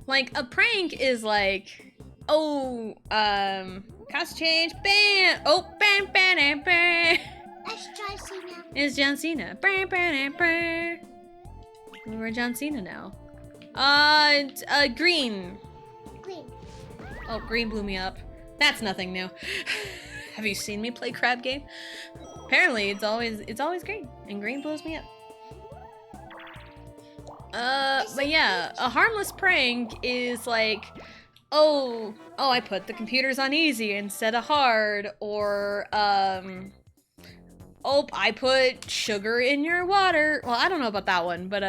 Like, a prank is like, oh, cost change, bam! Oh, bam, bam, bam, bam! Let's try Cena. It's John Cena. Bam, bam, bam, bam. We're John Cena now. Green. Green. Oh, green blew me up. That's nothing new. Have you seen me play crab game? Apparently, it's always green, and green blows me up. But yeah, a harmless prank is like, oh, I put the computers on easy instead of hard, or, oh, I put sugar in your water. Well, I don't know about that one, but,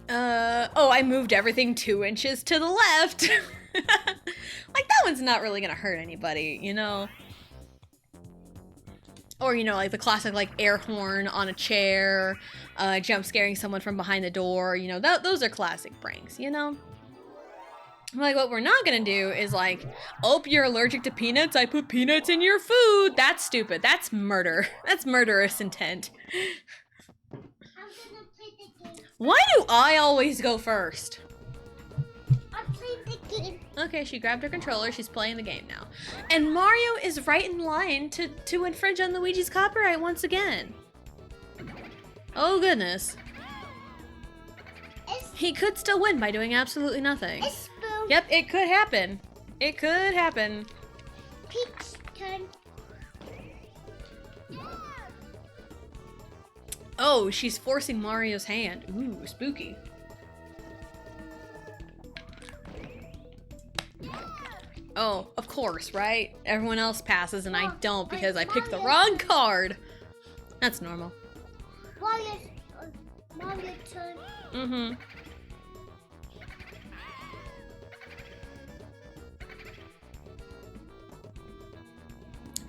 oh, I moved everything 2 inches to the left. Like, that one's not really gonna hurt anybody, you know? Or, you know, like the classic, like, air horn on a chair, jump scaring someone from behind the door, you know, those are classic pranks, you know? Like, what we're not gonna do is like, oh, you're allergic to peanuts, I put peanuts in your food. That's stupid. That's murder. That's murderous intent. I'm gonna play the game. Why do I always go first? I'm playing the game. Okay, she grabbed her controller. She's playing the game now. And Mario is right in line to infringe on Luigi's copyright once again. Oh, goodness. He could still win by doing absolutely nothing. It's Boo. Yep, it could happen. It could happen. Peach's turn. Oh, she's forcing Mario's hand. Ooh, spooky. Oh, of course, right? Everyone else passes and I don't because I picked the wrong card. That's normal. Mario's turn. Mm-hmm.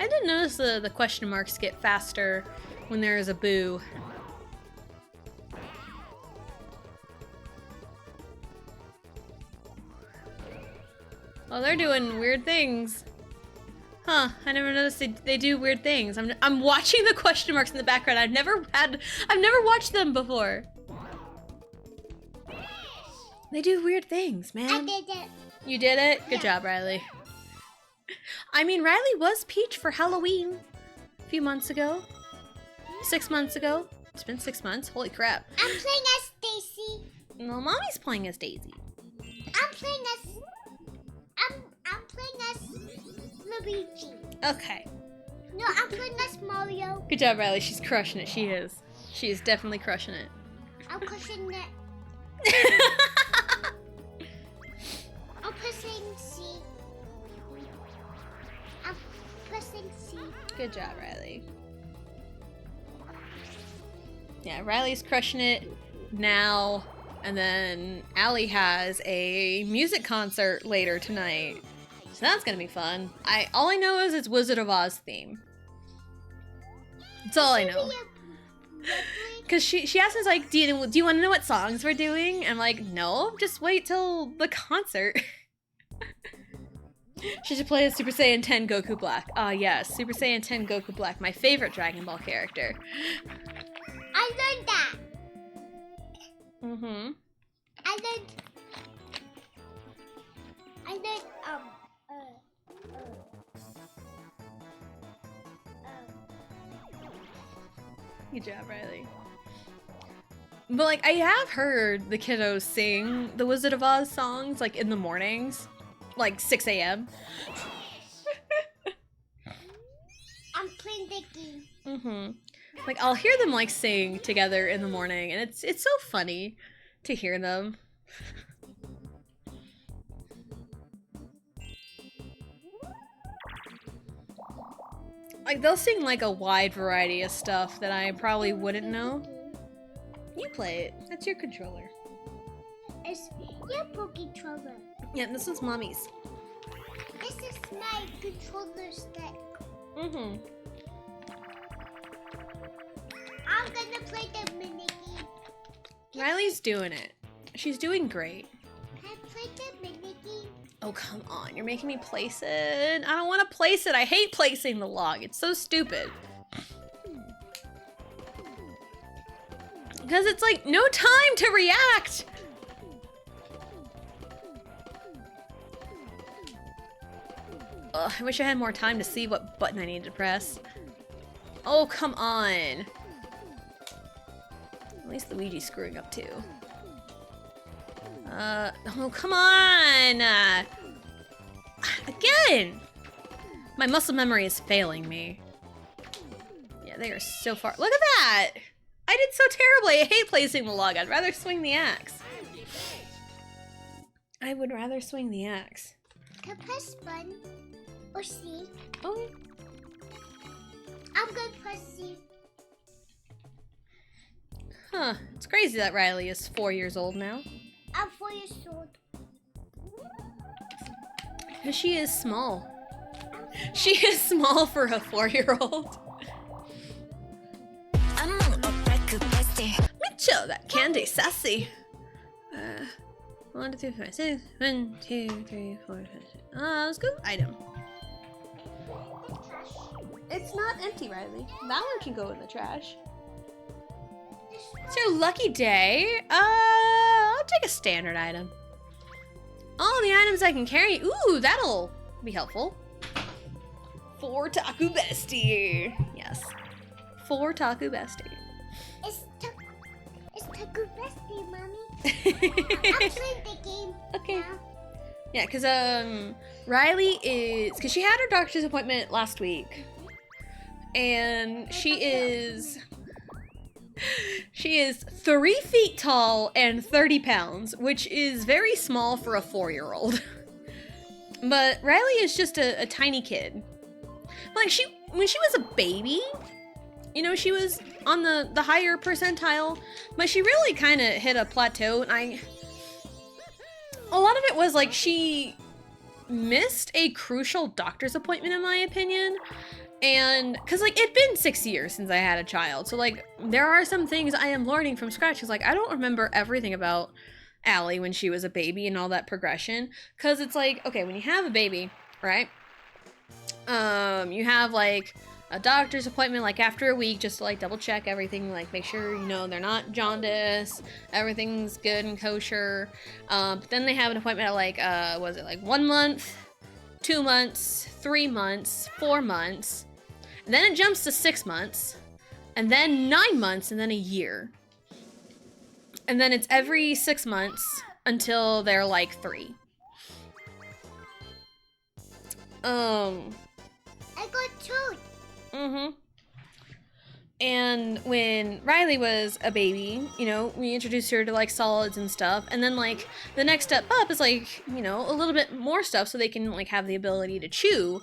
I did notice the question marks get faster when there is a boo. Oh, they're doing weird things. Huh, I never noticed they do weird things. I'm watching the question marks in the background. I've never watched them before. They do weird things, man. I did it. You did it? Good Yeah. job, Riley. I mean, Riley was Peach for Halloween a few months ago. 6 months ago. It's been 6 months. Holy crap. I'm playing as Stacy. No, Mommy's playing as Daisy. I'm playing as Luigi. Okay. No, I'm playing as Mario. Good job, Riley. She's crushing it. She is. She is definitely crushing it. I'm pushing it. I'm pressing C. I'm pressing C. Good job, Riley. Yeah, Riley's crushing it now. And then Allie has a music concert later tonight. So that's gonna be fun. All I know is it's Wizard of Oz theme. That's all I know. Cause she asked us like, do you want to know what songs we're doing? And I'm like, no, just wait till the concert. She should play as Super Saiyan 10 Goku Black. Ah, yes, Super Saiyan 10 Goku Black, my favorite Dragon Ball character. I learned that. Mm-hmm. I learned Good job, Riley. But like, I have heard the kiddos sing the Wizard of Oz songs like in the mornings, like 6 a.m. I'm playing the game. Mm-hmm. Like I'll hear them like sing together in the morning, and it's so funny to hear them. Like they'll sing like a wide variety of stuff that I probably wouldn't know. You play it. That's your controller. It's your controller. Yeah, this is Mommy's. This is my controller stick. Mm-hmm. I'm gonna play the mini game. Riley's doing it. She's doing great. Can I play the mini game? Oh, come on. You're making me place it. I don't want to place it. I hate placing the log. It's so stupid. Because it's like, no time to react. Ugh, I wish I had more time to see what button I needed to press. Oh, come on. At least Luigi's screwing up too. Oh, come on! Again! My muscle memory is failing me. Yeah, they are so far. Look at that! I did so terribly. I hate placing the log. I'd rather swing the axe. I would rather swing the axe. Can I press button or C? Oh. I'm gonna press C. Huh. It's crazy that Riley is 4 years old now. I'm 4 years old. She is small. She is small for a 4-year-old. Mitchell, that candy sassy. 1, 2, 3, 4, 5, 6. 1, 2, 3, 4, 5, 6. Let's go. Item. It's not empty, Riley. That one can go in the trash. It's your lucky day. I'll take a standard item. All the items I can carry. Ooh, that'll be helpful. 4 Taku Bestie. Yes. 4 Taku Bestie. It's Taku Bestie, Mommy. I'm playing the game. Okay. Now. Yeah, because Riley is, because she had her doctor's appointment last week, and she is 3 feet tall and 30 pounds, which is very small for a 4-year-old. But Riley is just a tiny kid. Like when she was a baby, you know, she was on the higher percentile, but she really kind of hit a plateau, and a lot of it was like she missed a crucial doctor's appointment, in my opinion. And because like it'd been 6 years since I had a child, so like there are some things I am learning from scratch. Because like I don't remember everything about Allie when she was a baby and all that progression. Because it's like, okay, when you have a baby, right? You have like a doctor's appointment like after a week just to like double check everything, like make sure, you know, they're not jaundice, everything's good and kosher. But then they have an appointment at like was it like 1 month, 2 months, 3 months, 4 months, and then it jumps to 6 months, and then 9 months, and then a year, and then it's every 6 months until they're like 3. I got 2. Mm-hmm. And when Riley was a baby, you know, we introduced her to like solids and stuff, and then like the next step up is like, you know, a little bit more stuff so they can like have the ability to chew.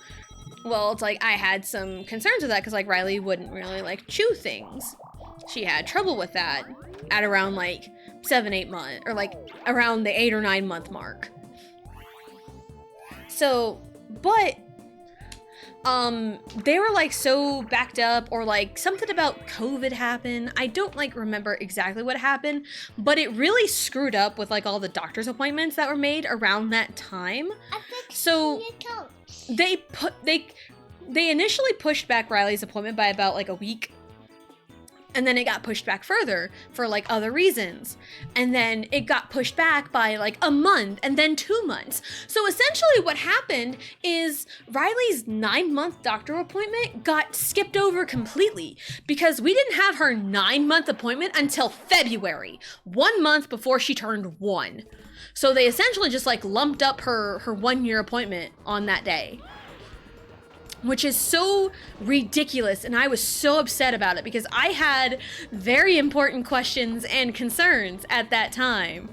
Well, it's like I had some concerns with that because like Riley wouldn't really like chew things. She had trouble with that at around like 7-8 months, or like around the 8 or 9 month mark. So, but they were like so backed up, or like something about COVID happened. I don't like remember exactly what happened, but it really screwed up with like all the doctor's appointments that were made around that time. So they initially pushed back Riley's appointment by about like a week. And then it got pushed back further for like other reasons. And then it got pushed back by like a month and then 2 months. So essentially what happened is Riley's 9-month doctor appointment got skipped over completely because we didn't have her 9-month appointment until February, 1 month before she turned 1. So they essentially just like lumped up her 1-year appointment on that day, which is so ridiculous, and I was so upset about it because I had very important questions and concerns at that time.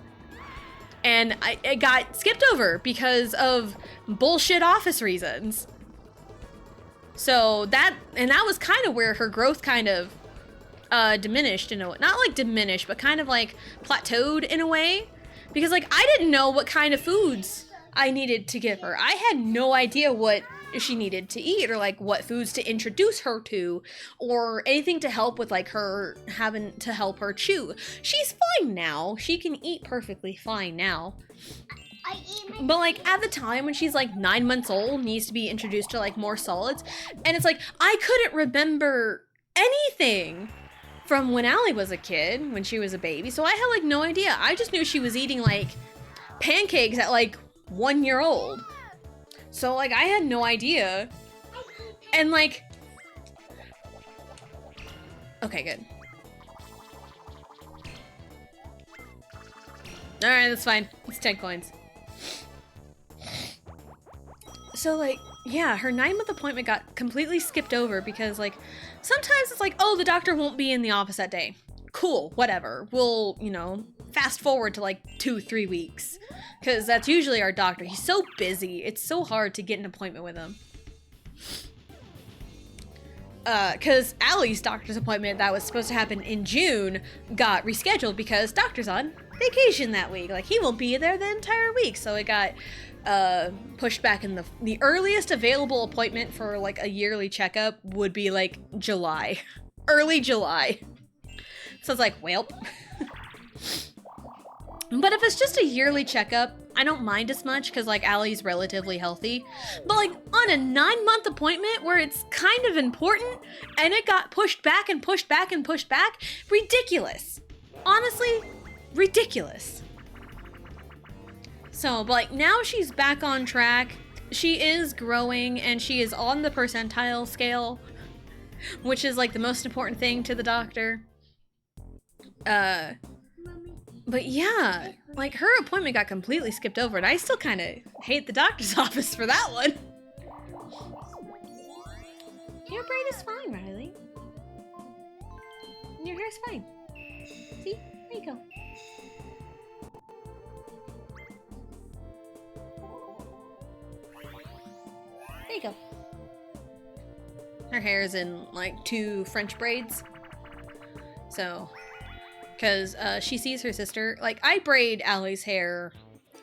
And it got skipped over because of bullshit office reasons. So that was kind of where her growth kind of diminished in a way. Not like diminished, but kind of like plateaued in a way. Because like I didn't know what kind of foods I needed to give her. I had no idea what she needed to eat, or like what foods to introduce her to, or anything to help with like her having to help her chew. She's fine now. She can eat perfectly fine now. But like at the time when she's like 9 months old, needs to be introduced to like more solids. And it's like I couldn't remember anything from when Allie was a kid, when she was a baby. So I had like no idea. I just knew she was eating like pancakes at like 1 year old. So, like, I had no idea. And, like... Okay, good. Alright, that's fine. It's 10 coins. So, like, yeah, her 9-month appointment got completely skipped over because, like, sometimes it's like, oh, the doctor won't be in the office that day. Cool, whatever. We'll, you know, fast forward to, like, 2-3 weeks. Because that's usually our doctor. He's so busy. It's so hard to get an appointment with him. Because Allie's doctor's appointment that was supposed to happen in June got rescheduled because doctor's on vacation that week. Like, he won't be there the entire week. So it got pushed back, in the earliest available appointment for, like, a yearly checkup would be, like, July. Early July. So it's like, welp. But if it's just a yearly checkup, I don't mind as much because, like, Allie's relatively healthy. But, like, on a 9-month appointment where it's kind of important and it got pushed back and pushed back and pushed back, ridiculous. Honestly, ridiculous. So, but, like, now she's back on track. She is growing and she is on the percentile scale, which is, like, the most important thing to the doctor. But yeah, like, her appointment got completely skipped over, and I still kind of hate the doctor's office for that one. Your braid is fine, Riley. Your hair's fine. See? There you go. There you go. Her hair is in, like, 2 French braids. So... because she sees her sister. Like, I braid Allie's hair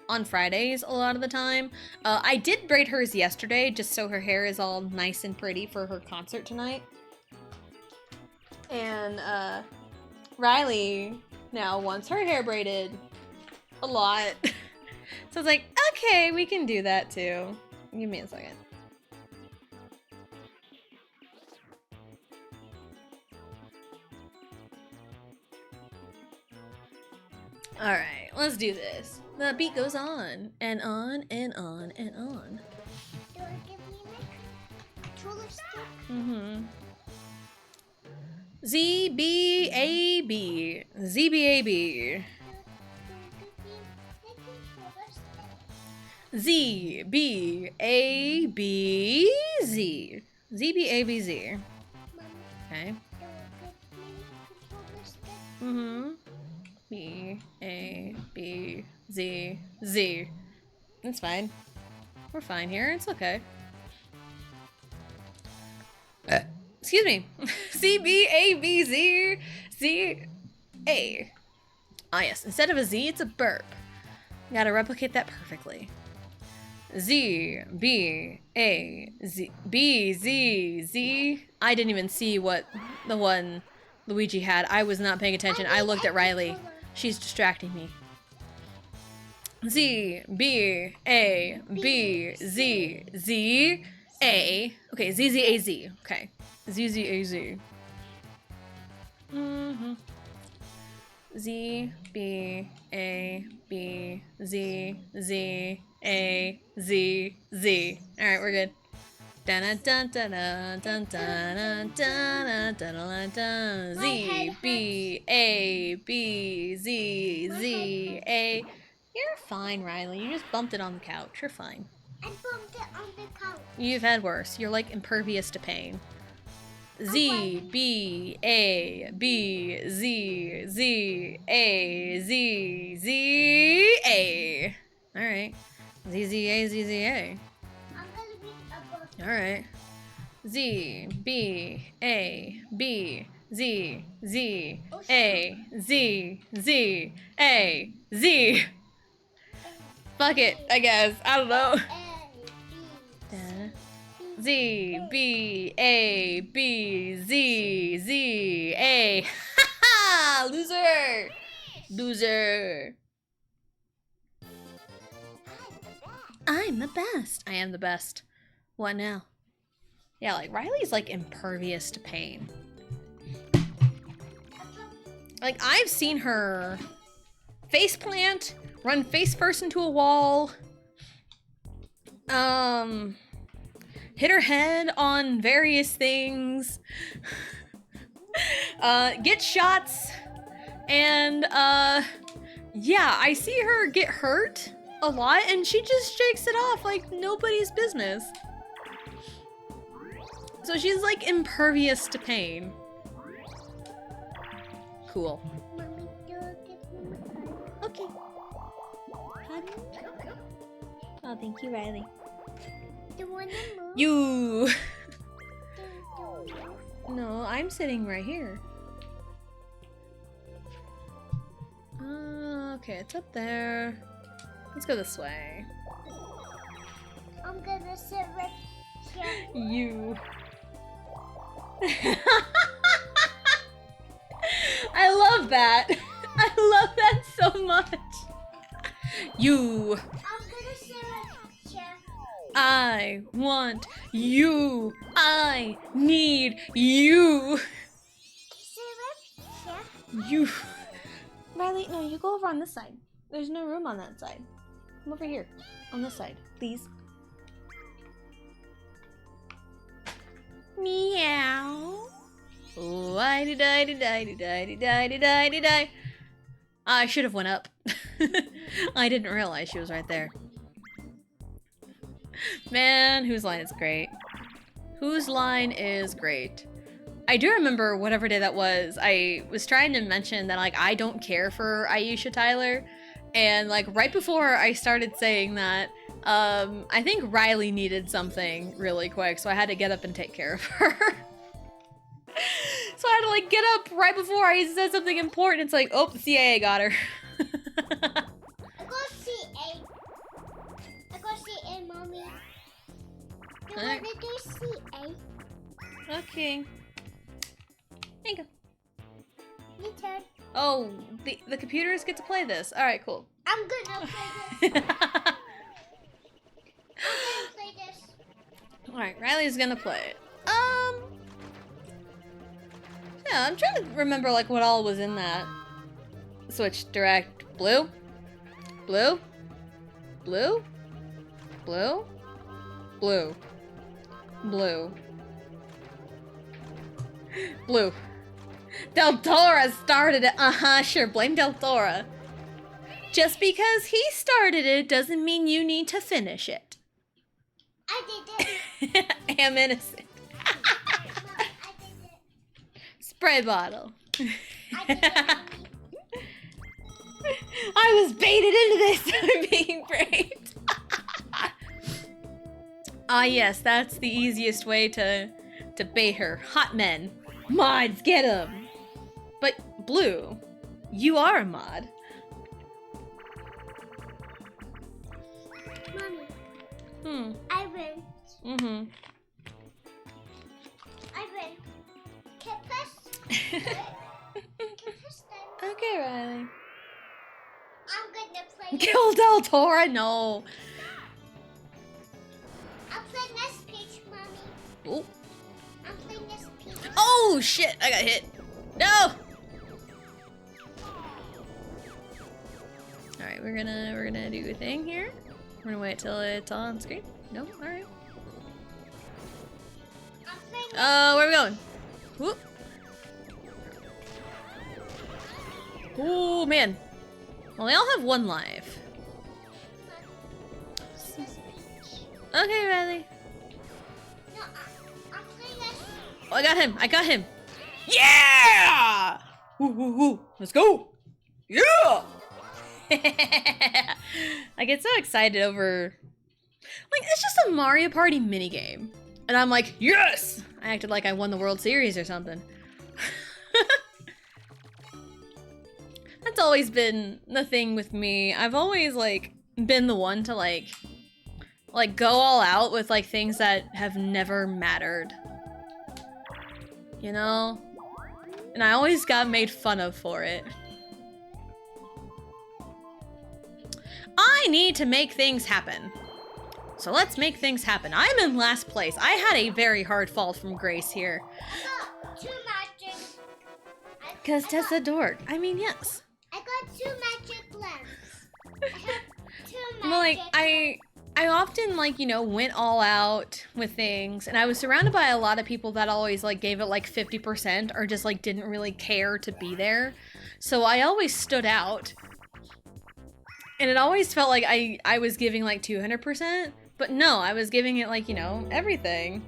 on Fridays a lot of the time. I did braid hers yesterday just so her hair is all nice and pretty for her concert tonight. And Riley now wants her hair braided a lot. So it's like, okay, we can do that too. Give me a second. Alright, let's do this. The beat goes on, and on, and on, and on. Do I give me my controller stick? Mm-hmm. Z-B-A-B. Z-B-A-B. Z-B-A-B-Z. Z-B-A-B-Z. Okay. Mm-hmm. B, A, B, Z, Z. It's fine. We're fine here. It's okay. Excuse me. C, B, A, B, Z, Z, A. Ah, yes. Instead of a Z, it's a burp. You gotta replicate that perfectly. Z, B, A, Z, B, Z, Z. I didn't even see what the one Luigi had. I was not paying attention. I looked at Riley. She's distracting me. Z, B, A, B, Z, Z, A. Okay, Z, Z, A, Z. Okay. Z, Z, A, Z. Z, B, A, B, Z, Z, A, Z, Z. Alright, we're good. Dun dun dun dun dun dun dun dun dun dun. Z, B, A, B, Z, Z, A. You're fine, Riley. You just bumped it on the couch. You're fine. I bumped it on the couch. You've had worse. You're like impervious to pain. Z, B, A, B, Z, Z, A, Z, Z, A. Alright. Z, Z, A, Z, Z, A. I'm gonna be a book. Alright. Z, B, A, B, Z, Z, A, Z, Z, A, Z. Fuck it, I guess. I don't know. Z, B, A, B, Z, Z, A. Ha ha! Loser! Loser. I'm the best. I am the best. What now? Yeah, like Riley's like impervious to pain. Like I've seen her face plant, run face first into a wall, hit her head on various things, get shots, and yeah, I see her get hurt a lot and she just shakes it off like nobody's business. So she's like impervious to pain. Cool. Mommy, Okay. Oh, thank you, Riley. do you wanna move? You. Do you move? No, I'm sitting right here. Okay, it's up there. Let's go this way. I'm gonna sit right here. You. I love that. I love that so much. You. I'm gonna sit right here. I want you. I need you. Sit right here. You. Riley, no, you go over on this side. There's no room on that side. Come over here. On this side, please. Meow. Oh, I I should have went up. I didn't realize she was right there. Man, Whose Line is great. Whose Line is great. I do remember whatever day that was, I was trying to mention that like I don't care for Aisha Tyler, and like right before I started saying that, I think Riley needed something really quick, so I had to get up and take care of her. So I had to like get up right before I said something important. It's like, oh, the CAA got her. I got CA. I got CA, mommy. Do you Alright. wanna do CA? Okay. There you go. Your turn. Oh, the computers get to play this. All right, cool. I'm gonna play this. I'm gonna play this. All right, Riley's gonna play it. Yeah, I'm trying to remember like what all was in that Switch Direct. Blue, blue, blue, blue, blue, blue, blue. Del Toro started it. Sure, blame Del Toro. Just because he started it doesn't mean you need to finish it. I did it. I am innocent. I did it. Spray bottle. I did it, mommy. I was baited into this. I'm being braved. Ah, yes, that's the easiest way to bait her. Hot men. Mods, get 'em. But, Blue, you are a mod. Mommy, I win. Mm-hmm. I win. Kippus. Kippus time. Okay, Riley. I'm gonna play. Kill Del Toro, no. I'm playing this peach, mommy. Oh. I'm playing this peach. Oh shit! I got hit. No. All right, we're gonna do a thing here. We're gonna wait till it's on screen. Nope. All right. I'm playing. Where are we going? Whoop. Oh man. Well, they all have one life. This peach. Okay, Riley. No, I'm playing this. Oh, I got him. I got him. Yeah! Woo, woo, woo. Let's go. Yeah! I get so excited over... Like, it's just a Mario Party minigame. And I'm like, yes! I acted like I won the World Series or something. That's always been the thing with me. I've always, like, been the one to, like go all out with, like, things that have never mattered. You know? And I always got made fun of for it. I need to make things happen. So let's make things happen. I'm in last place. I had a very hard fall from grace here. I got 2 magic. Because Tessa dork. I mean, yes. I got 2 magic lamps. I have 2 magic. Well, like, I often, like, you know, went all out with things, and I was surrounded by a lot of people that always, like, gave it, like, 50% or just, like, didn't really care to be there. So I always stood out. And it always felt like I was giving, like, 200%. But no, I was giving it, like, you know, everything.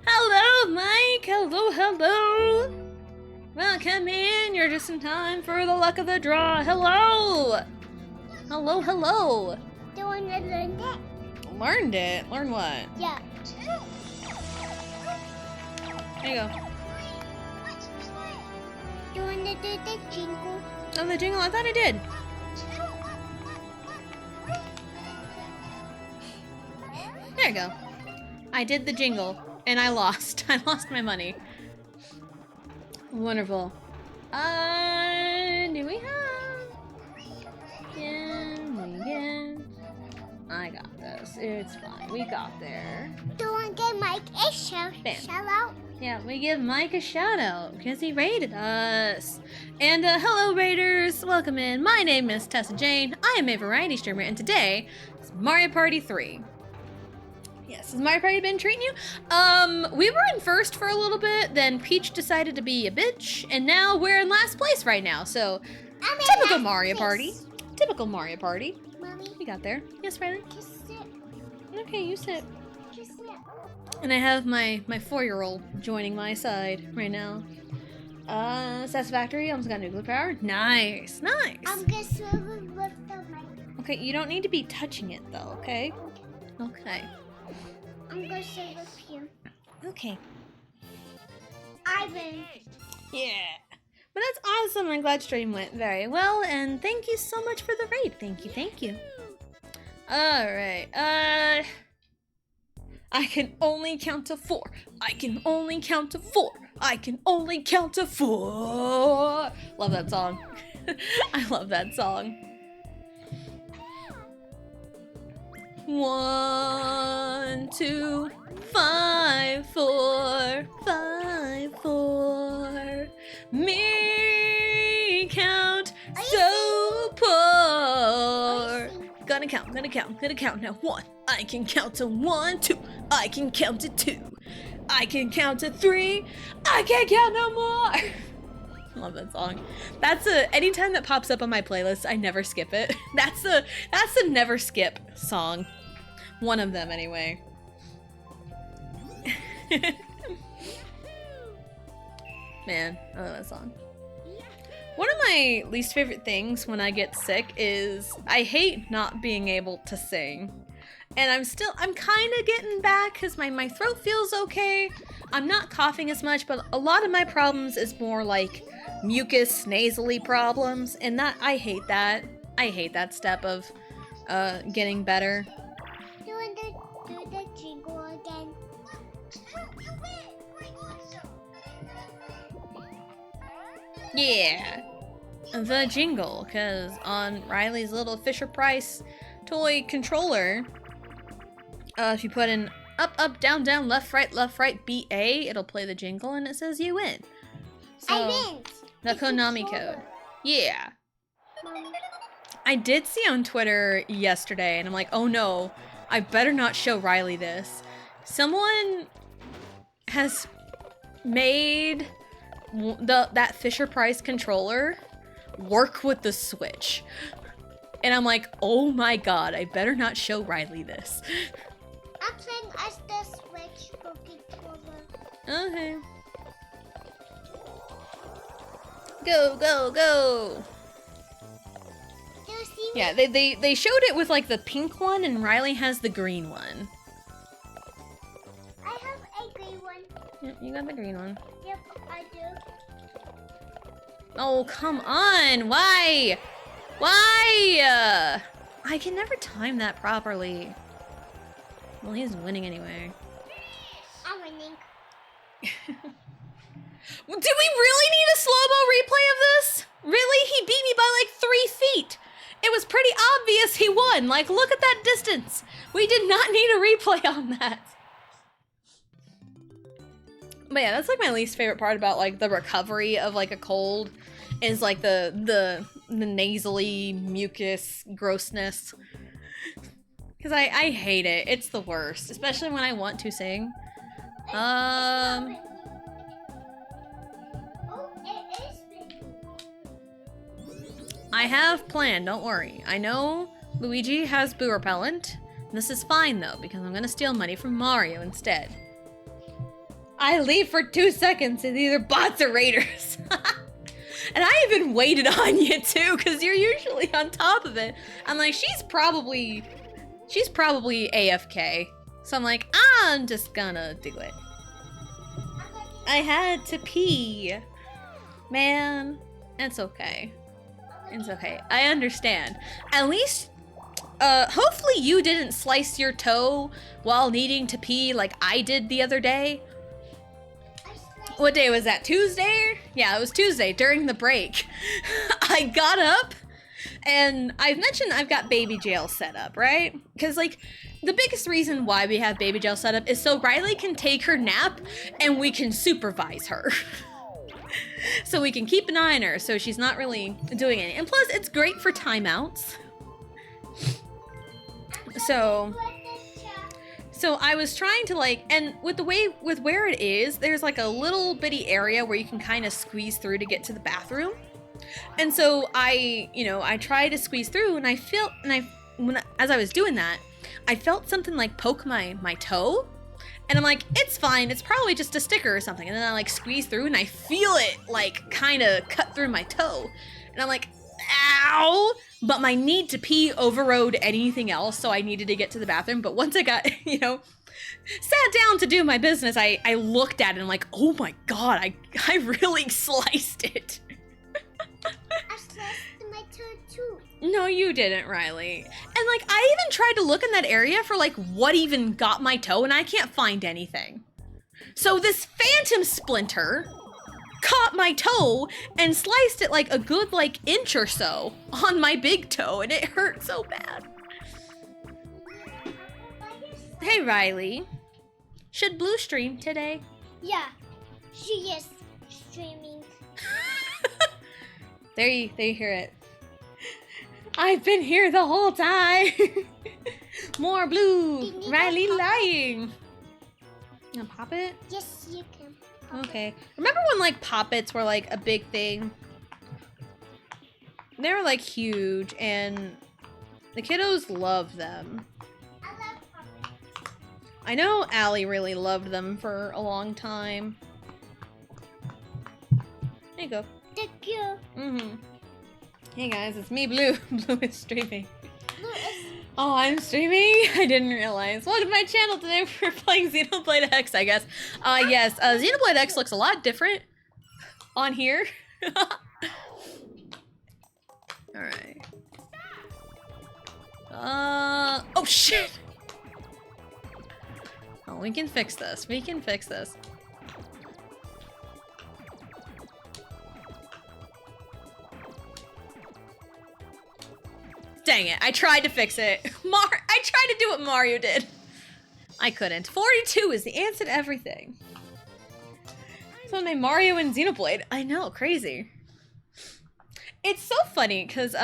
Hello, Mike! Hello, hello! Welcome in! You're just in time for the luck of the draw. Hello! Hello, hello! Do you want to learn that? Learned it? Learn what? Yeah. There you go. Do you want to do the jingle? Oh, the jingle? I thought I did. There you go. I did the jingle, and I lost. I lost my money. Wonderful. Do we have... Again. I got this. It's fine. We got there. Do you want to give Mike a shout out? Yeah, we give Mike a shout out because he rated us. And hello, Raiders. Welcome in. My name is Tessa Jane. I am a variety streamer, and today is Mario Party 3. Yes, has Mario Party been treating you? We were in first for a little bit, then Peach decided to be a bitch, and now we're in last place right now, so I'm in typical last Mario place. Party. Typical Mario Party. Mommy, We got there. Yes, Riley? kiss it. Okay, you sit. Kiss it. And I have my 4-year-old joining my side right now. Satisfactory, almost got nuclear power. Nice, nice. I'm going to swivel with the mic. Okay, you don't need to be touching it though, okay? Okay. I'm going to swivel with you. Okay. I win. Yeah. But that's awesome. I'm glad stream went very well, and thank you so much for the raid. Thank you, thank you. Alright, I can only count to 4. I can only count to 4. I can only count to 4. Love that song. I love that song. 1, 2, 5, 4, 5, 4. Me count so poor. Gonna count now. 1. I can count to 1, 2. I can count to 2. I can count to 3. I can't count no more. Love that song. That's anytime that pops up on my playlist, I never skip it. That's the never skip song. One of them anyway. Man, I love that song. One of my least favorite things when I get sick is I hate not being able to sing. And I'm kind of getting back because my throat feels okay. I'm not coughing as much, but a lot of my problems is more like mucus, nasally problems. And I hate that. I hate that step of getting better. Do you want to do Yeah. The jingle, because on Riley's little Fisher-Price toy controller, if you put in up, up, down, down, left, right, B-A, it'll play the jingle and it says you win. So, I win. the Konami code. Yeah. I did see on Twitter yesterday, and I'm like, oh no, I better not show Riley this. Someone has made that Fisher-Price controller work with the Switch. And I'm like, oh my god, I better not show Riley this. I'm playing as the Switch controller. Okay. Go, go, go! Do you see me? Yeah, they showed it with like the pink one, and Riley has the green one. I have a green one. Yep, you got the green one. Yep, I do. Oh, come on! Why? Why? I can never time that properly. Well, he's winning anyway. I'm winning. Do we really need a slow-mo replay of this? Really? He beat me by like 3 feet. It was pretty obvious he won. Like, look at that distance. We did not need a replay on that. But yeah, that's like my least favorite part about like the recovery of like a cold is like the nasally mucus grossness. Because I hate it. It's the worst, especially when I want to sing. Oh, it is winning. I have planned, don't worry. I know Luigi has boo repellent. This is fine though, because I'm gonna steal money from Mario instead. I leave for 2 seconds and either bots or raiders. And I even waited on you too, because you're usually on top of it. I'm like, she's probably AFK. So I'm like, I'm just gonna do it. I had to pee. Man, it's okay. It's okay. I understand. At least, hopefully you didn't slice your toe while needing to pee like I did the other day. What day was that? Tuesday? Yeah, it was Tuesday during the break. I got up and I've mentioned I've got baby jail set up, right? Because like the biggest reason why we have baby jail set up is so Riley can take her nap and we can supervise her. So we can keep an eye on her so she's not really doing anything. And plus it's great for timeouts. So I was trying to like, and with where it is, there's like a little bitty area where you can kind of squeeze through to get to the bathroom. And so I tried to squeeze through and as I was doing that, I felt something like poke my toe. And I'm like, it's fine. It's probably just a sticker or something. And then I like squeeze through and I feel it like kind of cut through my toe. And I'm like, ow! But my need to pee overrode anything else, so I needed to get to the bathroom. But once I got, sat down to do my business, I looked at it and I'm like, oh my god, I really sliced it. I sliced my toe too. No, you didn't, Riley. And like, I even tried to look in that area for like what even got my toe, and I can't find anything. So this phantom splinter caught my toe and sliced it like a good like inch or so on my big toe, and it hurt so bad. Hey Riley, should Blue stream today? Yeah, she is streaming. There you hear it. I've been here the whole time. More Blue. Riley lying. You gonna pop it? Yes, you can. Okay. Remember when like Poppets were like a big thing? They were like huge and the kiddos loved them. I love puppets. I know Allie really loved them for a long time. There you go. Thank you. Mm-hmm. Hey guys, it's me, Blue. Blue is streaming. Blue is... Oh, I'm streaming? I didn't realize. Welcome to my channel. Today we're playing Xenoblade X, I guess. Yes, Xenoblade X looks a lot different on here. Alright. Oh shit! Oh, we can fix this. We can fix this. Dang it, I tried to fix it. I tried to do what Mario did. I couldn't. 42 is the answer to everything. So named Mario and Xenoblade. I know, crazy. It's so funny, because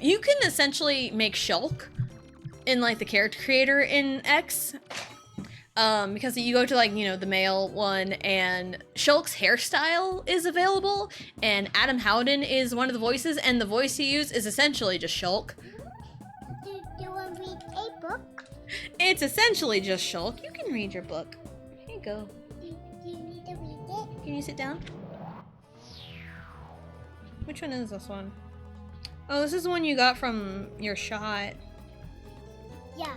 you can essentially make Shulk in like the character creator in X. Because you go to like, you know, the male one and Shulk's hairstyle is available and Adam Howden is one of the voices and the voice he used is essentially just Shulk. Do you want to read a book? It's essentially just Shulk. You can read your book. Here you go. Do you need to read it? Can you sit down? Which one is this one? Oh, this is the one you got from your shot. Yeah.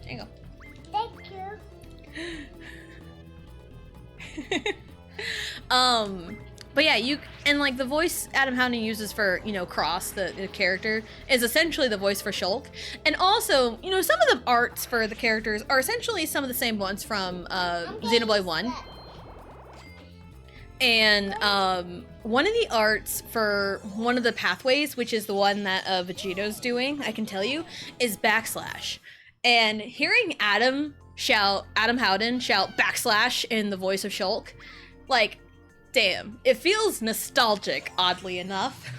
There you go. Thank you. But yeah, and like the voice Adam Howden uses for, you know, Cross, the character, is essentially the voice for Shulk. And also, you know, some of the arts for the characters are essentially some of the same ones from Xenoblade 1. And one of the arts for one of the pathways, which is the one that Vegeto's doing, I can tell you, is backslash. And hearing Adam Howden shout backslash in the voice of Shulk, like, damn, it feels nostalgic, oddly enough.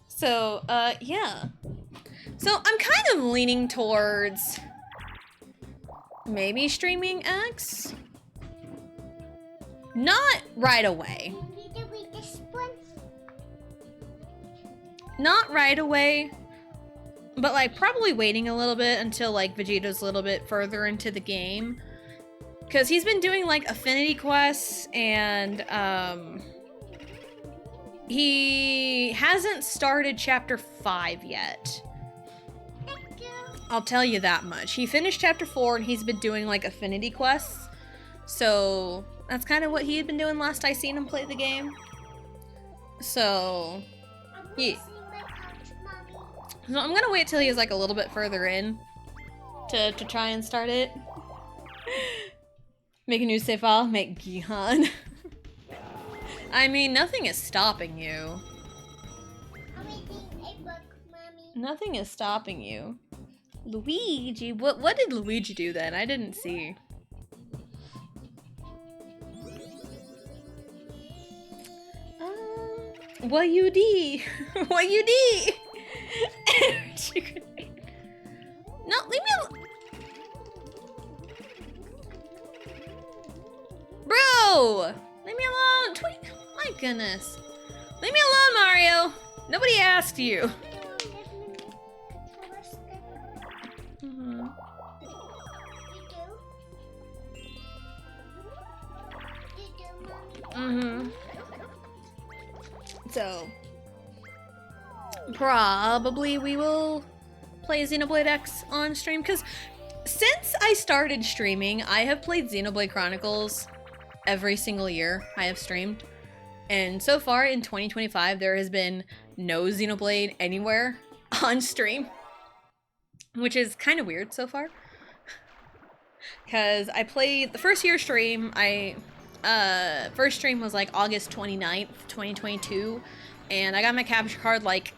So, yeah. So I'm kind of leaning towards maybe streaming X. Not right away. You need to read this one. Not right away. But like probably waiting a little bit until like Vegeto's a little bit further into the game. Because he's been doing like affinity quests and he hasn't started chapter 5 yet. Thank you. I'll tell you that much. He finished chapter 4 and he's been doing like affinity quests. So that's kind of what he had been doing last I seen him play the game. So yeah. So I'm gonna wait till he's like a little bit further in to try and start it. Make a new save file, make Gihan. I mean, nothing is stopping you. I'm reading a book, Mommy. Nothing is stopping you. Luigi, what did Luigi do then? I didn't see. What you do? What you do? No, leave me alone. Bro! Leave me alone. My goodness. Leave me alone, Mario. Nobody asked you. Mm-hmm. Mm-hmm. So, probably we will play Xenoblade X on stream, because since I started streaming, I have played Xenoblade Chronicles every single year I have streamed. And so far in 2025, there has been no Xenoblade anywhere on stream, which is kind of weird so far. Because I played the first year stream, first stream was like August 29th, 2022, and I got my capture card like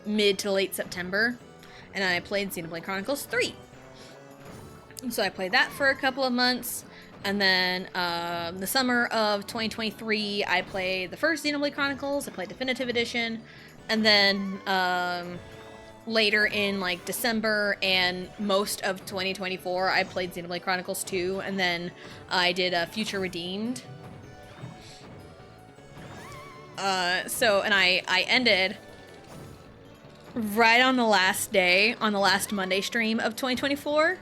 mid to late September, and I played Xenoblade Chronicles 3. So I played that for a couple of months, and then the summer of 2023, I played the first Xenoblade Chronicles, I played Definitive Edition, and then later in like December and most of 2024, I played Xenoblade Chronicles 2, and then I did Future Redeemed. And I ended right on the last day, on the last Monday stream of 2024.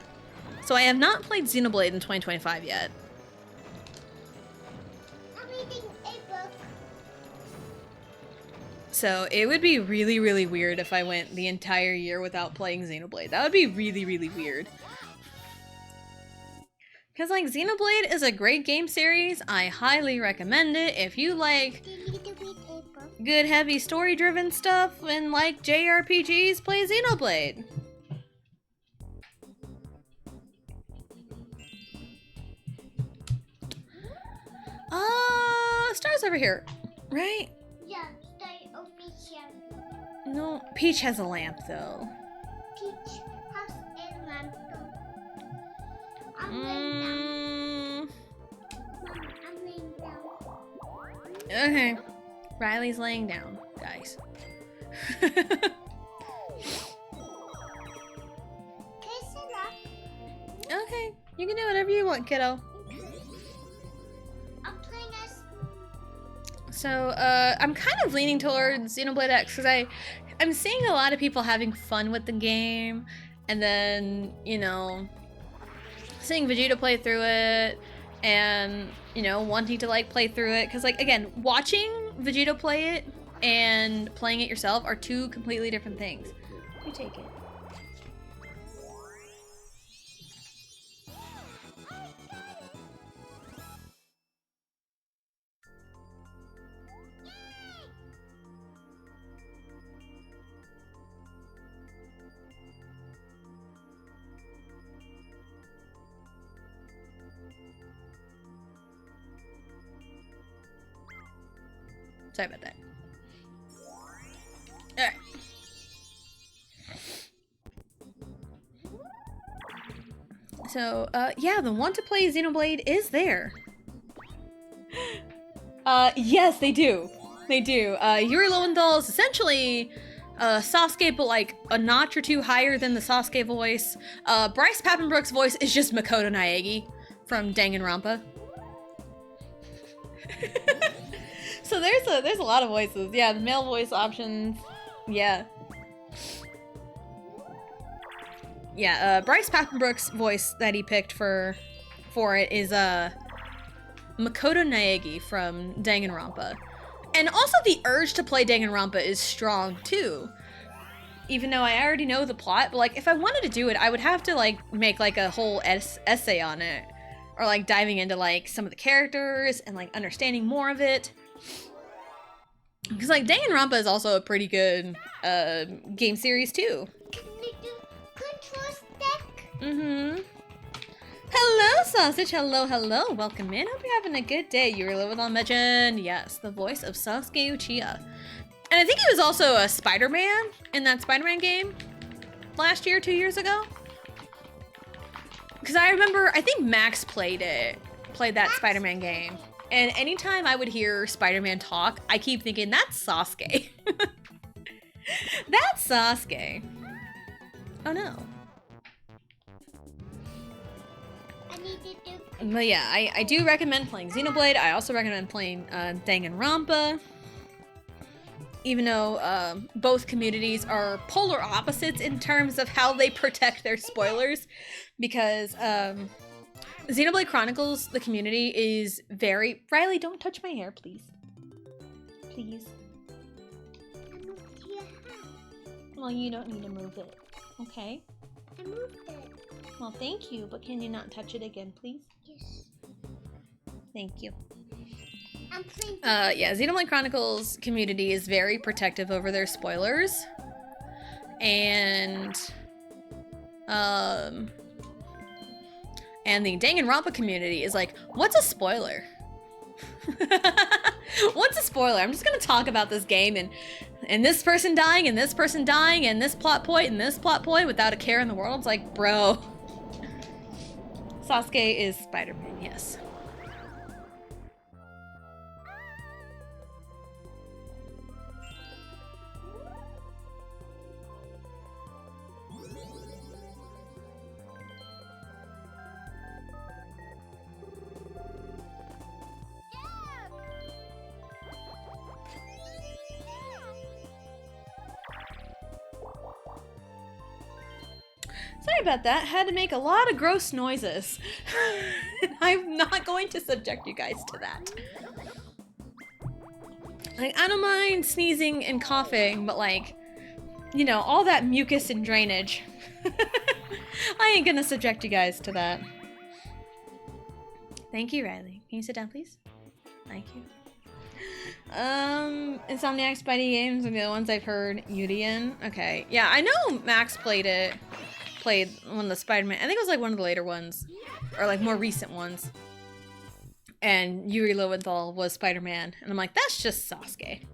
So I have not played Xenoblade in 2025 yet. I'm reading a book. So it would be really, really weird if I went the entire year without playing Xenoblade. That would be really, really weird. Because, like, Xenoblade is a great game series. I highly recommend it. If you like Do you need to read a book? good, heavy, story-driven stuff and like JRPGs, play Xenoblade. Star's over here, right? Yeah, stay official. No, Peach has a lamp though. Peach has a lamp though. I'm laying down. Mom, I'm laying down. Okay. Riley's laying down, guys. Can I sit up? Okay, you can do whatever you want, kiddo. I'm playing as. So, I'm kind of leaning towards Xenoblade X because I'm seeing a lot of people having fun with the game, and then, you know, seeing Vegeta play through it, and, you know, wanting to, like, play through it. Because, like, again, watching Vegeta play it and playing it yourself are two completely different things. You take it. Sorry about that. Alright. So, yeah, the want to play Xenoblade is there. Yes, they do. They do. Yuri Lowenthal is essentially Sasuke, but like a notch or two higher than the Sasuke voice. Bryce Papenbrook's voice is just Makoto Naegi from Danganronpa. So there's a lot of voices. Yeah, the male voice options. Yeah. Yeah, Bryce Papenbrook's voice that he picked for it is Makoto Naegi from Danganronpa. And also the urge to play Danganronpa is strong too. Even though I already know the plot, but like if I wanted to do it, I would have to like make like a whole essay on it. Or like diving into like some of the characters and like understanding more of it. Because like Danganronpa is also a pretty good game series too. Can we do control stick? Mm-hmm. Hello, Sausage. Hello, hello. Welcome in. Hope you're having a good day. You're living on legend. Yes, the voice of Sasuke Uchiha. And I think he was also a Spider-Man in that Spider-Man game last year, 2 years ago. Because I remember, I think Max played that Spider-Man game. And anytime I would hear Spider-Man talk, I keep thinking, that's Sasuke. That's Sasuke. Oh no. I need to do. But yeah, I do recommend playing Xenoblade. I also recommend playing Danganronpa. Even though both communities are polar opposites in terms of how they protect their spoilers. Because Xenoblade Chronicles, the community is very... Riley, don't touch my hair, please. Please. I moved your hand. Well, you don't need to move it. Okay? I moved it. Well, thank you, but can you not touch it again, please? Yes. Thank you. I'm playing. Yeah, Xenoblade Chronicles community is very protective over their spoilers. And the Danganronpa community is like, what's a spoiler? What's a spoiler? I'm just gonna talk about this game and this person dying and this person dying and this plot point and this plot point without a care in the world. It's like, bro. Sasuke is Spider-Man, yes. Sorry about that. Had to make a lot of gross noises. I'm not going to subject you guys to that. Like, I don't mind sneezing and coughing, but like, you know, all that mucus and drainage. I ain't gonna subject you guys to that. Thank you, Riley. Can you sit down, please? Thank you. Insomniac Spidey games are the other ones I've heard Yuri in. Okay. Yeah, I know Max played one of the Spider-Man. I think it was like one of the later ones. Or like more recent ones. and Yuri Lowenthal was Spider-Man. And I'm like, that's just Sasuke.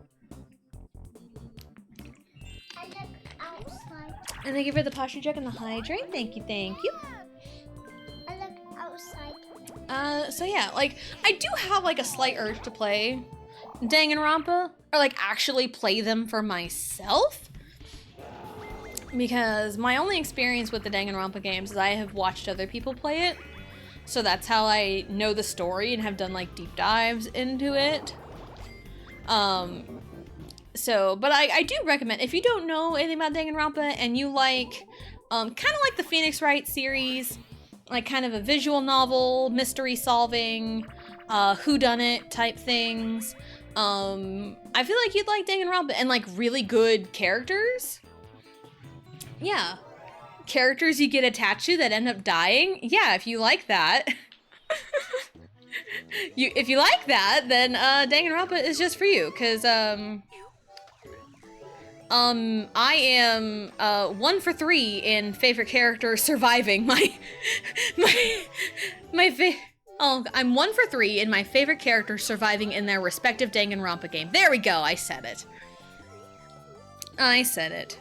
I look outside. And thank you for the posture check and the hydrate. Thank you, thank you. I look outside. So yeah, like, I do have, like, a slight urge to play Danganronpa, or, like, actually play them for myself. Because my only experience with the Danganronpa games is I have watched other people play it. So that's how I know the story and have done, like, deep dives into it. But I do recommend, if you don't know anything about Danganronpa and you like, kind of like the Phoenix Wright series, like kind of a visual novel, mystery solving, whodunit type things, I feel like you'd like Danganronpa, and like really good characters. Yeah. Characters you get attached to that end up dying. Yeah, if you like that. If you like that, then Danganronpa is just for you, because I am 1 for 3 in favorite character surviving I'm 1 for 3 in my favorite character surviving in their respective Danganronpa game. There we go, I said it. I said it.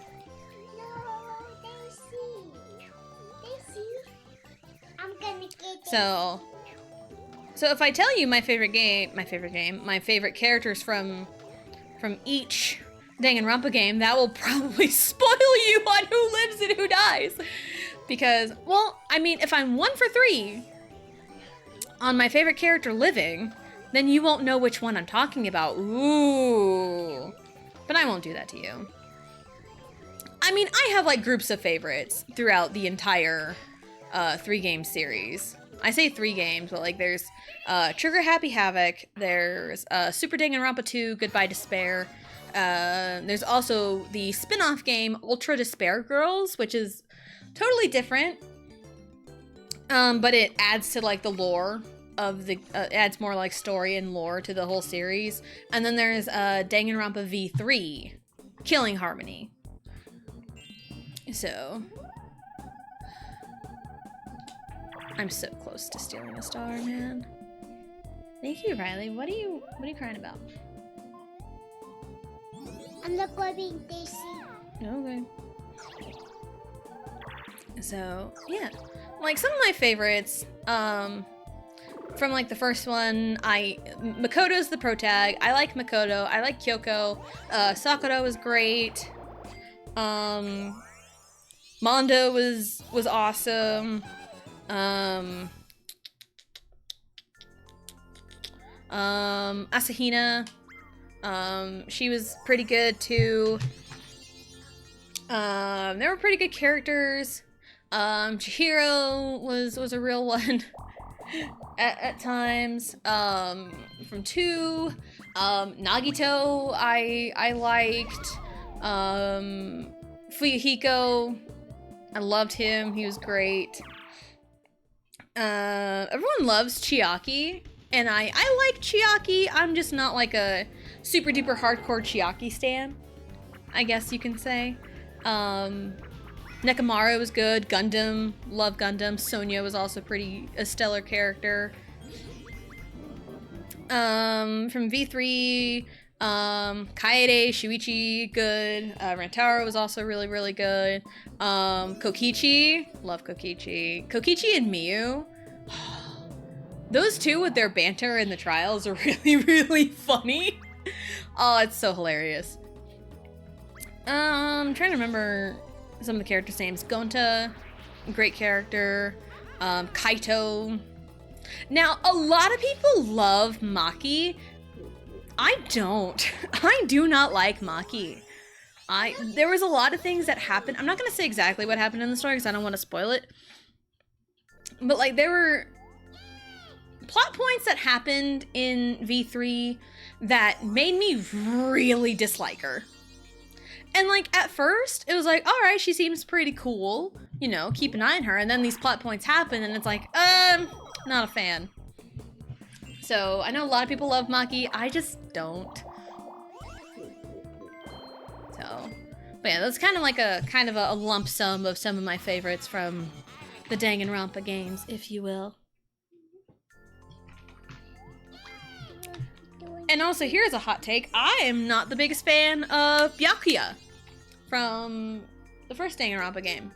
No, they see. They see. I'm gonna get it. So if I tell you my favorite characters from each Danganronpa game, that will probably spoil you on who lives and who dies. Because, well, I mean, if I'm 1 for 3 on my favorite character living, then you won't know which one I'm talking about. Ooh. But I won't do that to you. I mean, I have, like, groups of favorites throughout the entire 3-game series. I say 3 games, but, like, there's Trigger Happy Havoc, there's Super Danganronpa 2, Goodbye Despair, there's also the spin-off game Ultra Despair Girls, which is totally different, but it adds to, like, the lore of the, adds more, like, story and lore to the whole series. And then there's Danganronpa V3, Killing Harmony. So, I'm so close to stealing a star, man. Thank you, Riley. What are you crying about? I'm not going to see. Okay. So, yeah. Like, some of my favorites, from, like, the first one, Makoto's the protag. I like Makoto. I like Kyoko. Sakura was great. Mondo was awesome. Asahina, she was pretty good too. There were pretty good characters. Chihiro was a real one at times. From 2, Nagito I liked. Fuyuhiko, I loved him. He was great. Everyone loves Chiaki, and I like Chiaki. I'm just not like a super duper hardcore Chiaki stan, I guess you can say. Nekomaru was good. Gundam, love Gundam. Sonya was also a stellar character. From V3, Kaede, Shuichi, good. Rantaro was also really, really good. Kokichi, love Kokichi. Kokichi and Miyu, those two with their banter in the trials are really, really funny. Oh, it's so hilarious. I'm trying to remember some of the characters' names. Gonta, great character. Kaito. Now, a lot of people love Maki. I don't. I do not like Maki. There was a lot of things that happened. I'm not going to say exactly what happened in the story because I don't want to spoil it. But, like, there were plot points that happened in V3 that made me really dislike her. And, like, at first, it was like, all right, she seems pretty cool. You know, keep an eye on her. And then these plot points happen, and it's like, not a fan. So, I know a lot of people love Maki. I just don't. So, but yeah, that's kind of like a lump sum of some of my favorites from the Danganronpa games, if you will. And also, here's a hot take. I am not the biggest fan of Byakuya from the first Danganronpa game.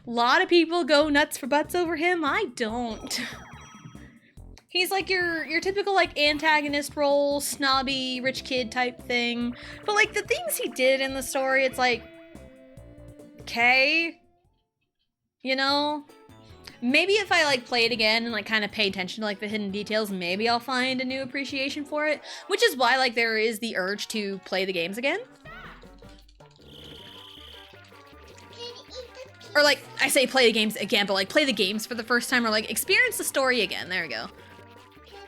A lot of people go nuts for butts over him. I don't. He's like your typical like antagonist role, snobby, rich kid type thing. But like the things he did in the story, it's like, okay, you know? Maybe if I like play it again and like kind of pay attention to like the hidden details, maybe I'll find a new appreciation for it. Which is why like there is the urge to play the games again. Or like, I say play the games again, but like play the games for the first time or like experience the story again. There we go.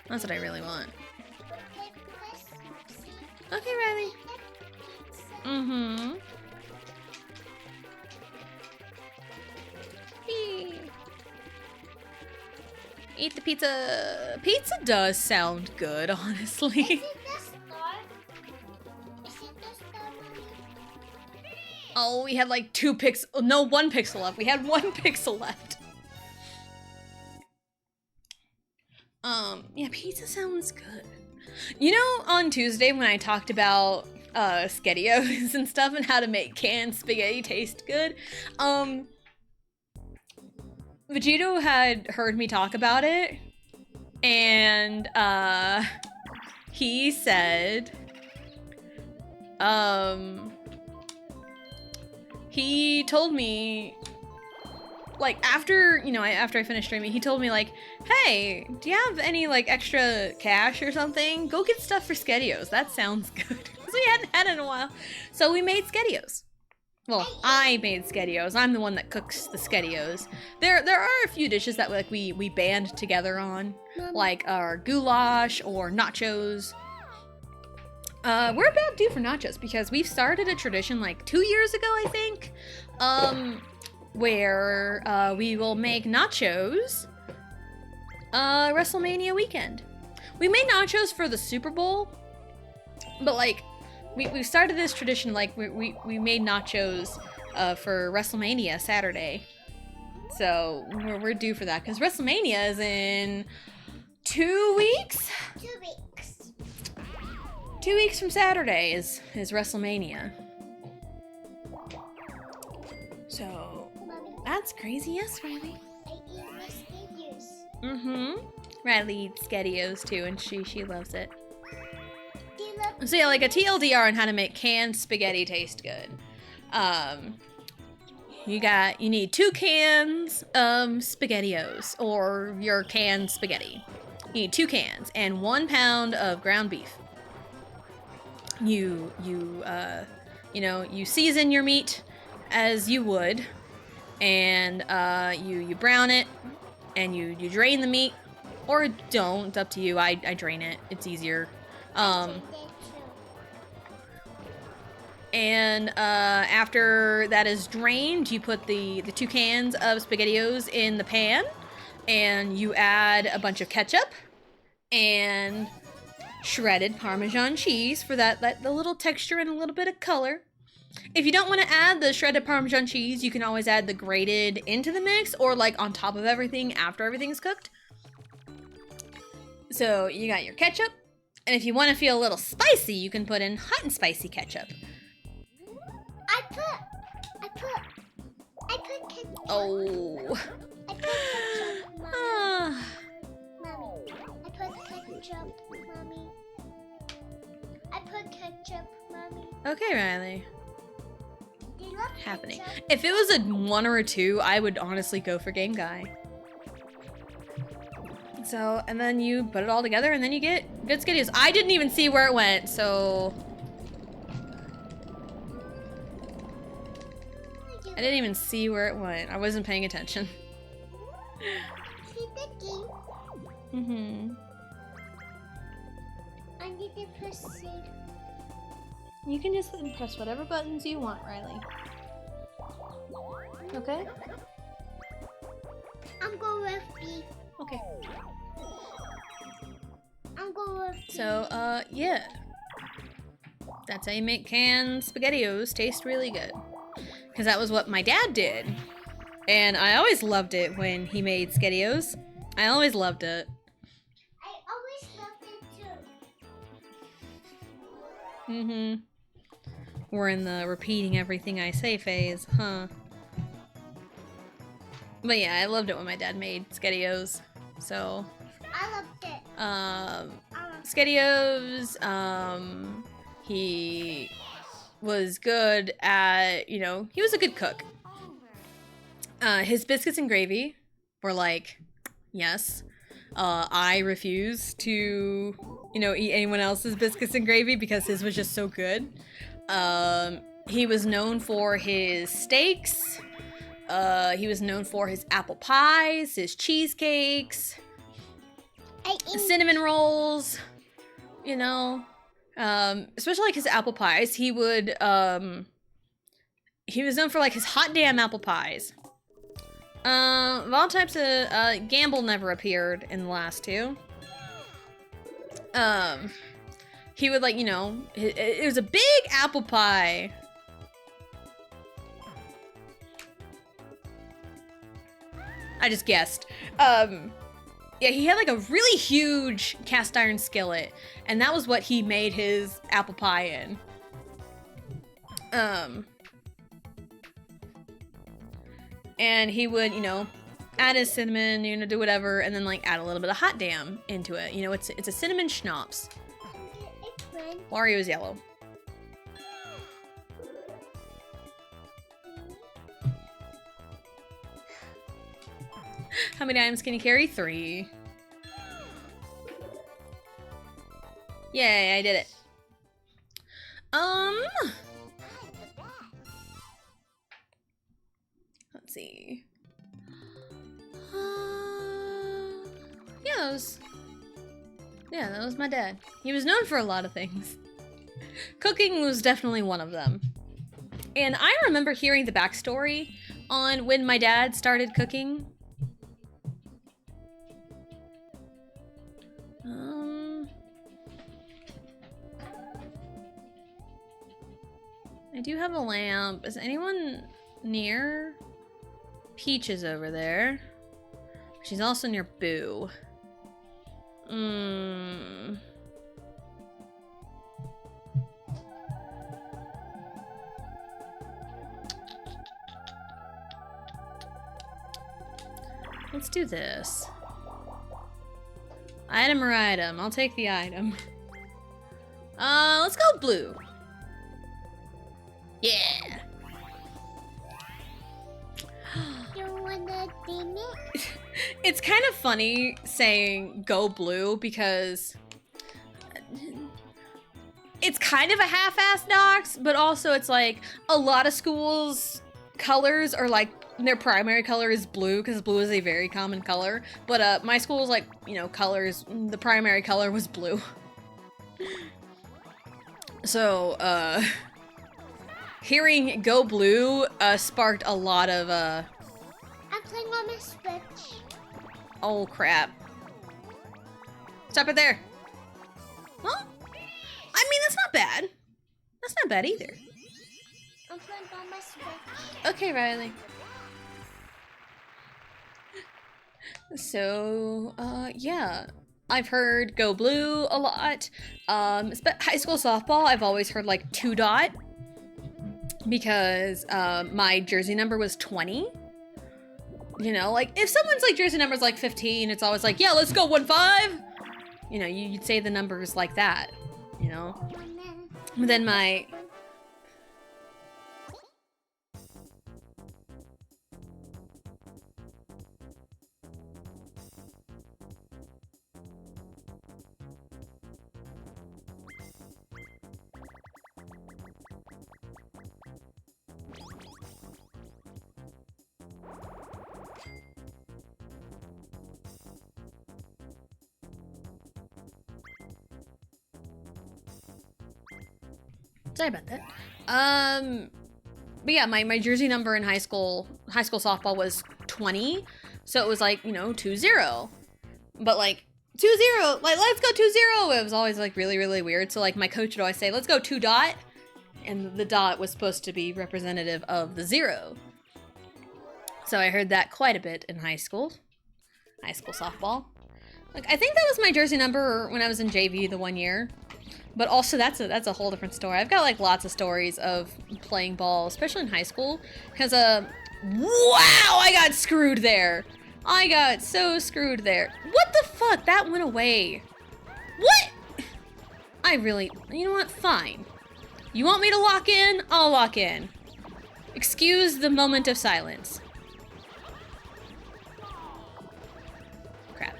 That's what I really want. Okay, Riley. Mm-hmm. Eat the pizza. Pizza does sound good, honestly. Is it the star? Is it the star, Mommy? Oh, we had like 2 pixels. No, 1 pixel left. We had 1 pixel left. Yeah, pizza sounds good. You know, on Tuesday when I talked about SpaghettiOs and stuff and how to make canned spaghetti taste good, Vegito had heard me talk about it, and he said, he told me, like, after, you know, after I finished streaming, he told me, like, hey, do you have any, like, extra cash or something? Go get stuff for SpaghettiOs. That sounds good. Because we hadn't had it in a while. So we made SpaghettiOs. Well, I made SpaghettiOs. I'm the one that cooks the SpaghettiOs. There are a few dishes that like we band together on, like our goulash or nachos. We're about due for nachos because we've started a tradition like 2 years ago, I think, where we will make nachos WrestleMania weekend. We made nachos for the Super Bowl, but like we started this tradition, like we made nachos for WrestleMania Saturday. So we're due for that because WrestleMania is in 2 weeks. 2 weeks. 2 weeks from Saturday is WrestleMania. So Mommy, that's crazy, yes, Riley. I eat my SpaghettiOs. Mm-hmm. Riley eats SpaghettiOs too, and she loves it. Do you love So yeah, like a TLDR on how to make canned spaghetti taste good. You need 2 cans of SpaghettiOs, or your canned spaghetti. You need 2 cans and 1 pound of ground beef. You season your meat as you would, and you brown it, and you drain the meat, or don't. It's up to you. I drain it. It's easier. And after that is drained, you put the 2 cans of SpaghettiOs in the pan, and you add a bunch of ketchup and shredded Parmesan cheese for the little texture and a little bit of color. If you don't want to add the shredded Parmesan cheese, you can always add the grated into the mix, or like on top of everything after everything's cooked. So you got your ketchup, and if you want to feel a little spicy, you can put in hot and spicy ketchup. I put ketchup. Oh. I put ketchup, Mommy. Ah. Mommy, I put ketchup, Mommy. I put ketchup, Mommy. Okay, Riley. Do you love Happening. ketchup? If it was a 1 or a 2, I would honestly go for Game Guy. So, and then you put it all together, and then you get good SpaghettiOs. I didn't even see where it went, so I didn't even see where it went. I wasn't paying attention. See the game? Mm-hmm. I need to proceed. You can just press whatever buttons you want, Riley. Okay? I'm going with B. Okay. I'm going with B. So, yeah. That's how you make canned SpaghettiOs taste really good. Because that was what my dad did. And I always loved it when he made SpaghettiOs. I always loved it. I always loved it Mm-hmm. We're in the repeating everything I say phase, huh? But yeah, I loved it when my dad made SpaghettiOs. So, I loved it. I loved SpaghettiOs, he was good at, you know, he was a good cook. His biscuits and gravy were like, yes. I refuse to, you know, eat anyone else's biscuits and gravy because his was just so good. He was known for his steaks. He was known for his apple pies, his cheesecakes, cinnamon rolls, you know. Especially like his apple pies. He was known for like his hot damn apple pies. Of all types of, Gamble never appeared in the last two. He would, like, you know, it was a big apple pie. I just guessed. Yeah, he had, like, a really huge cast iron skillet, and that was what he made his apple pie in. And he would, you know, add his cinnamon, you know, do whatever, and then, like, add a little bit of hot damn into it. You know, it's a cinnamon schnapps. Wario's yellow. How many items can you carry? 3. Yay, I did it. Let's see. Yeah, that was my dad. He was known for a lot of things. Cooking was definitely one of them. And I remember hearing the backstory on when my dad started cooking. I do have a lamp. Is anyone near? Peach is over there. She's also near Boo. Let's do this. Item or item? I'll take the item. Let's go blue. Yeah. You wanna ding it? It's kind of funny saying go blue because it's kind of a half-assed dox, but also it's like a lot of schools' colors are like their primary color is blue because blue is a very common color. But my school's like, you know, colors, the primary color was blue. So, hearing go blue sparked a lot of I'm playing on my Switch. oh crap. Stop it there. Well, I mean, that's not bad. That's not bad either. I'm playing on my Switch. Okay, Riley. So, yeah. I've heard go blue a lot. High school softball, I've always heard like 2 dot. Because my jersey number was 20. You know, like if someone's like jersey number's like 15, it's always like, yeah, let's go 1-5. You know, you'd say the numbers like that, you know. But then my sorry about that. But yeah, my jersey number in high school softball was 20. So it was like, you know, 2-0. But like 2-0, like let's go 2-0. It was always like really, really weird. So like my coach would always say, let's go 2 dot. And the dot was supposed to be representative of the 0. So I heard that quite a bit in high school softball. Like I think that was my jersey number when I was in JV the one year. But also that's a whole different story. I've got like lots of stories of playing ball, especially in high school, because wow, I got screwed there. I got so screwed there. What the fuck? That went away. What? You know what? Fine. You want me to lock in? I'll lock in. Excuse the moment of silence. Crap.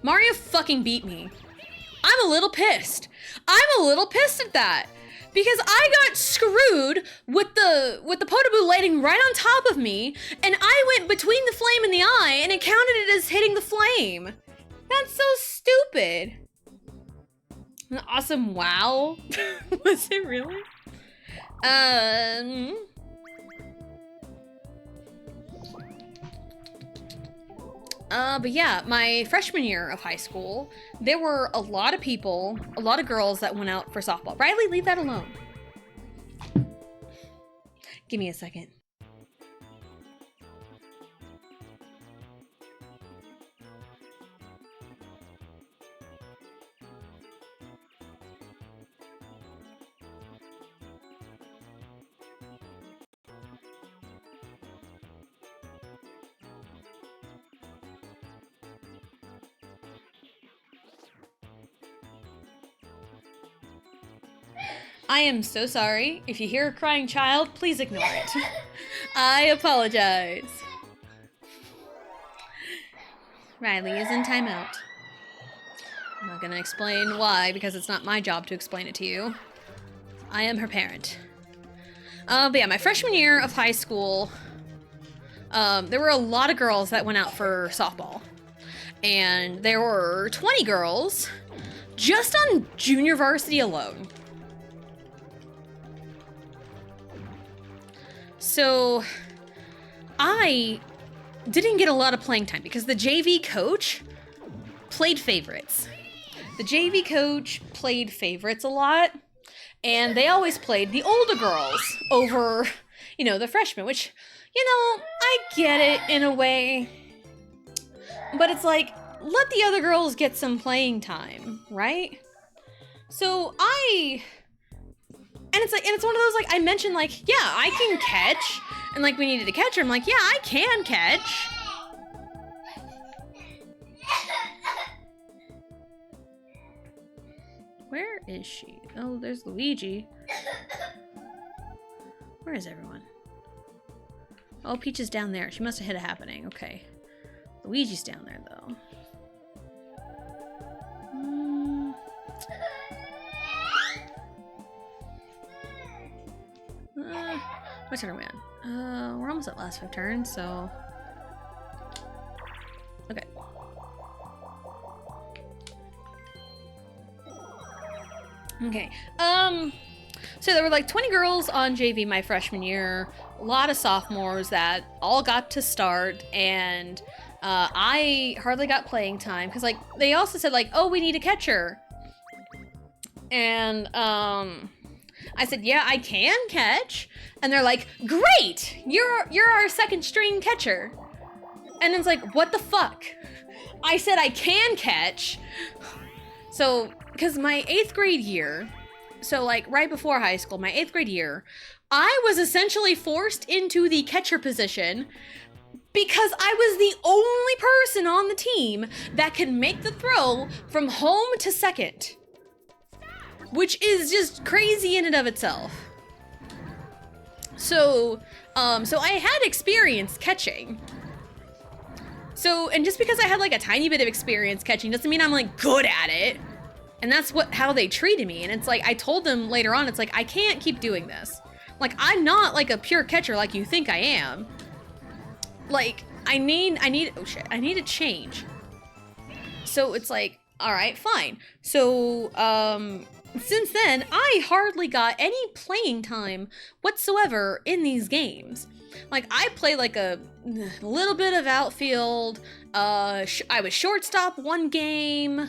Mario fucking beat me. I'm a little pissed. I'm a little pissed at that. Because I got screwed with the Podoboo landing right on top of me, and I went between the flame and the eye, and it counted it as hitting the flame. That's so stupid. An awesome wow. Was it really? But yeah, my freshman year of high school, there were a lot of people, a lot of girls that went out for softball. Riley, leave that alone. Give me a second. I am so sorry. If you hear a crying child, please ignore it. I apologize. Riley is in timeout. I'm not gonna explain why, because it's not my job to explain it to you. I am her parent. But yeah, my freshman year of high school, there were a lot of girls that went out for softball. And there were 20 girls just on junior varsity alone. So I didn't get a lot of playing time because the JV coach played favorites. The JV coach played favorites a lot, and they always played the older girls over, you know, the freshmen, which, you know, I get it in a way, but it's like, let the other girls get some playing time, right? So and it's one of those, like, I mentioned, like, yeah, I can catch. And, like, we needed a catcher. I'm like, yeah, I can catch. Where is she? Oh, there's Luigi. Where is everyone? Oh, Peach is down there. She must have hit a happening. Okay. Luigi's down there, though. What turn are we on? We're almost at last 5 turns, so... Okay. Okay, so there were like 20 girls on JV my freshman year, a lot of sophomores that all got to start, and I hardly got playing time, because like, they also said like, oh, we need a catcher. And, I said, yeah, I can catch. And they're like, great, you're our second string catcher. And it's like, what the fuck? I said I can catch. So, because my 8th grade year, so like right before high school, my 8th grade year, I was essentially forced into the catcher position because I was the only person on the team that could make the throw from home to second. Which is just crazy in and of itself. So I had experience catching. So, and just because I had like a tiny bit of experience catching doesn't mean I'm like good at it. And that's how they treated me. And it's like, I told them later on, it's like, I can't keep doing this. Like, I'm not like a pure catcher like you think I am. Like, I need, oh shit, I need a change. So it's like, all right, fine. So, since then, I hardly got any playing time whatsoever in these games. Like, I play like a little bit of outfield, I was shortstop one game,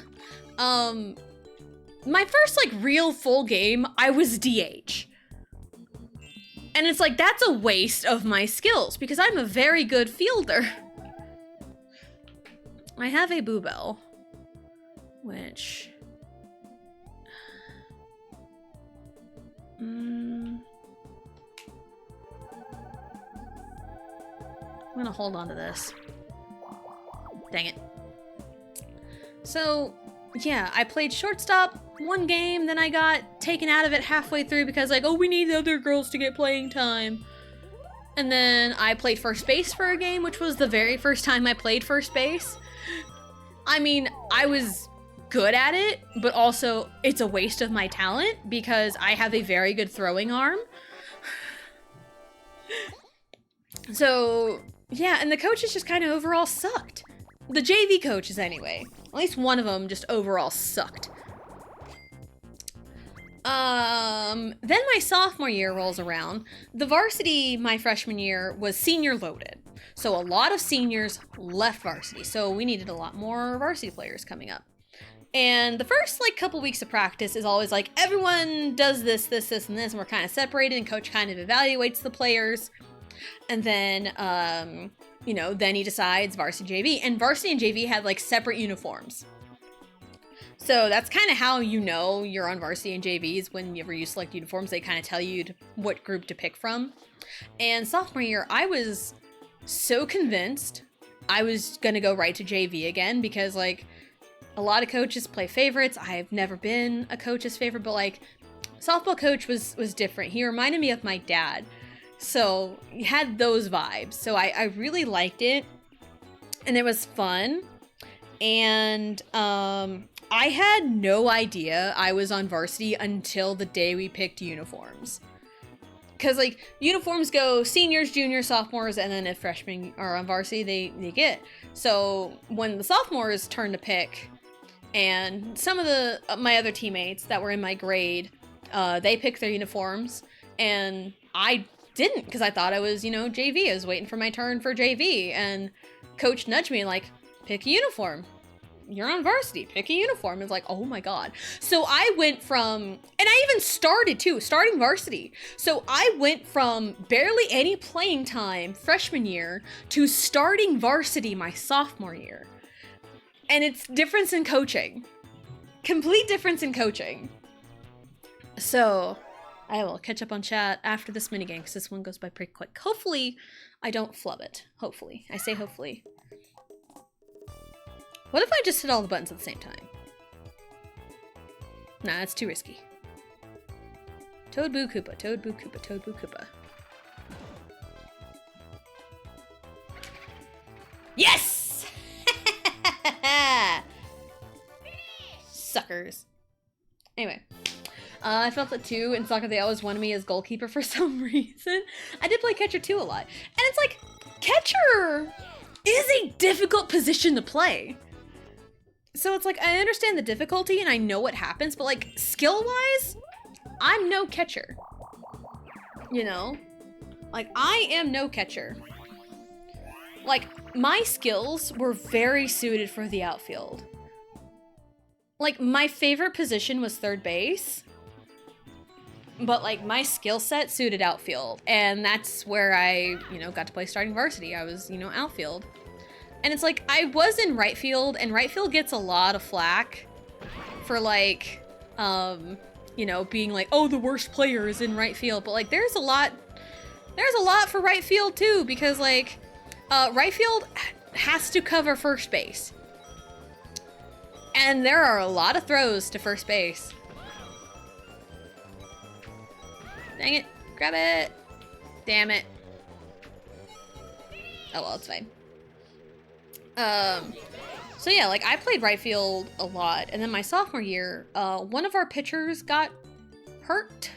my first like real full game, I was DH. And it's like, that's a waste of my skills because I'm a very good fielder. I have a Boo Bell, which... I'm gonna hold on to this. Dang it. So, yeah, I played shortstop one game, then I got taken out of it halfway through because like, oh, we need the other girls to get playing time. And then I played first base for a game, which was the very first time I played first base. I mean, I was good at it, but also it's a waste of my talent because I have a very good throwing arm. So, yeah, and the coaches just kind of overall sucked. The JV coaches, anyway. At least one of them just overall sucked. Then my sophomore year rolls around. The varsity my freshman year was senior loaded. So a lot of seniors left varsity. So we needed a lot more varsity players coming up. And the first like couple weeks of practice is always like everyone does this, and this, and we're kind of separated and coach kind of evaluates the players. And then, you know, then he decides varsity JV. And varsity and JV had like separate uniforms. So that's kind of how you know you're on varsity and JVs. Whenever you select uniforms, they kind of tell you what group to pick from. And sophomore year, I was so convinced I was going to go right to JV again because like a lot of coaches play favorites. I've never been a coach's favorite, but like softball coach was different. He reminded me of my dad. So he had those vibes. So I really liked it and it was fun. And I had no idea I was on varsity until the day we picked uniforms. Because, like, uniforms go seniors, juniors, sophomores, and then if freshmen are on varsity, they get. So when the sophomores turn to pick, and some of my other teammates that were in my grade, they picked their uniforms, and I didn't because I thought I was, you know, JV. I was waiting for my turn for JV, and coach nudged me like, pick a uniform. You're on varsity, pick a uniform. It's like, oh my God. So I went from, and I even starting varsity. So I went from barely any playing time freshman year to starting varsity my sophomore year. And it's difference in coaching. Complete difference in coaching. So I will catch up on chat after this minigame because this one goes by pretty quick. Hopefully I don't flub it. Hopefully. I say hopefully. What if I just hit all the buttons at the same time? Nah, that's too risky. Toad Boo Koopa, Toad Boo Koopa, Toad Boo Koopa. Yes! Suckers. Anyway. I felt that too. In soccer, they always wanted me as goalkeeper for some reason. I did play catcher too a lot. And it's like, catcher is a difficult position to play. So it's like, I understand the difficulty and I know what happens, but like, skill-wise, I'm no catcher. You know? Like, I am no catcher. Like, my skills were very suited for the outfield. Like, my favorite position was third base. But like, my skill set suited outfield. And that's where I, you know, got to play starting varsity. I was, you know, outfield. And it's like, I was in right field, and right field gets a lot of flack for like, you know, being like, oh, the worst player is in right field. But like, there's a lot for right field too, because like, right field has to cover first base. And there are a lot of throws to first base. Dang it, grab it. Damn it. Oh well, it's fine. So yeah, like I played right field a lot, and then my sophomore year, one of our pitchers got hurt.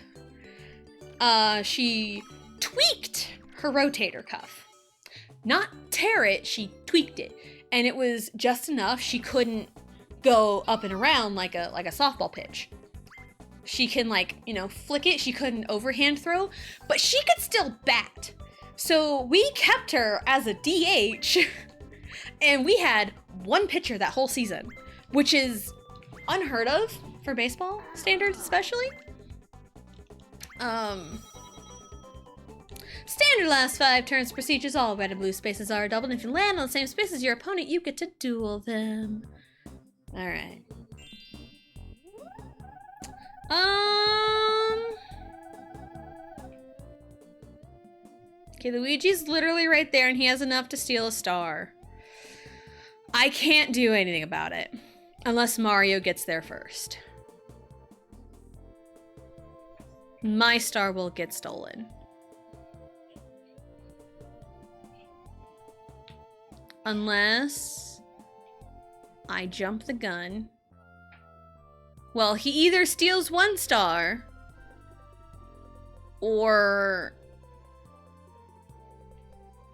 She tweaked her rotator cuff. Not tear it, she tweaked it. And it was just enough she couldn't go up and around like a softball pitch. She can like, you know, flick it, she couldn't overhand throw, but she could still bat. So we kept her as a DH. And we had one pitcher that whole season, which is unheard of for baseball standards, especially. Standard last 5 turns procedures. All red and blue spaces are doubled. If you land on the same space as your opponent, you get to duel them. Alright. Okay, Luigi's literally right there and he has enough to steal a star. I can't do anything about it. Unless Mario gets there first. My star will get stolen. Unless I jump the gun. Well, he either steals 1 star or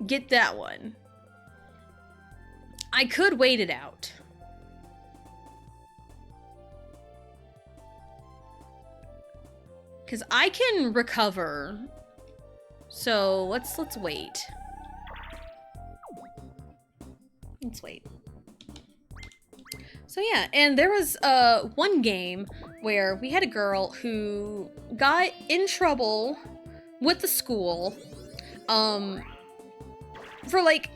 get that one. I could wait it out. Cause I can recover. So let's wait. Let's wait. So yeah, and there was one game where we had a girl who got in trouble with the school for like,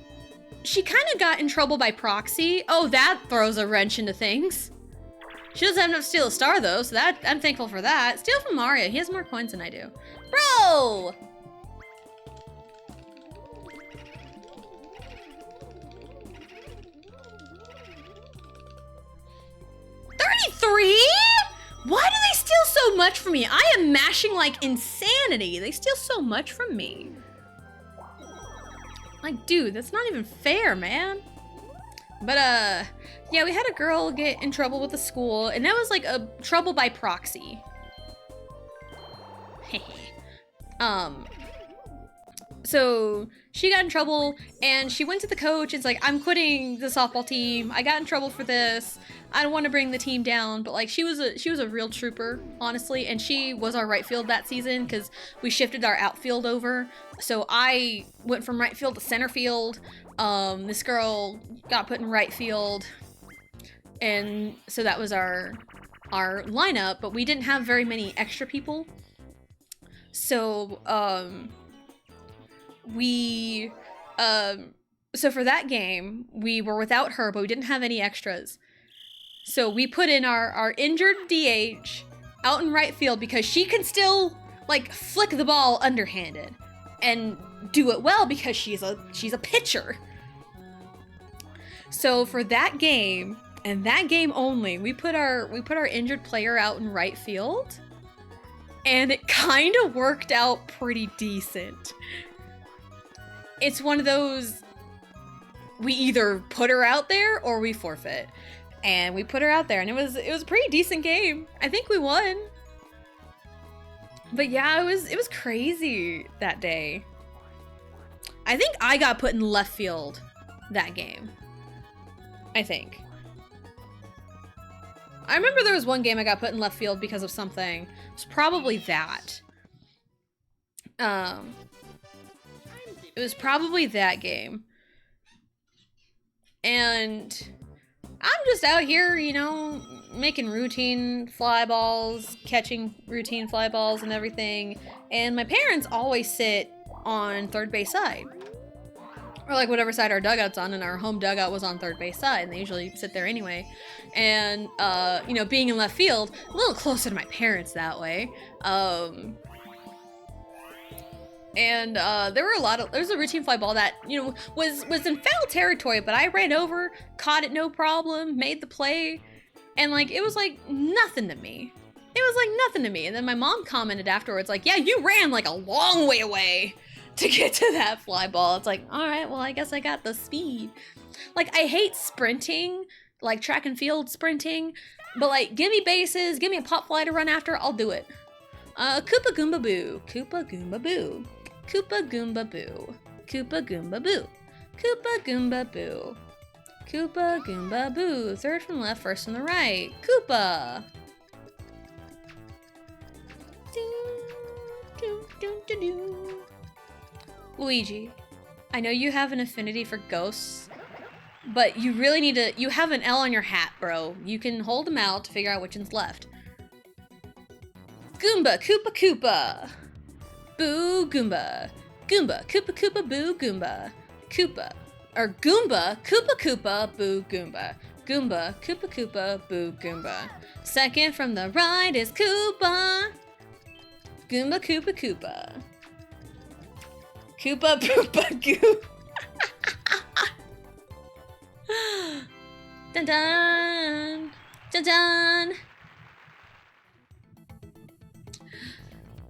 she kind of got in trouble by proxy. Oh, that throws a wrench into things. She doesn't have enough to steal a star though, so that I'm thankful for that. Steal from Mario, he has more coins than I do. Bro! 33? Why do they steal so much from me? I am mashing like insanity. They steal so much from me. Like, dude, that's not even fair, man. But, yeah, we had a girl get in trouble with the school, and that was like a trouble by proxy. So she got in trouble, and she went to the coach. It's like, I'm quitting the softball team. I got in trouble for this. I don't want to bring the team down, but like, she was a real trooper, honestly, and she was our right field that season because we shifted our outfield over. So I went from right field to center field. This girl got put in right field, and so that was our lineup, but we didn't have very many extra people. So so for that game, we were without her, but we didn't have any extras. So we put in our injured DH out in right field because she can still like flick the ball underhanded and do it well because she's a pitcher. So for that game and that game only, we put our injured player out in right field, and it kind of worked out pretty decent. It's one of those, we either put her out there or we forfeit. And we put her out there, and it was a pretty decent game. I think we won. But yeah, it was crazy that day. I think I got put in left field that game. I think. I remember there was one game I got put in left field because of something. It was probably that. It was probably that game. And I'm just out here, you know, making routine fly balls, catching routine fly balls and everything. And my parents always sit on third base side. Or like whatever side our dugout's on, and our home dugout was on third base side, and they usually sit there anyway. And, you know, being in left field, a little closer to my parents that way. There was a routine fly ball that, you know, was in foul territory, but I ran over, caught it no problem, made the play, and like, it was like nothing to me. It was like nothing to me. And then my mom commented afterwards, like, yeah, you ran like a long way away to get to that fly ball. It's like, all right, well, I guess I got the speed. Like, I hate sprinting, like track and field sprinting, but like, give me bases, give me a pop fly to run after, I'll do it. Koopa Goomba Boo, Koopa Goomba Boo. Koopa Goomba Boo. Koopa Goomba Boo. Koopa Goomba Boo. Koopa Goomba Boo. Third from left, first from the right. Koopa. Luigi, I know you have an affinity for ghosts, but you really need to, you have an L on your hat, bro. You can hold them out to figure out which one's left. Goomba, Koopa Koopa. Boo Goomba. Goomba, Koopa Koopa Boo Goomba. Koopa. Or Goomba, Koopa Koopa Boo Goomba. Goomba, Koopa Koopa Boo Goomba. Second from the right is Koopa. Goomba Koopa Koopa. Koopa Poopa Goo. Dun dun. Dun dun.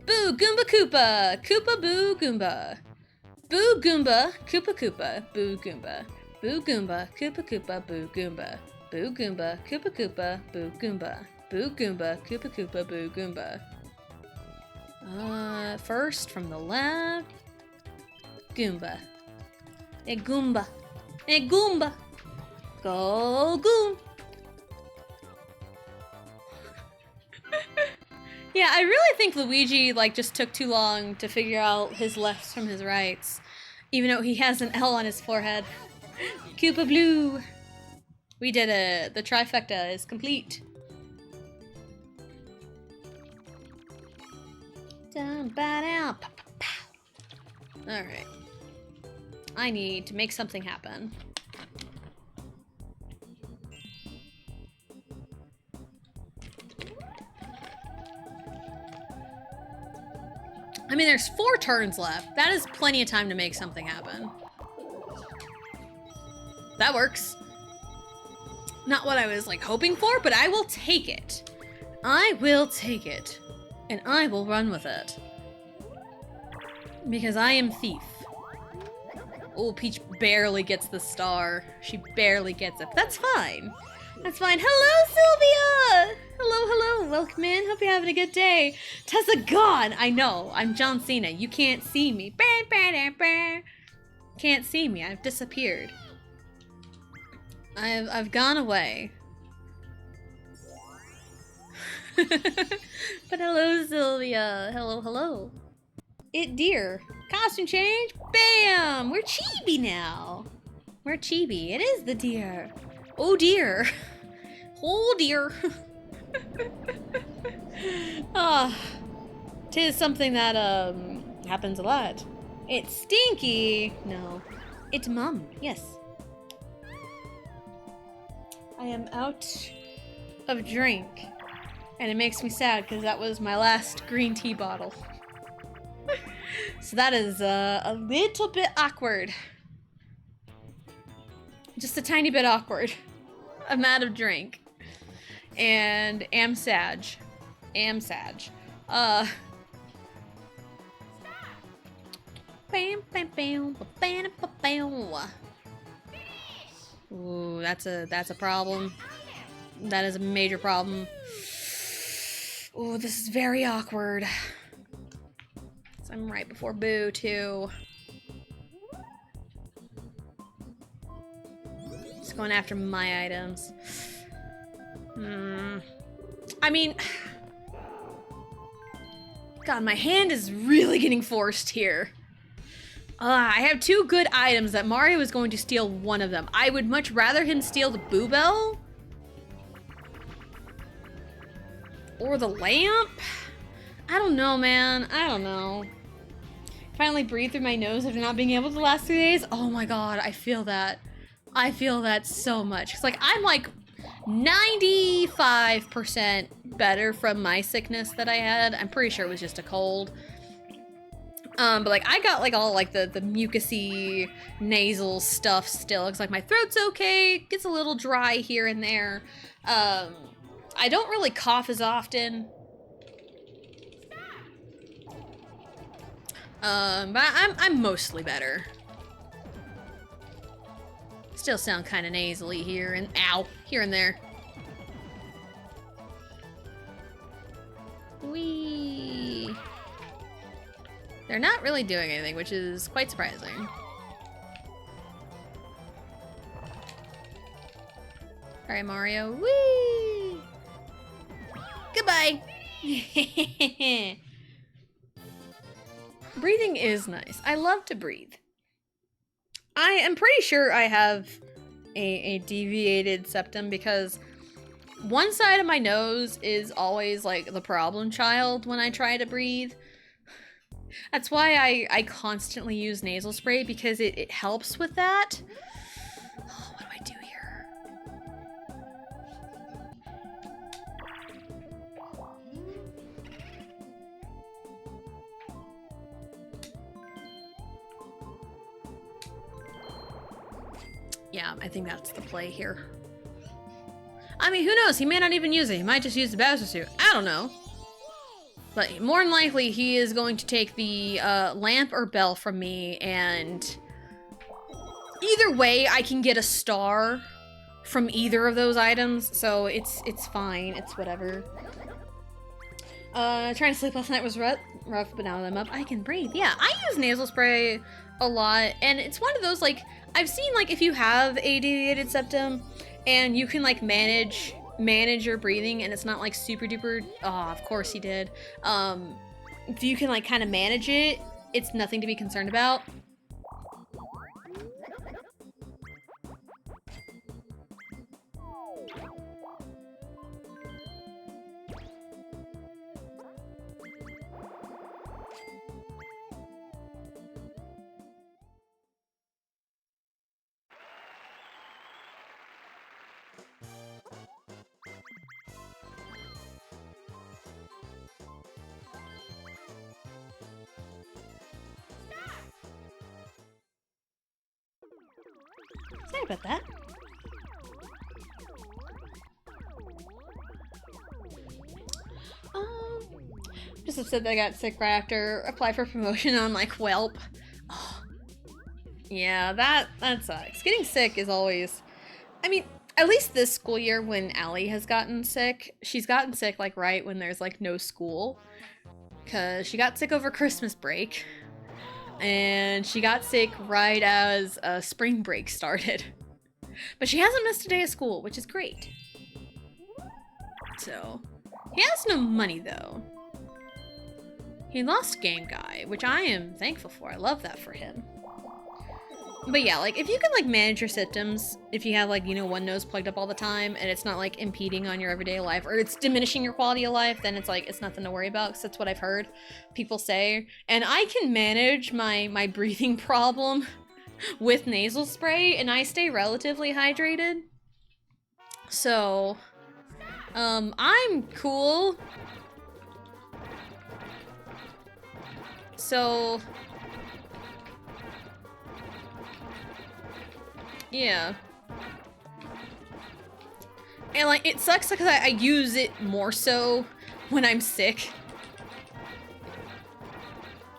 Boo Goomba Koopa. Koopa Boo Goomba. Boo Goomba. Koopa Koopa. Boo Goomba. Boo Goomba. Koopa Koopa. Boo Goomba. Boo Goomba. Koopa Koopa. Boo Goomba. Boo Goomba. Koopa Koopa. Boo Goomba. First from the left. Goomba. A Goomba. A Goomba. Go Goom. Yeah, I really think Luigi, like, just took too long to figure out his lefts from his rights. Even though he has an L on his forehead. Koopa Blue. We did it. The trifecta is complete. Alright. I need to make something happen. I mean, there's 4 turns left. That is plenty of time to make something happen. That works. Not what I was, like, hoping for, but I will take it. I will take it. And I will run with it. Because I am Thief. Oh, Peach barely gets the star. She barely gets it. That's fine. That's fine. Hello, Sylvia! Hello, hello. Welcome in. Hope you're having a good day. Tessa gone. I know. I'm John Cena. You can't see me. Can't see me. I've disappeared. I've gone away. But hello, Sylvia. Hello, hello. It dear. Costume change. Bam! We're chibi now. We're chibi. It is the deer. Oh dear. Oh dear. Ah, 'tis something that happens a lot. It's Stinky. No, it's Mum. Yes. I am out of drink, and it makes me sad because that was my last green tea bottle. So that is a little bit awkward. Just a tiny bit awkward. I'm out of drink. And am Sag. Am Sag. Bam, bam, bam, bam, bam, bam. Ooh, that's a problem. That is a major problem. Ooh, this is very awkward. So I'm right before Boo, too. Just going after my items. I mean... God, my hand is really getting forced here. I have 2 good items that Mario is going to steal one of them. I would much rather him steal the Boo Bell. Or the lamp. I don't know, man. I don't know. Finally breathe through my nose after not being able to the last 3 days. Oh my god, I feel that. I feel that so much. It's like, I'm like 95% better from my sickness that I had. I'm pretty sure it was just a cold. But like I got like all like the mucusy nasal stuff still. It's like my throat's okay. It gets a little dry here and there. I don't really cough as often. But I'm mostly better. Still sound kind of nasally here and ow, here and there. Whee! They're not really doing anything, which is quite surprising. Alright, Mario. Whee! Goodbye! Breathing is nice. I love to breathe. I am pretty sure I have a deviated septum because one side of my nose is always like the problem child when I try to breathe. That's why I constantly use nasal spray, because it helps with that. Oh, what do I do here? Yeah, I think that's the play here. I mean, who knows? He may not even use it. He might just use the Bowser suit. I don't know. But more than likely, he is going to take the lamp or bell from me, and either way, I can get a star from either of those items, so it's fine. It's whatever. Trying to sleep last night was rough, but now that I'm up, I can breathe. Yeah, I use nasal spray a lot, and it's one of those, like, I've seen, like, if you have a deviated septum, and you can, like, manage your breathing, and it's not, like, super duper, oh, of course he did. If you can, like, kind of manage it, it's nothing to be concerned about. Sorry about that. Just upset that I got sick right after apply for promotion on like Whelp. Oh. Yeah, that sucks. Getting sick is always, I mean, at least this school year when Allie has gotten sick, she's gotten sick like right when there's like no school. Cause she got sick over Christmas break. And she got sick right as spring break started. But she hasn't missed a day of school, which is great. So, he has no money though. He lost Game Guy, which I am thankful for. I love that for him. But yeah, like, if you can, like, manage your symptoms, if you have, like, you know, one nose plugged up all the time, and it's not, like, impeding on your everyday life, or it's diminishing your quality of life, then it's, like, it's nothing to worry about, because that's what I've heard people say. And I can manage my breathing problem with nasal spray, and I stay relatively hydrated. So, I'm cool. So, yeah. And, like, it sucks because I use it more so when I'm sick.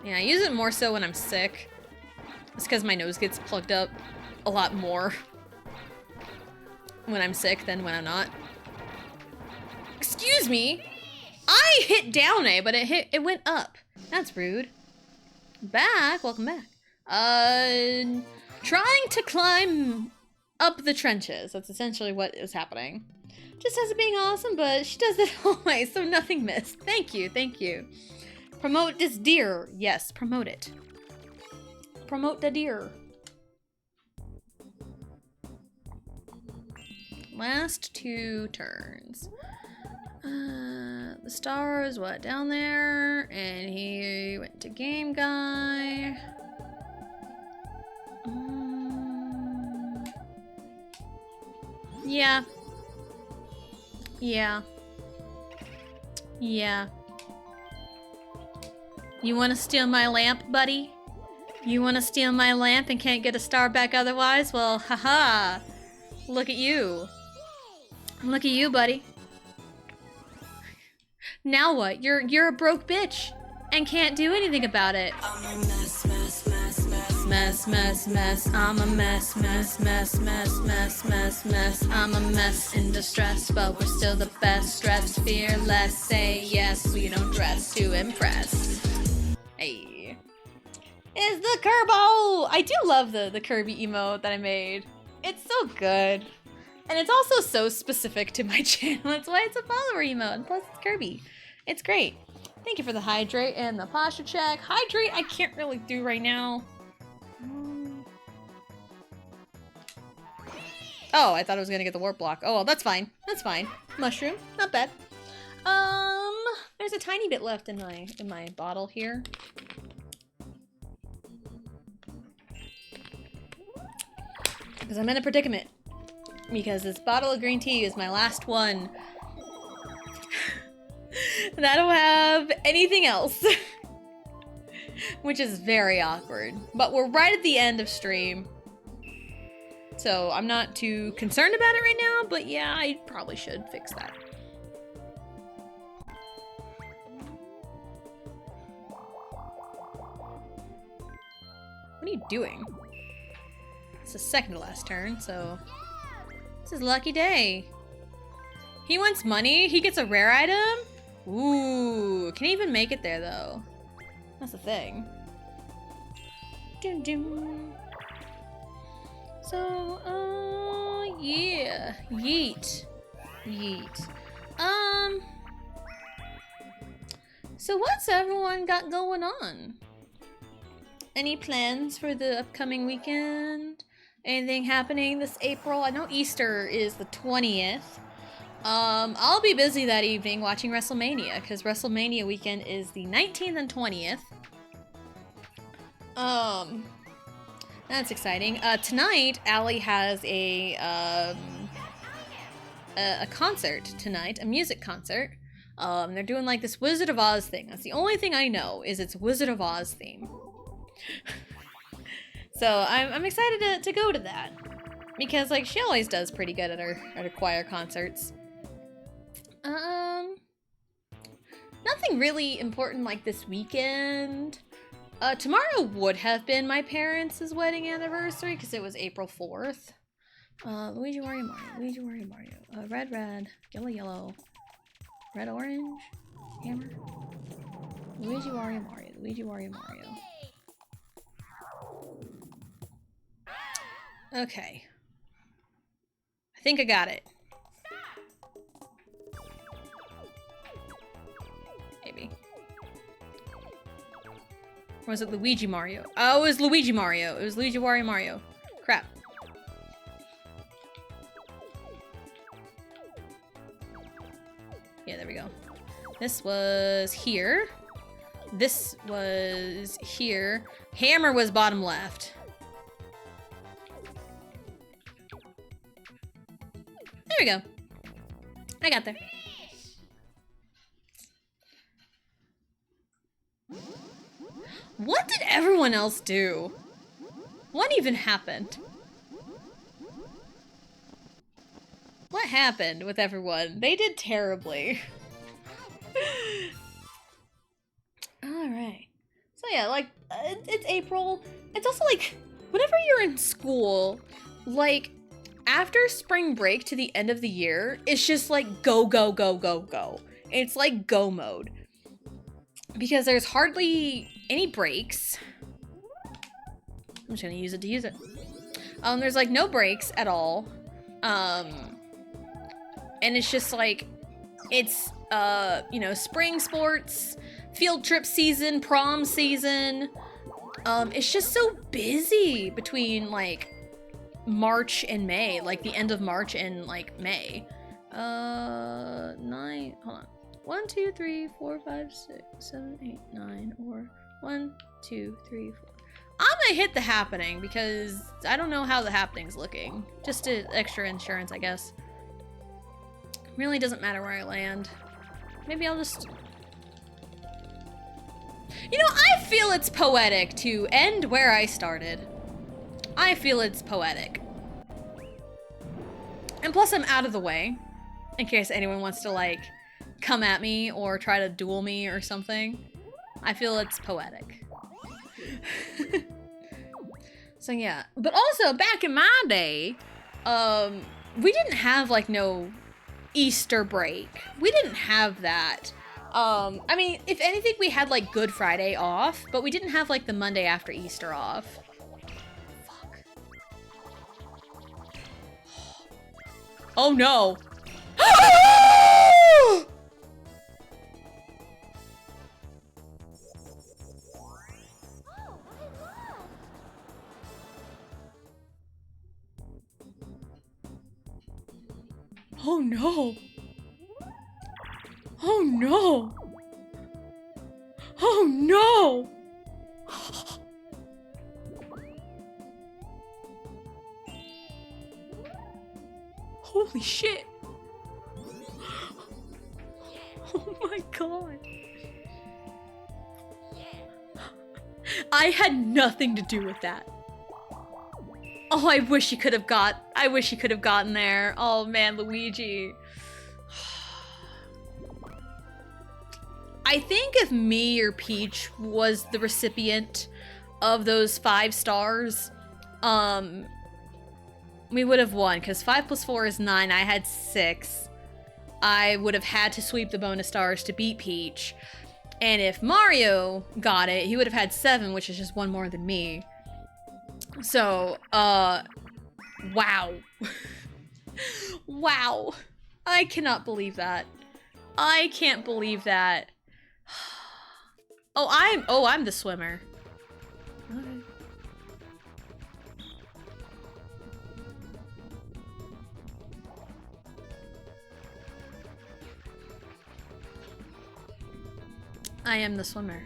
Yeah, I use it more so when I'm sick. It's because my nose gets plugged up a lot more when I'm sick than when I'm not. Excuse me! I hit down A, but it went up. That's rude. Back? Welcome back. Trying to climb up the trenches. That's essentially what is happening. Just as it being awesome, but she does it always, so nothing missed. Thank you, thank you. Promote this deer. Yes, promote it. Promote the deer. Last 2 turns. The star is what, down there? And he went to Game Guy. Yeah. Yeah. Yeah. You wanna steal my lamp, buddy? You wanna steal my lamp and can't get a star back otherwise? Well, haha. Look at you. Look at you, buddy. Now what? You're a broke bitch and can't do anything about it. I'm a mess, mess, mess, mess, mess, mess, mess. I'm a mess, mess, mess, mess, mess, mess, mess. I'm a mess in distress, but we're still the best. Dressed fearless, say yes. We don't dress to impress. Hey, it's the Kirbo. I do love the Kirby emote that I made. It's so good. And it's also so specific to my channel. That's why it's a follower emote. And plus, it's Kirby. It's great. Thank you for the hydrate and the posture check. Hydrate, I can't really do right now. Oh, I thought I was gonna get the warp block. Oh, well, that's fine. That's fine. Mushroom, not bad. There's a tiny bit left in my bottle here. Because I'm in a predicament. Because this bottle of green tea is my last one. And I don't have anything else. Which is very awkward. But we're right at the end of stream. So I'm not too concerned about it right now, but yeah, I probably should fix that. What are you doing? It's the second to last turn, so this is lucky day. He wants money. He gets a rare item. Ooh, can he even make it there though? That's the thing. Dum dum. So, yeah, yeet, yeet. So what's everyone got going on? Any plans for the upcoming weekend? Anything happening this April? I know Easter is the 20th. I'll be busy that evening watching WrestleMania, because WrestleMania weekend is the 19th and 20th. That's exciting. Tonight, Allie has a concert tonight, a music concert. They're doing like this Wizard of Oz thing. That's the only thing I know, is it's Wizard of Oz theme. So I'm excited to go to that, because like she always does pretty good at her choir concerts. Nothing really important like this weekend. Tomorrow would have been my parents' wedding anniversary because it was April 4th. Luigi, Wario, Mario. Luigi, Wario, Mario. Red, red. Yellow, yellow. Red, orange. Hammer. Luigi, Wario, Mario. Luigi, Wario, Mario. Okay. I think I got it. Maybe. Or was it Luigi Mario? Oh, it was Luigi Mario. It was Luigi Wario Mario. Crap. Yeah, there we go. This was here. This was here. Hammer was bottom left. There we go. I got there. What did everyone else do? What even happened? What happened with everyone? They did terribly. Alright. So yeah, like, it's April. It's also like, whenever you're in school, like, after spring break to the end of the year, it's just like go, go, go, go, go. It's like go mode. Because there's hardly any breaks. I'm just gonna use it to use it. There's like no breaks at all. And it's just like, it's, you know, spring sports, field trip season, prom season. It's just so busy between like March and May, like the end of March and like May. 9, hold on. 1, 2, 3, 4, 5, 6, 7, 8, 9, or 1, 2, 3, 4. I'm gonna hit the happening because I don't know how the happening's looking. Just extra insurance, I guess. Really doesn't matter where I land. Maybe I'll just... You know, I feel it's poetic to end where I started. I feel it's poetic. And plus I'm out of the way, in case anyone wants to, like, come at me or try to duel me or something. I feel it's poetic. So yeah, but also back in my day, we didn't have like no Easter break. We didn't have that. I mean, if anything, we had like Good Friday off, but we didn't have like the Monday after Easter off. Fuck. Oh no. Oh no! Oh no! Oh no! Holy shit. Oh my god. I had nothing to do with that. Oh, I wish you could have gotten there. Oh man, Luigi. I think if me or Peach was the recipient of those 5 stars, we would have won, because 5 plus 4 is 9. I had 6. I would have had to sweep the bonus stars to beat Peach. And if Mario got it, he would have had 7, which is just 1 more than me. So, wow. Wow. I cannot believe that. I can't believe that. Oh, I'm the swimmer. Okay. I am the swimmer.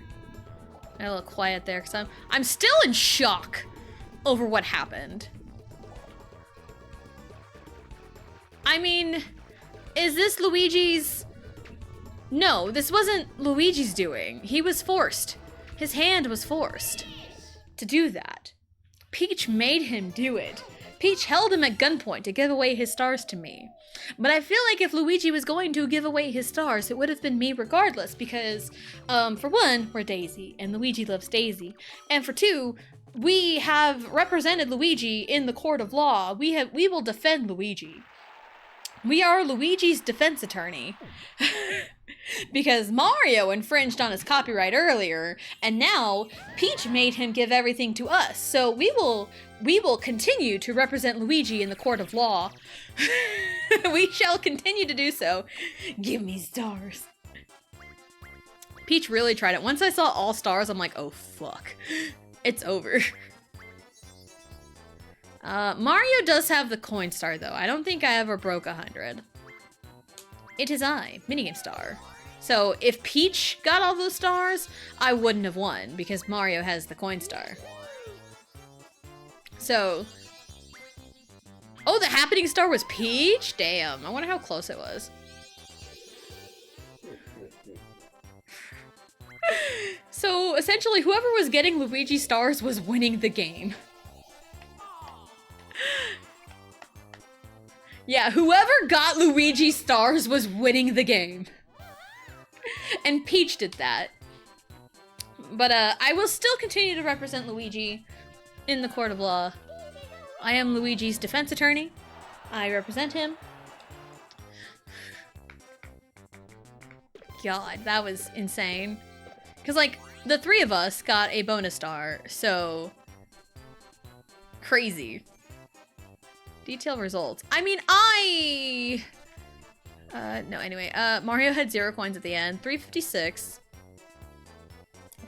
I got a little quiet there because I'm still in shock over what happened. I mean, is this Luigi's? No, this wasn't Luigi's doing. He was forced. His hand was forced to do that. Peach made him do it. Peach held him at gunpoint to give away his stars to me. But I feel like if Luigi was going to give away his stars, it would have been me regardless because, for one, we're Daisy, and Luigi loves Daisy. And for two, we have represented Luigi in the court of law. We will defend Luigi. We are Luigi's defense attorney. Because Mario infringed on his copyright earlier, and now Peach made him give everything to us. So we will continue to represent Luigi in the court of law. We shall continue to do so. Give me stars. Peach really tried it. Once I saw all stars, I'm like, oh fuck. It's over. Mario does have the coin star though. I don't think I ever broke 100. It is I, minigame star. So if Peach got all those stars, I wouldn't have won because Mario has the coin star. So, oh, the happening star was Peach? Damn, I wonder how close it was. So essentially whoever was getting Luigi stars was winning the game. Yeah, whoever got Luigi stars was winning the game. And Peach did that. But I will still continue to represent Luigi in the court of law. I am Luigi's defense attorney. I represent him. God, that was insane. Because, like, the 3 of us got a bonus star, so... Crazy. Detail results. I mean, no, anyway. Mario had 0 coins at the end. 356.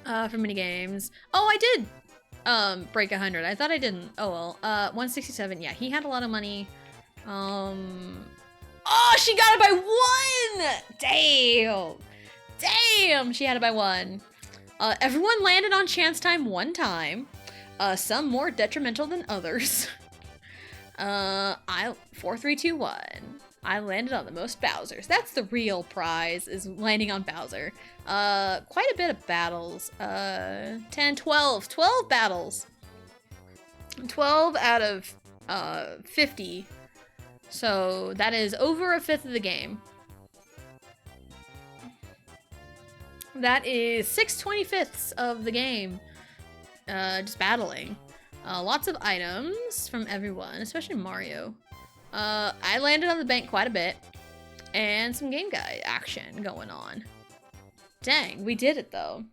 For minigames. Oh, I did break 100. I thought I didn't. Oh, well. 167. Yeah, he had a lot of money. Oh, she got it by 1! Damn! Damn! She had it by 1. Everyone landed on chance time 1 time. Some more detrimental than others. 4, 3, 2, 1. I landed on the most Bowsers. That's the real prize, is landing on Bowser. Quite a bit of battles. 10, 12 battles. 12 out of 50. So that is over 1/5 of the game. That is 6/25 of the game. Just battling. Lots of items from everyone, especially Mario. I landed on the bank quite a bit. And some game guide action going on. Dang, we did it though.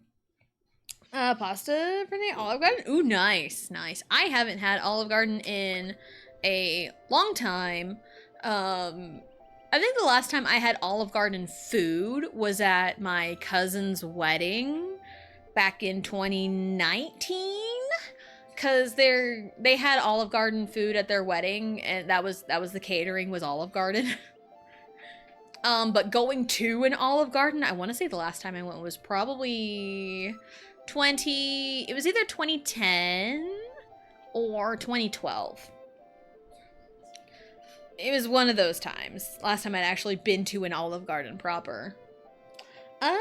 Pasta for the Olive Garden? Ooh, nice, nice. I haven't had Olive Garden in a long time. I think the last time I had Olive Garden food was at my cousin's wedding back in 2019. Cause they had Olive Garden food at their wedding, and that was the catering was Olive Garden. But going to an Olive Garden, I want to say the last time I went was probably it was either 2010 or 2012. it was one of those times. Last time I'd actually been to an Olive Garden proper. But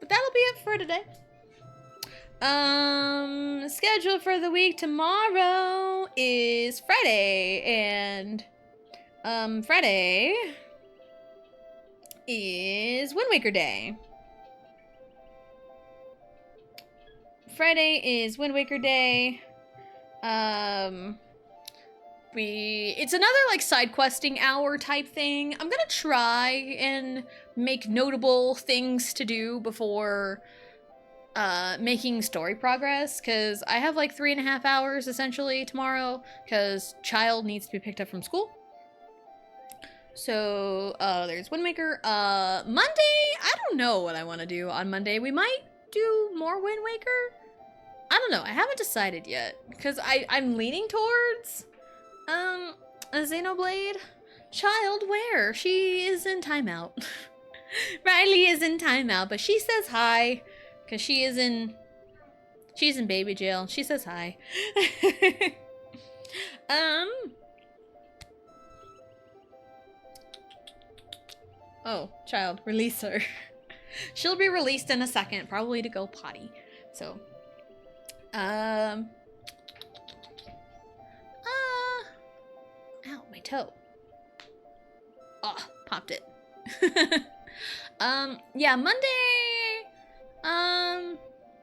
that'll be it for today. Schedule for the week tomorrow is Friday, and Friday is Wind Waker Day. Friday is Wind Waker Day. It's another like side questing hour type thing. I'm gonna try and make notable things to do before making story progress, because I have like 3.5 hours essentially tomorrow, because child needs to be picked up from school. So there's Wind Waker. Monday, I don't know what I want to do on Monday. We might do more Wind Waker. I don't know. I haven't decided yet, because I'm leaning towards a Xenoblade. Child, where? She is in timeout. Riley is in timeout, but she says hi, because she's in baby jail. She says hi. Oh, child, release her. She'll be released in a second, probably to go potty. So, ow, my toe. Oh, popped it. Yeah, Monday.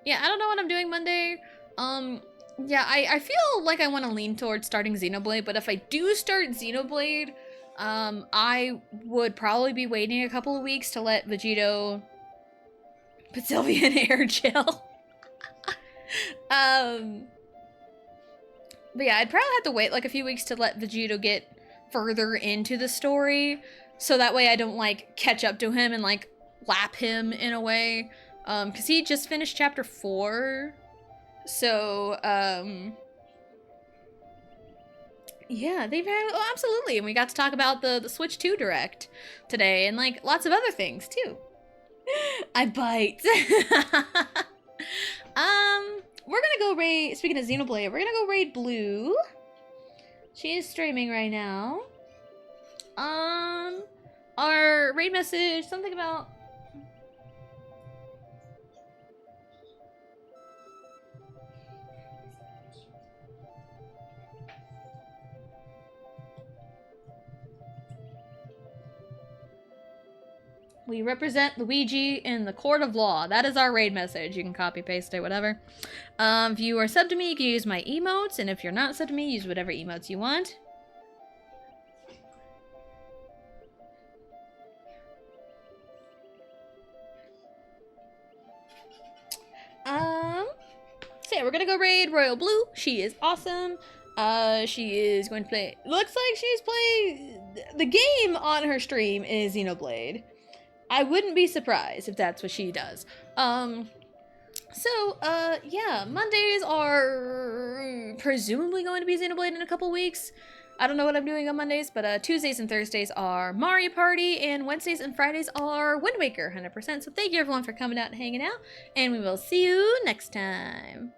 Yeah, I don't know what I'm doing Monday. Yeah, I feel like I want to lean towards starting Xenoblade, but if I do start Xenoblade, I would probably be waiting a couple of weeks to let Vegito put Sylvia in air jail. But yeah, I'd probably have to wait like a few weeks to let Vegito get further into the story, so that way I don't like catch up to him and like lap him in a way, because he just finished chapter 4. So yeah, they've had, oh, absolutely, and we got to talk about the Switch 2 Direct today, and like lots of other things too. I bite. We're gonna go raid, speaking of Xenoblade, we're gonna go raid Blue. She is streaming right now. Our raid message, something about... We represent Luigi in the court of law. That is our raid message. You can copy, paste it, whatever. If you are subbed to me, you can use my emotes. And if you're not subbed to me, use whatever emotes you want. So yeah, we're gonna go raid Royal Blue. She is awesome. She is going to play... Looks like she's playing... The game on her stream is Xenoblade. I wouldn't be surprised if that's what she does. Yeah, Mondays are presumably going to be Xenoblade in a couple weeks. I don't know what I'm doing on Mondays, but Tuesdays and Thursdays are Mario Party, and Wednesdays and Fridays are Wind Waker 100%. So thank you everyone for coming out and hanging out, and we will see you next time.